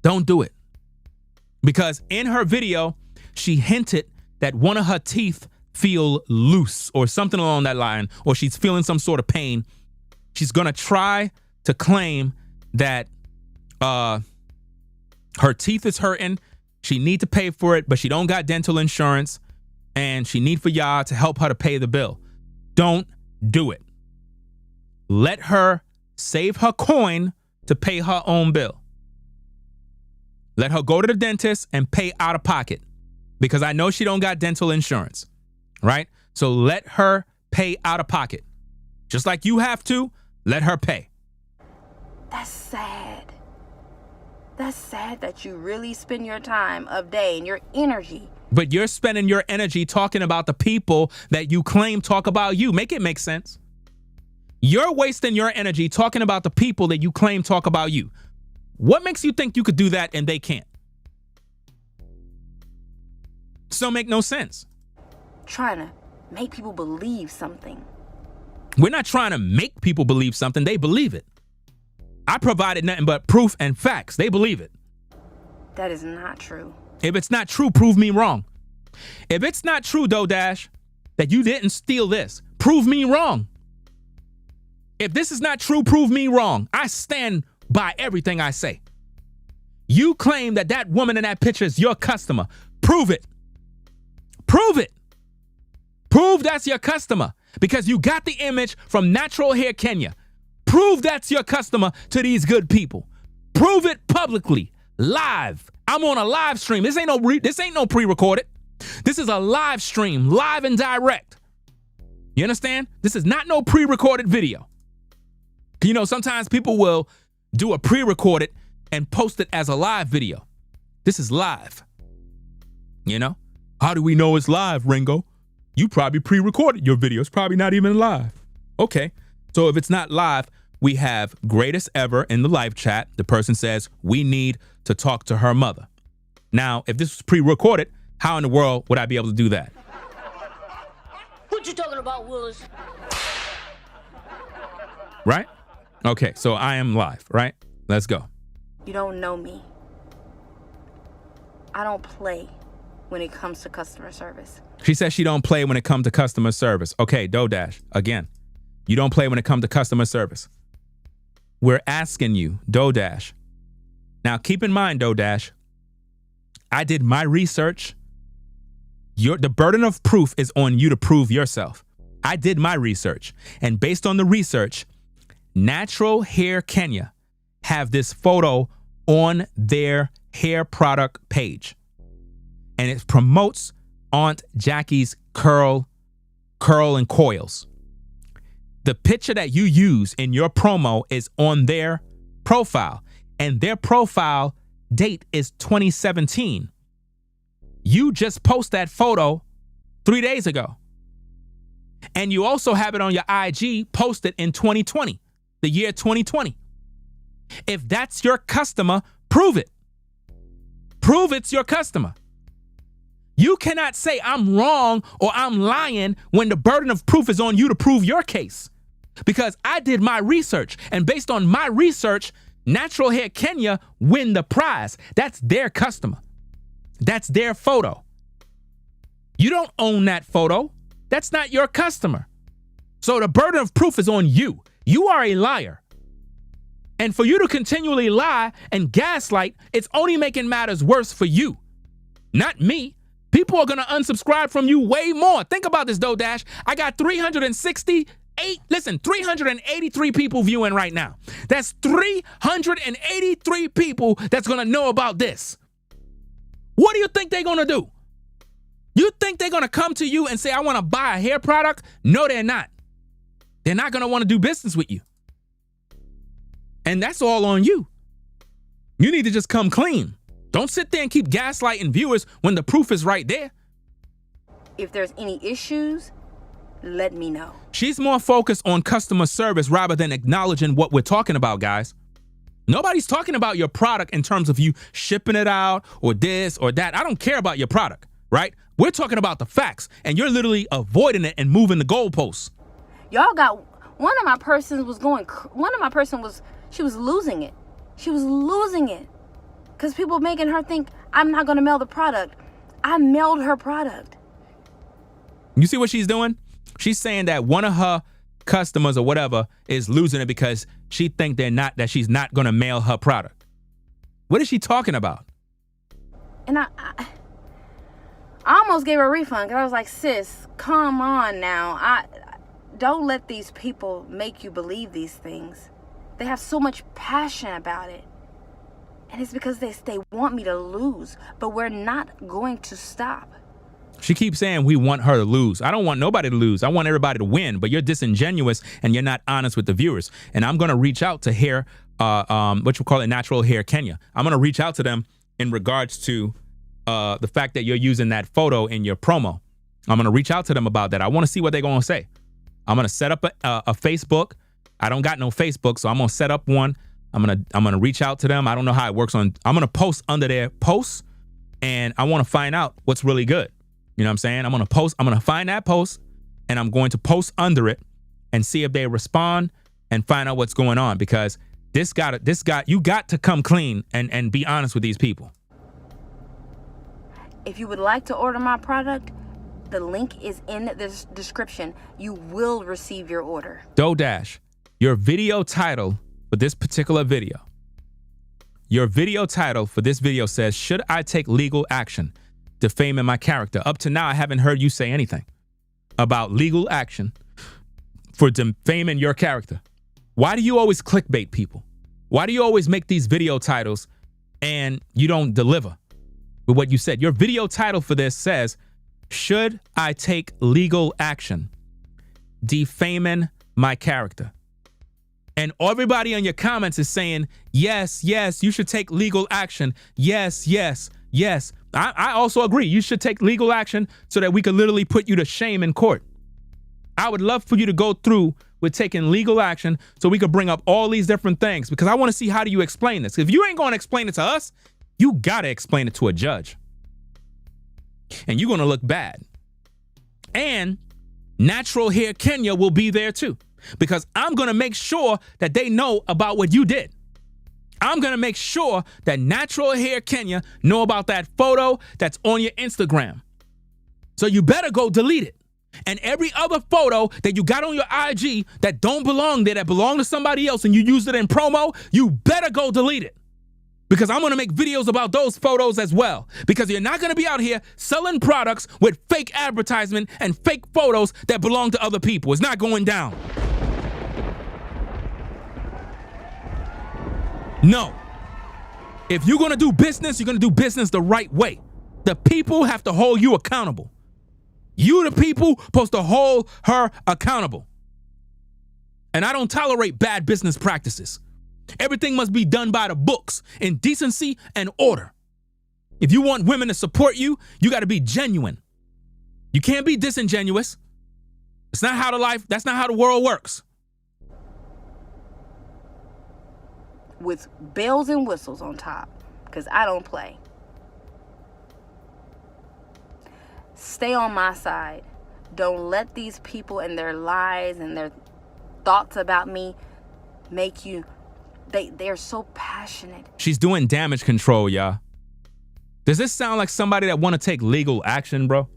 don't do it. Because in her video, she hinted that one of her teeth feel loose or something along that line, or she's feeling some sort of pain. She's going to try to claim that her teeth is hurting. She need to pay for it, but she don't got dental insurance, and she need for y'all to help her to pay the bill. Don't do it. Let her save her coin to pay her own bill. Let her go to the dentist and pay out of pocket, because I know she don't got dental insurance, right? So let her pay out of pocket. Just like you have to, let her pay. That's sad. That's sad that you really spend your time of day and your energy. But you're spending your energy talking about the people that you claim talk about you. Make it make sense. You're wasting your energy talking about the people that you claim talk about you. What makes you think you could do that and they can't? Still make no sense. Trying to make people believe something. We're not trying to make people believe something. They believe it. I provided nothing but proof and facts. They believe it. That is not true. If it's not true, prove me wrong. If it's not true, DoorDash, that you didn't steal this, prove me wrong. If this is not true, prove me wrong. I stand by everything I say. You claim that that woman in that picture is your customer. Prove it. Prove it. Prove that's your customer, because you got the image from Natural Hair Kenya. Prove that's your customer to these good people. Prove it publicly, live. I'm on a live stream. This ain't no pre-recorded. This is a live stream, live and direct. You understand? This is not no pre-recorded video. You know, sometimes people will do a pre-recorded and post it as a live video. This is live. You know? How do we know it's live, Ringo? You probably pre-recorded your video. It's probably not even live. Okay. So if it's not live, we have greatest ever in the live chat. The person says, we need to talk to her mother. Now, if this was pre-recorded, how in the world would I be able to do that? What you talking about, Willis? Right? Okay, so I am live, right? Let's go. You don't know me. I don't play when it comes to customer service. She says she don't play when it comes to customer service. Okay, DoorDash, again, you don't play when it comes to customer service. We're asking you, DoorDash. Now, keep in mind, DoorDash, I did my research. The burden of proof is on you to prove yourself. I did my research. And based on the research, Natural Hair Kenya have this photo on their hair product page. And it promotes Aunt Jackie's curl and coils. The picture that you use in your promo is on their profile. and their profile date is 2017. You just post that photo 3 days ago. And you also have it on your IG posted in 2020, the year 2020. If that's your customer, prove it. Prove it's your customer. You cannot say I'm wrong or I'm lying when the burden of proof is on you to prove your case. Because I did my research, and based on my research, Natural Hair Kenya win the prize. That's their customer. That's their photo. You don't own that photo. That's not your customer. So the burden of proof is on you. You are a liar. And for you to continually lie and gaslight, it's only making matters worse for you, not me. People are going to unsubscribe from you way more. Think about this, though, Dash. I got 383 people viewing right now. That's 383 people that's going to know about this. What do you think they're going to do? You think they're going to come to you and say, I want to buy a hair product? No, they're not. They're not going to want to do business with you. And that's all on you. You need to just come clean. Don't sit there and keep gaslighting viewers when the proof is right there. If there's any issues, let me know. She's more focused on customer service rather than acknowledging what we're talking about, guys. Nobody's talking about your product in terms of you shipping it out or this or that. I don't care about your product, right? We're talking about the facts, and you're literally avoiding it and moving the goalposts. Y'all got one of my persons was she was losing it. She was losing it. Because people making her think I'm not going to mail the product. I mailed her product. You see what she's doing? She's saying that one of her customers or whatever is losing it because she think that she's not going to mail her product. What is she talking about? And I almost gave her a refund because I was like, sis, come on now. Don't let these people make you believe these things. They have so much passion about it. And it's because they want me to lose, but we're not going to stop. She keeps saying we want her to lose. I don't want nobody to lose. I want everybody to win, but you're disingenuous and you're not honest with the viewers. And I'm going to reach out to Natural Hair Kenya. I'm going to reach out to them in regards to the fact that you're using that photo in your promo. I'm going to reach out to them about that. I want to see what they're going to say. I'm going to set up a Facebook. I don't got no Facebook, so I'm going to set up one. I'm gonna reach out to them. I don't know how it works I'm gonna post under their posts, and I want to find out what's really good. You know what I'm saying? I'm gonna find that post, and I'm going to post under it and see if they respond and find out what's going on, because you got to come clean and be honest with these people. If you would like to order my product, the link is in the description. You will receive your order. Dodash, your video title for this particular video. Your video title for this video says, should I take legal action defaming my character? Up to now, I haven't heard you say anything about legal action for defaming your character. Why do you always clickbait people? Why do you always make these video titles and you don't deliver with what you said? Your video title for this says, should I take legal action defaming my character? And everybody in your comments is saying, yes, yes, you should take legal action. Yes, yes, yes. I also agree. You should take legal action so that we could literally put you to shame in court. I would love for you to go through with taking legal action so we could bring up all these different things, because I want to see, how do you explain this? If you ain't going to explain it to us, you got to explain it to a judge. And you're going to look bad. And Natural Hair Kenya will be there too, because I'm going to make sure that they know about what you did. I'm going to make sure that Natural Hair Kenya know about that photo that's on your Instagram. So you better go delete it. And every other photo that you got on your IG that don't belong there, that belong to somebody else, and you used it in promo, you better go delete it. Because I'm going to make videos about those photos as well. Because you're not going to be out here selling products with fake advertisement and fake photos that belong to other people. It's not going down. No. If you're going to do business, you're going to do business the right way. The people have to hold you accountable. You, the people, supposed to hold her accountable. And I don't tolerate bad business practices. Everything must be done by the books in decency and order. If you want women to support you, you got to be genuine. You can't be disingenuous. It's not how that's not how the world works. With bells and whistles on top, because I don't play. Stay on my side. Don't let these people and their lies and their thoughts about me make you, they're so passionate. She's doing damage control, y'all. Does this sound like somebody that want to take legal action, bro?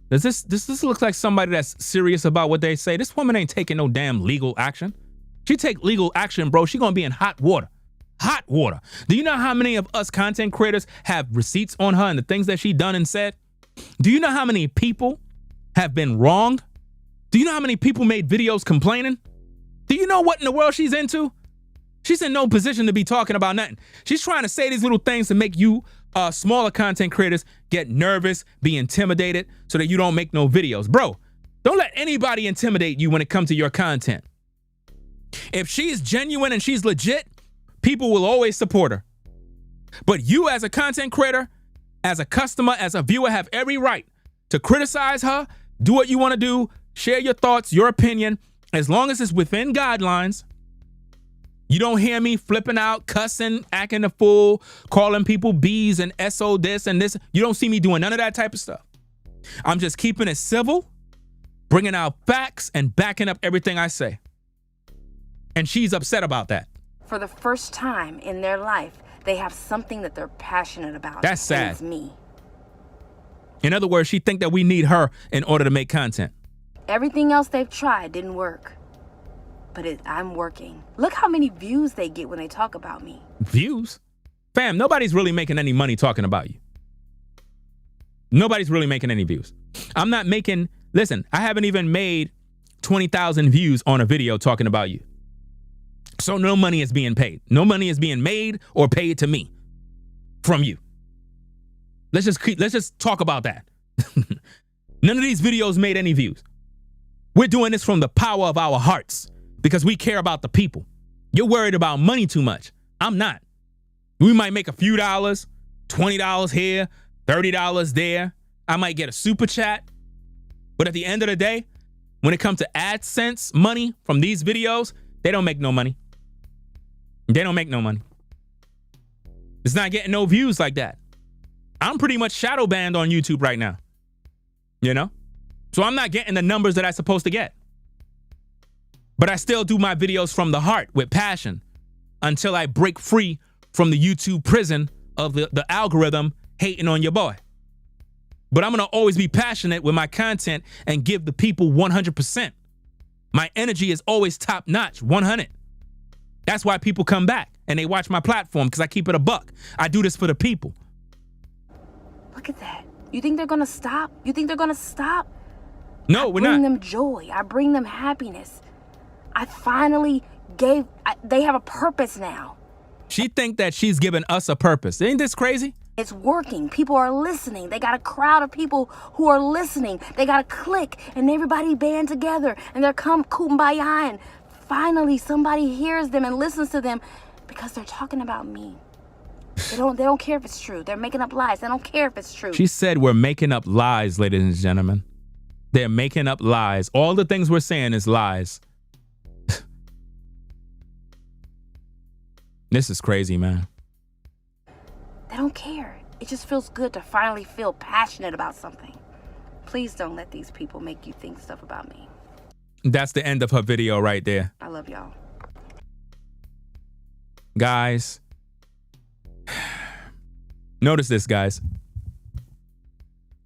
Does this look like somebody that's serious about what they say? This woman ain't taking no damn legal action. She take legal action, bro, she gonna be in hot water. Hot water. Do you know how many of us content creators have receipts on her and the things that she done and said? Do you know how many people have been wronged? Do you know how many people made videos complaining? Do you know what in the world she's into? She's in no position to be talking about nothing. She's trying to say these little things to make you smaller content creators get nervous, be intimidated, so that you don't make no videos. Bro, don't let anybody intimidate you when it comes to your content. If she's genuine and she's legit, people will always support her. But you as a content creator, as a customer, as a viewer, have every right to criticize her, do what you want to do, share your thoughts, your opinion, as long as it's within guidelines. You don't hear me flipping out, cussing, acting a fool, calling people B's and SO this and this. You don't see me doing none of that type of stuff. I'm just keeping it civil, bringing out facts and backing up everything I say. And she's upset about that. For the first time in their life, they have something that they're passionate about. That's sad. And it's me. In other words, she think that we need her in order to make content. Everything else they've tried didn't work. But I'm working. Look how many views they get when they talk about me. Views? Fam, nobody's really making any money talking about you. Nobody's really making any views. I'm not making, listen, I haven't even made 20,000 views on a video talking about you. So no money is being paid. No money is being made or paid to me from you. Let's just talk about that. None of these videos made any views. We're doing this from the power of our hearts because we care about the people. You're worried about money too much. I'm not. We might make a few dollars, $20 here, $30 there. I might get a super chat. But at the end of the day, when it comes to AdSense money from these videos, they don't make no money. They don't make no money. It's not getting no views like that. I'm pretty much shadow banned on YouTube right now. You know? So I'm not getting the numbers that I'm supposed to get. But I still do my videos from the heart with passion until I break free from the YouTube prison of the algorithm hating on your boy. But I'm going to always be passionate with my content and give the people 100%. My energy is always top notch, 100. That's why people come back and they watch my platform, because I keep it a buck. I do this for the people. Look at that. You think they're going to stop? You think they're going to stop? No, we're not. I bring them joy. I bring them happiness. I finally they have a purpose now. She think that she's giving us a purpose. Ain't this crazy? It's working. People are listening. They got a crowd of people who are listening. They got a click and everybody band together and they're kumbaya, and finally somebody hears them and listens to them because they're talking about me. They don't care if it's true. They're making up lies. They don't care if it's true. She said we're making up lies, ladies and gentlemen. They're making up lies. All the things we're saying is lies. This is crazy, man. They don't care. It just feels good to finally feel passionate about something. Please don't let these people make you think stuff about me. That's the end of her video right there. I love y'all. Guys, notice this, guys.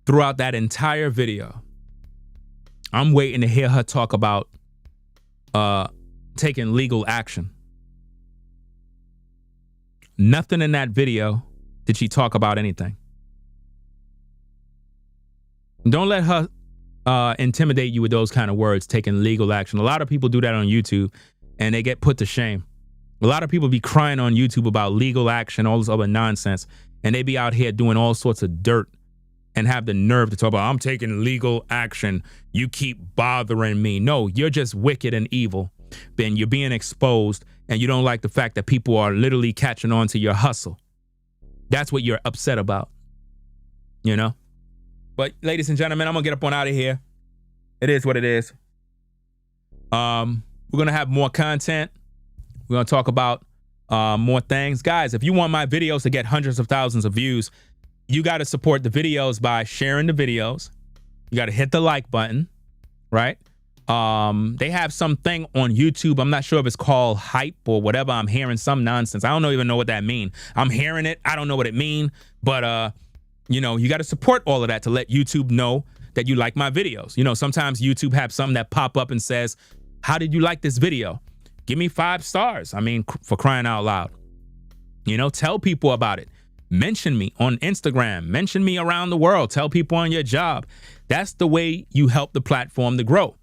Throughout that entire video, I'm waiting to hear her talk about taking legal action. Nothing in that video did she talk about anything. Don't let her intimidate you with those kind of words, taking legal action. A lot of people do that on YouTube and they get put to shame. A lot of people be crying on YouTube about legal action, all this other nonsense, and they be out here doing all sorts of dirt and have the nerve to talk about, I'm taking legal action. You keep bothering me. No, you're just wicked and evil. Then you're being exposed and you don't like the fact that people are literally catching on to your hustle. That's what you're upset about, you know? But ladies and gentlemen, I'm gonna get up on out of here. It is what it is. We're gonna have more content. We're gonna talk about more things. Guys, if you want my videos to get hundreds of thousands of views, you gotta support the videos by sharing the videos. You gotta hit the like button, right? They have something on YouTube. I'm not sure if it's called hype or whatever. I'm hearing some nonsense. I don't even know what that means. I'm hearing it. I don't know what it means. But, you know, you got to support all of that to let YouTube know that you like my videos. You know, sometimes YouTube have something that pop up and says, how did you like this video? Give me 5 stars. I mean, for crying out loud. You know, tell people about it. Mention me on Instagram. Mention me around the world. Tell people on your job. That's the way you help the platform to grow.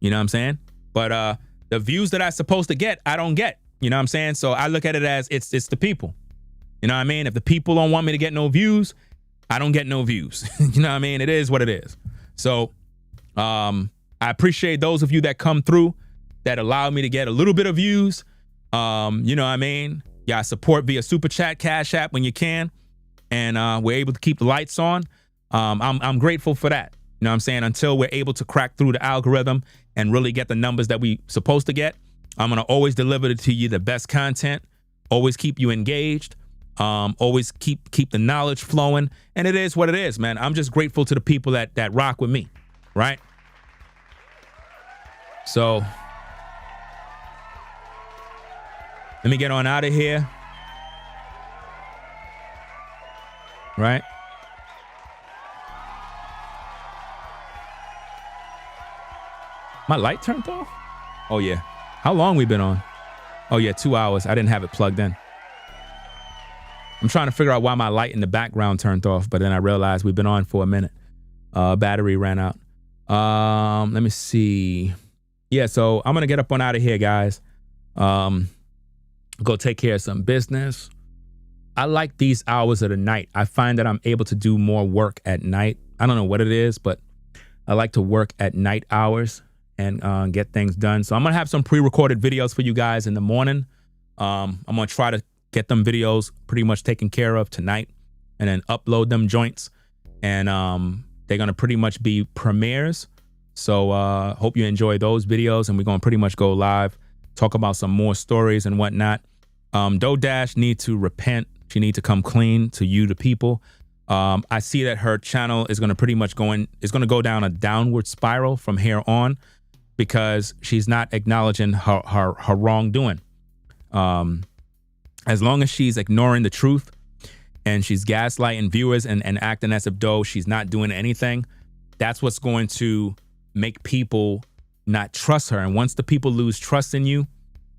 You know what I'm saying? But the views that I'm supposed to get, I don't get. You know what I'm saying? So I look at it as it's the people. You know what I mean? If the people don't want me to get no views, I don't get no views. You know what I mean? It is what it is. So I appreciate those of you that come through that allow me to get a little bit of views. You know what I mean? Yeah, support via Super Chat, Cash App when you can. And we're able to keep the lights on. I'm grateful for that. You know what I'm saying? Until we're able to crack through the algorithm and really get the numbers that we supposed to get, I'm going to always deliver to you the best content, always keep you engaged, always keep the knowledge flowing. And it is what it is, man. I'm just grateful to the people that rock with me, right? So let me get on out of here. Right? My light turned off? Oh, yeah. How long we been on? Oh, yeah, 2 hours. I didn't have it plugged in. I'm trying to figure out why my light in the background turned off, but then I realized we've been on for a minute. Battery ran out. Let me see. Yeah, so I'm going to get up on out of here, guys. Go take care of some business. I like these hours of the night. I find that I'm able to do more work at night. I don't know what it is, but I like to work at night hours and get things done. So I'm going to have some pre-recorded videos for you guys in the morning. I'm going to try to get them videos pretty much taken care of tonight and then upload them joints. And they're going to pretty much be premieres. So hope you enjoy those videos. And we're going to pretty much go live, talk about some more stories and whatnot. DoDash need to repent. She need to come clean to you, the people. I see that her channel is going to pretty much go down a downward spiral from here on, because she's not acknowledging her wrongdoing. As long as she's ignoring the truth and she's gaslighting viewers and acting as if though she's not doing anything, that's what's going to make people not trust her. And once the people lose trust in you,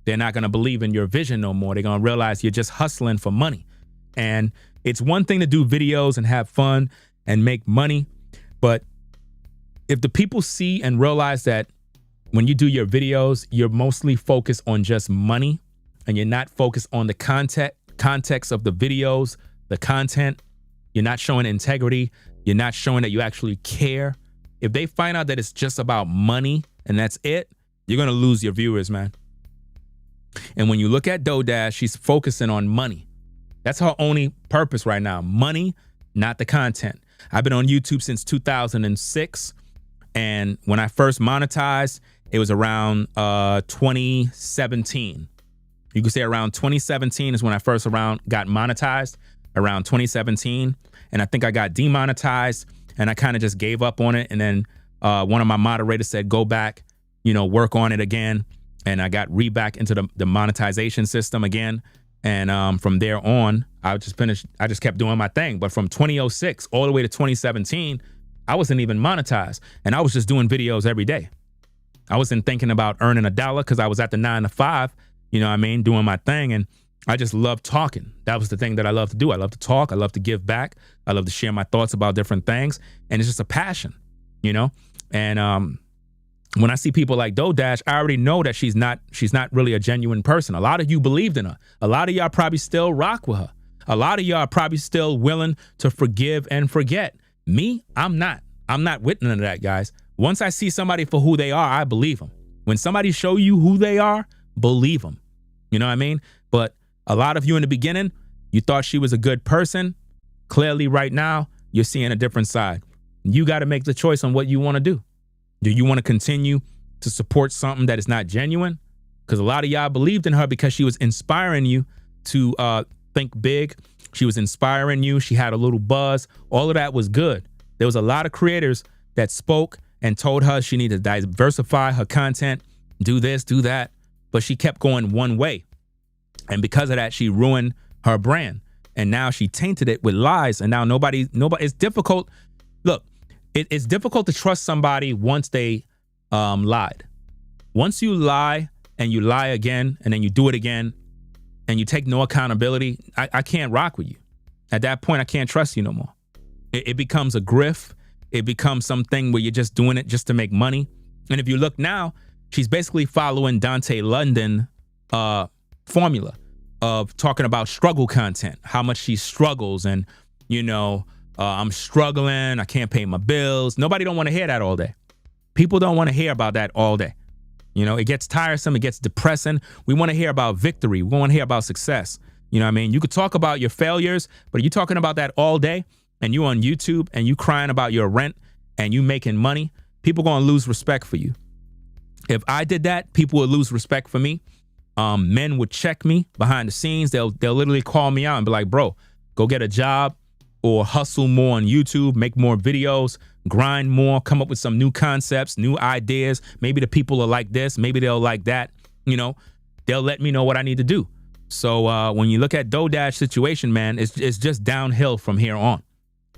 they're not going to believe in your vision no more. They're going to realize you're just hustling for money. And it's one thing to do videos and have fun and make money, but if the people see and realize that when you do your videos, you're mostly focused on just money and you're not focused on the context of the videos, the content, you're not showing integrity, you're not showing that you actually care. If they find out that it's just about money and that's it, you're going to lose your viewers, man. And when you look at DoDash, she's focusing on money. That's her only purpose right now. Money, not the content. I've been on YouTube since 2006. And when I first monetized, it was around 2017. You could say around 2017 is when I first got monetized, around 2017. And I think I got demonetized and I kind of just gave up on it. And then one of my moderators said, go back, work on it again. And I got back into the monetization system again. And from there on, I just kept doing my thing. But from 2006 all the way to 2017, I wasn't even monetized. And I was just doing videos every day. I wasn't thinking about earning $1 because I was at the 9 to 5, doing my thing. And I just loved talking. That was the thing that I love to do. I love to talk. I love to give back. I love to share my thoughts about different things. And it's just a passion, And when I see people like DoDash, I already know that she's not really a genuine person. A lot of you believed in her. A lot of y'all probably still rock with her. A lot of y'all are probably still willing to forgive and forget. Me, I'm not. I'm not with none of that, guys. Once I see somebody for who they are, I believe them. When somebody show you who they are, believe them. You know what I mean? But a lot of you in the beginning, you thought she was a good person. Clearly right now, you're seeing a different side. You got to make the choice on what you want to do. Do you want to continue to support something that is not genuine? Because a lot of y'all believed in her because she was inspiring you to think big. She was inspiring you. She had a little buzz. All of that was good. There was a lot of creators that spoke and told her she needed to diversify her content, do this, do that. But she kept going one way. And because of that, she ruined her brand. And now she tainted it with lies. And now nobody, it's difficult. Look, it's difficult to trust somebody once they lied. Once you lie and you lie again and then you do it again and you take no accountability, I can't rock with you. At that point, I can't trust you no more. It becomes a grift. It becomes something where you're just doing it just to make money. And if you look now, she's basically following Dante London formula of talking about struggle content, how much she struggles and, you know, I'm struggling, I can't pay my bills. Nobody don't want to hear that all day. People don't want to hear about that all day. You know, it gets tiresome, it gets depressing. We want to hear about victory. We want to hear about success. You know what I mean? You could talk about your failures, but are you talking about that all day and you on YouTube and you crying about your rent and you making money? People going to lose respect for you. If I did that, people would lose respect for me. Men would check me behind the scenes. They'll literally call me out and be like, bro, go get a job or hustle more on YouTube, make more videos, grind more, come up with some new concepts, new ideas. Maybe the people are like this. Maybe they'll like that. You know, they'll let me know what I need to do. So when you look at DoDash situation, man, it's just downhill from here on.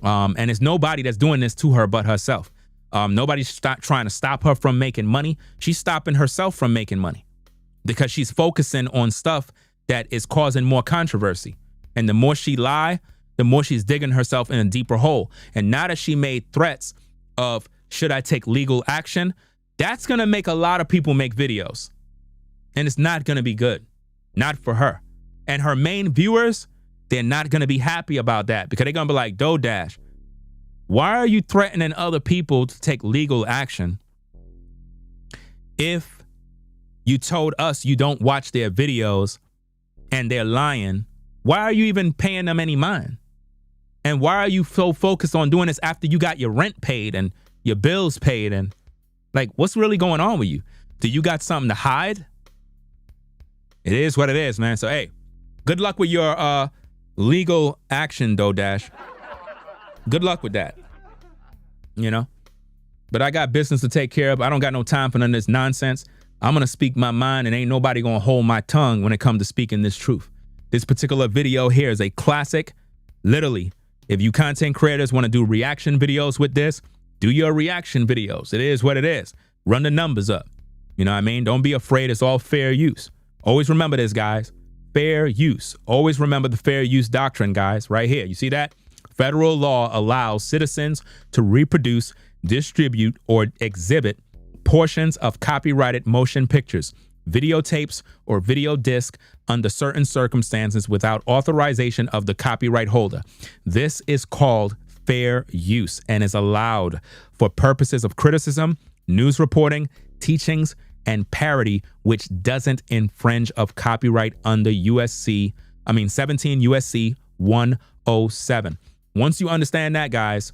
And it's nobody that's doing this to her but herself. Nobody's trying to stop her from making money. She's stopping herself from making money because she's focusing on stuff that is causing more controversy. And the more she lie, the more she's digging herself in a deeper hole. And now that she made threats of, should I take legal action? That's going to make a lot of people make videos. And it's not going to be good. Not for her. And her main viewers, they're not going to be happy about that because they're going to be like, DoDash, why are you threatening other people to take legal action if you told us you don't watch their videos and they're lying? Why are you even paying them any mind? And why are you so focused on doing this after you got your rent paid and your bills paid? And like, what's really going on with you? Do you got something to hide? It is what it is, man. So, hey, good luck with your legal action, DoDash. Good luck with that. You know? But I got business to take care of. I don't got no time for none of this nonsense. I'm going to speak my mind and ain't nobody going to hold my tongue when it comes to speaking this truth. This particular video here is a classic. Literally, if you content creators want to do reaction videos with this, do your reaction videos. It is what it is. Run the numbers up. You know what I mean? Don't be afraid. It's all fair use. Always remember this, guys. Fair use. Always remember the fair use doctrine, guys. Right here. You see that? Federal law allows citizens to reproduce, distribute, or exhibit portions of copyrighted motion pictures, videotapes, or video disc under certain circumstances without authorization of the copyright holder. This is called fair use and is allowed for purposes of criticism, news reporting, teachings, and parody, which doesn't infringe of copyright under 17 USC 107. Once you understand that, guys,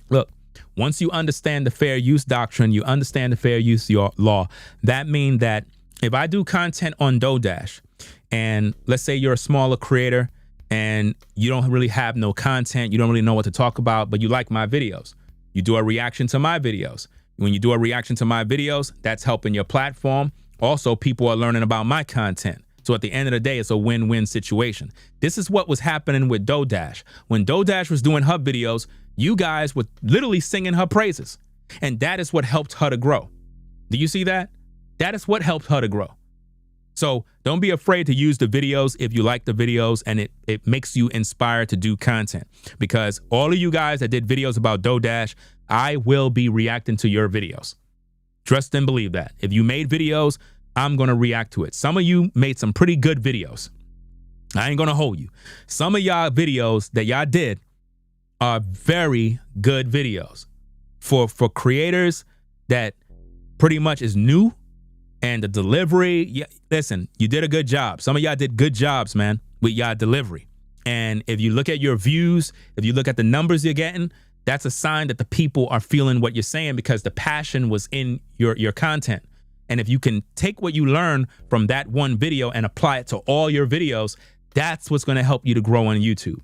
look, once you understand the fair use doctrine, you understand the fair use law. That means that if I do content on DoDash and let's say you're a smaller creator and you don't really have no content, you don't really know what to talk about, but you like my videos, you do a reaction to my videos. When you do a reaction to my videos, that's helping your platform. Also, people are learning about my content. So at the end of the day, it's a win-win situation. This is what was happening with DoDash. When DoDash was doing her videos, you guys were literally singing her praises. And that is what helped her to grow. Do you see that? That is what helped her to grow. So don't be afraid to use the videos if you like the videos and it makes you inspired to do content. Because all of you guys that did videos about DoDash, I will be reacting to your videos. Trust and believe that. If you made videos, I'm going to react to it. Some of you made some pretty good videos. I ain't going to hold you. Some of y'all videos that y'all did are very good videos for creators that pretty much is new And the delivery, yeah, listen, you did a good job. Some of y'all did good jobs, man, with y'all delivery. And if you look at your views, if you look at the numbers you're getting, that's a sign that the people are feeling what you're saying because the passion was in your content. And if you can take what you learn from that one video and apply it to all your videos, that's what's going to help you to grow on YouTube.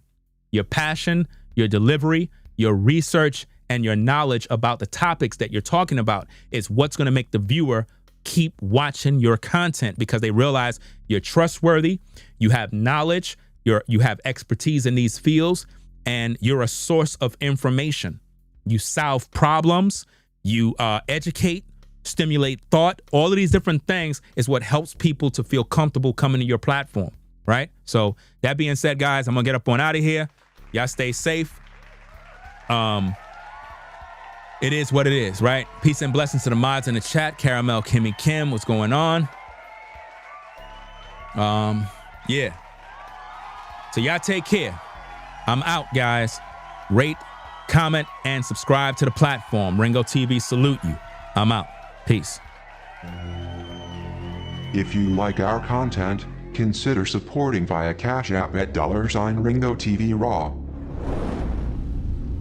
Your passion, your delivery, your research, and your knowledge about the topics that you're talking about is what's going to make the viewer keep watching your content because they realize you're trustworthy, you have knowledge, you have expertise in these fields, and you're a source of information. You solve problems, you educate, stimulate thought. All of these different things is what helps people to feel comfortable coming to your platform, right? So that being said, guys, I'm gonna get up on out of here. Y'all stay safe. It is what it is, right? Peace and blessings to the mods in the chat. Caramel, Kimmy, Kim, what's going on? Yeah. So y'all take care. I'm out, guys. Rate, comment, and subscribe to the platform. Ringo TV salute you. I'm out. Peace. If you like our content, consider supporting via Cash App at $Ringo TV Raw.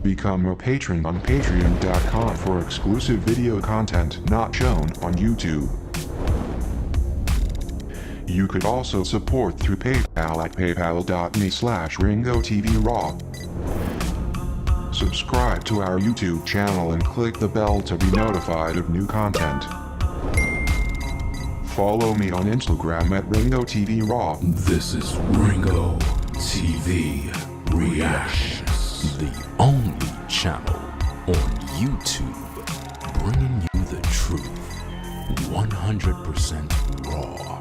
Become a patron on patreon.com for exclusive video content not shown on YouTube. You could also support through PayPal at paypal.me/RingoTVRaw. Subscribe to our YouTube channel and click the bell to be notified of new content. Follow me on Instagram at RingoTVRaw. This is Ringo TV Reactions, the only channel on YouTube bringing you the truth, 100% raw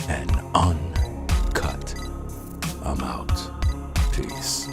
and uncut. I'm out. Peace.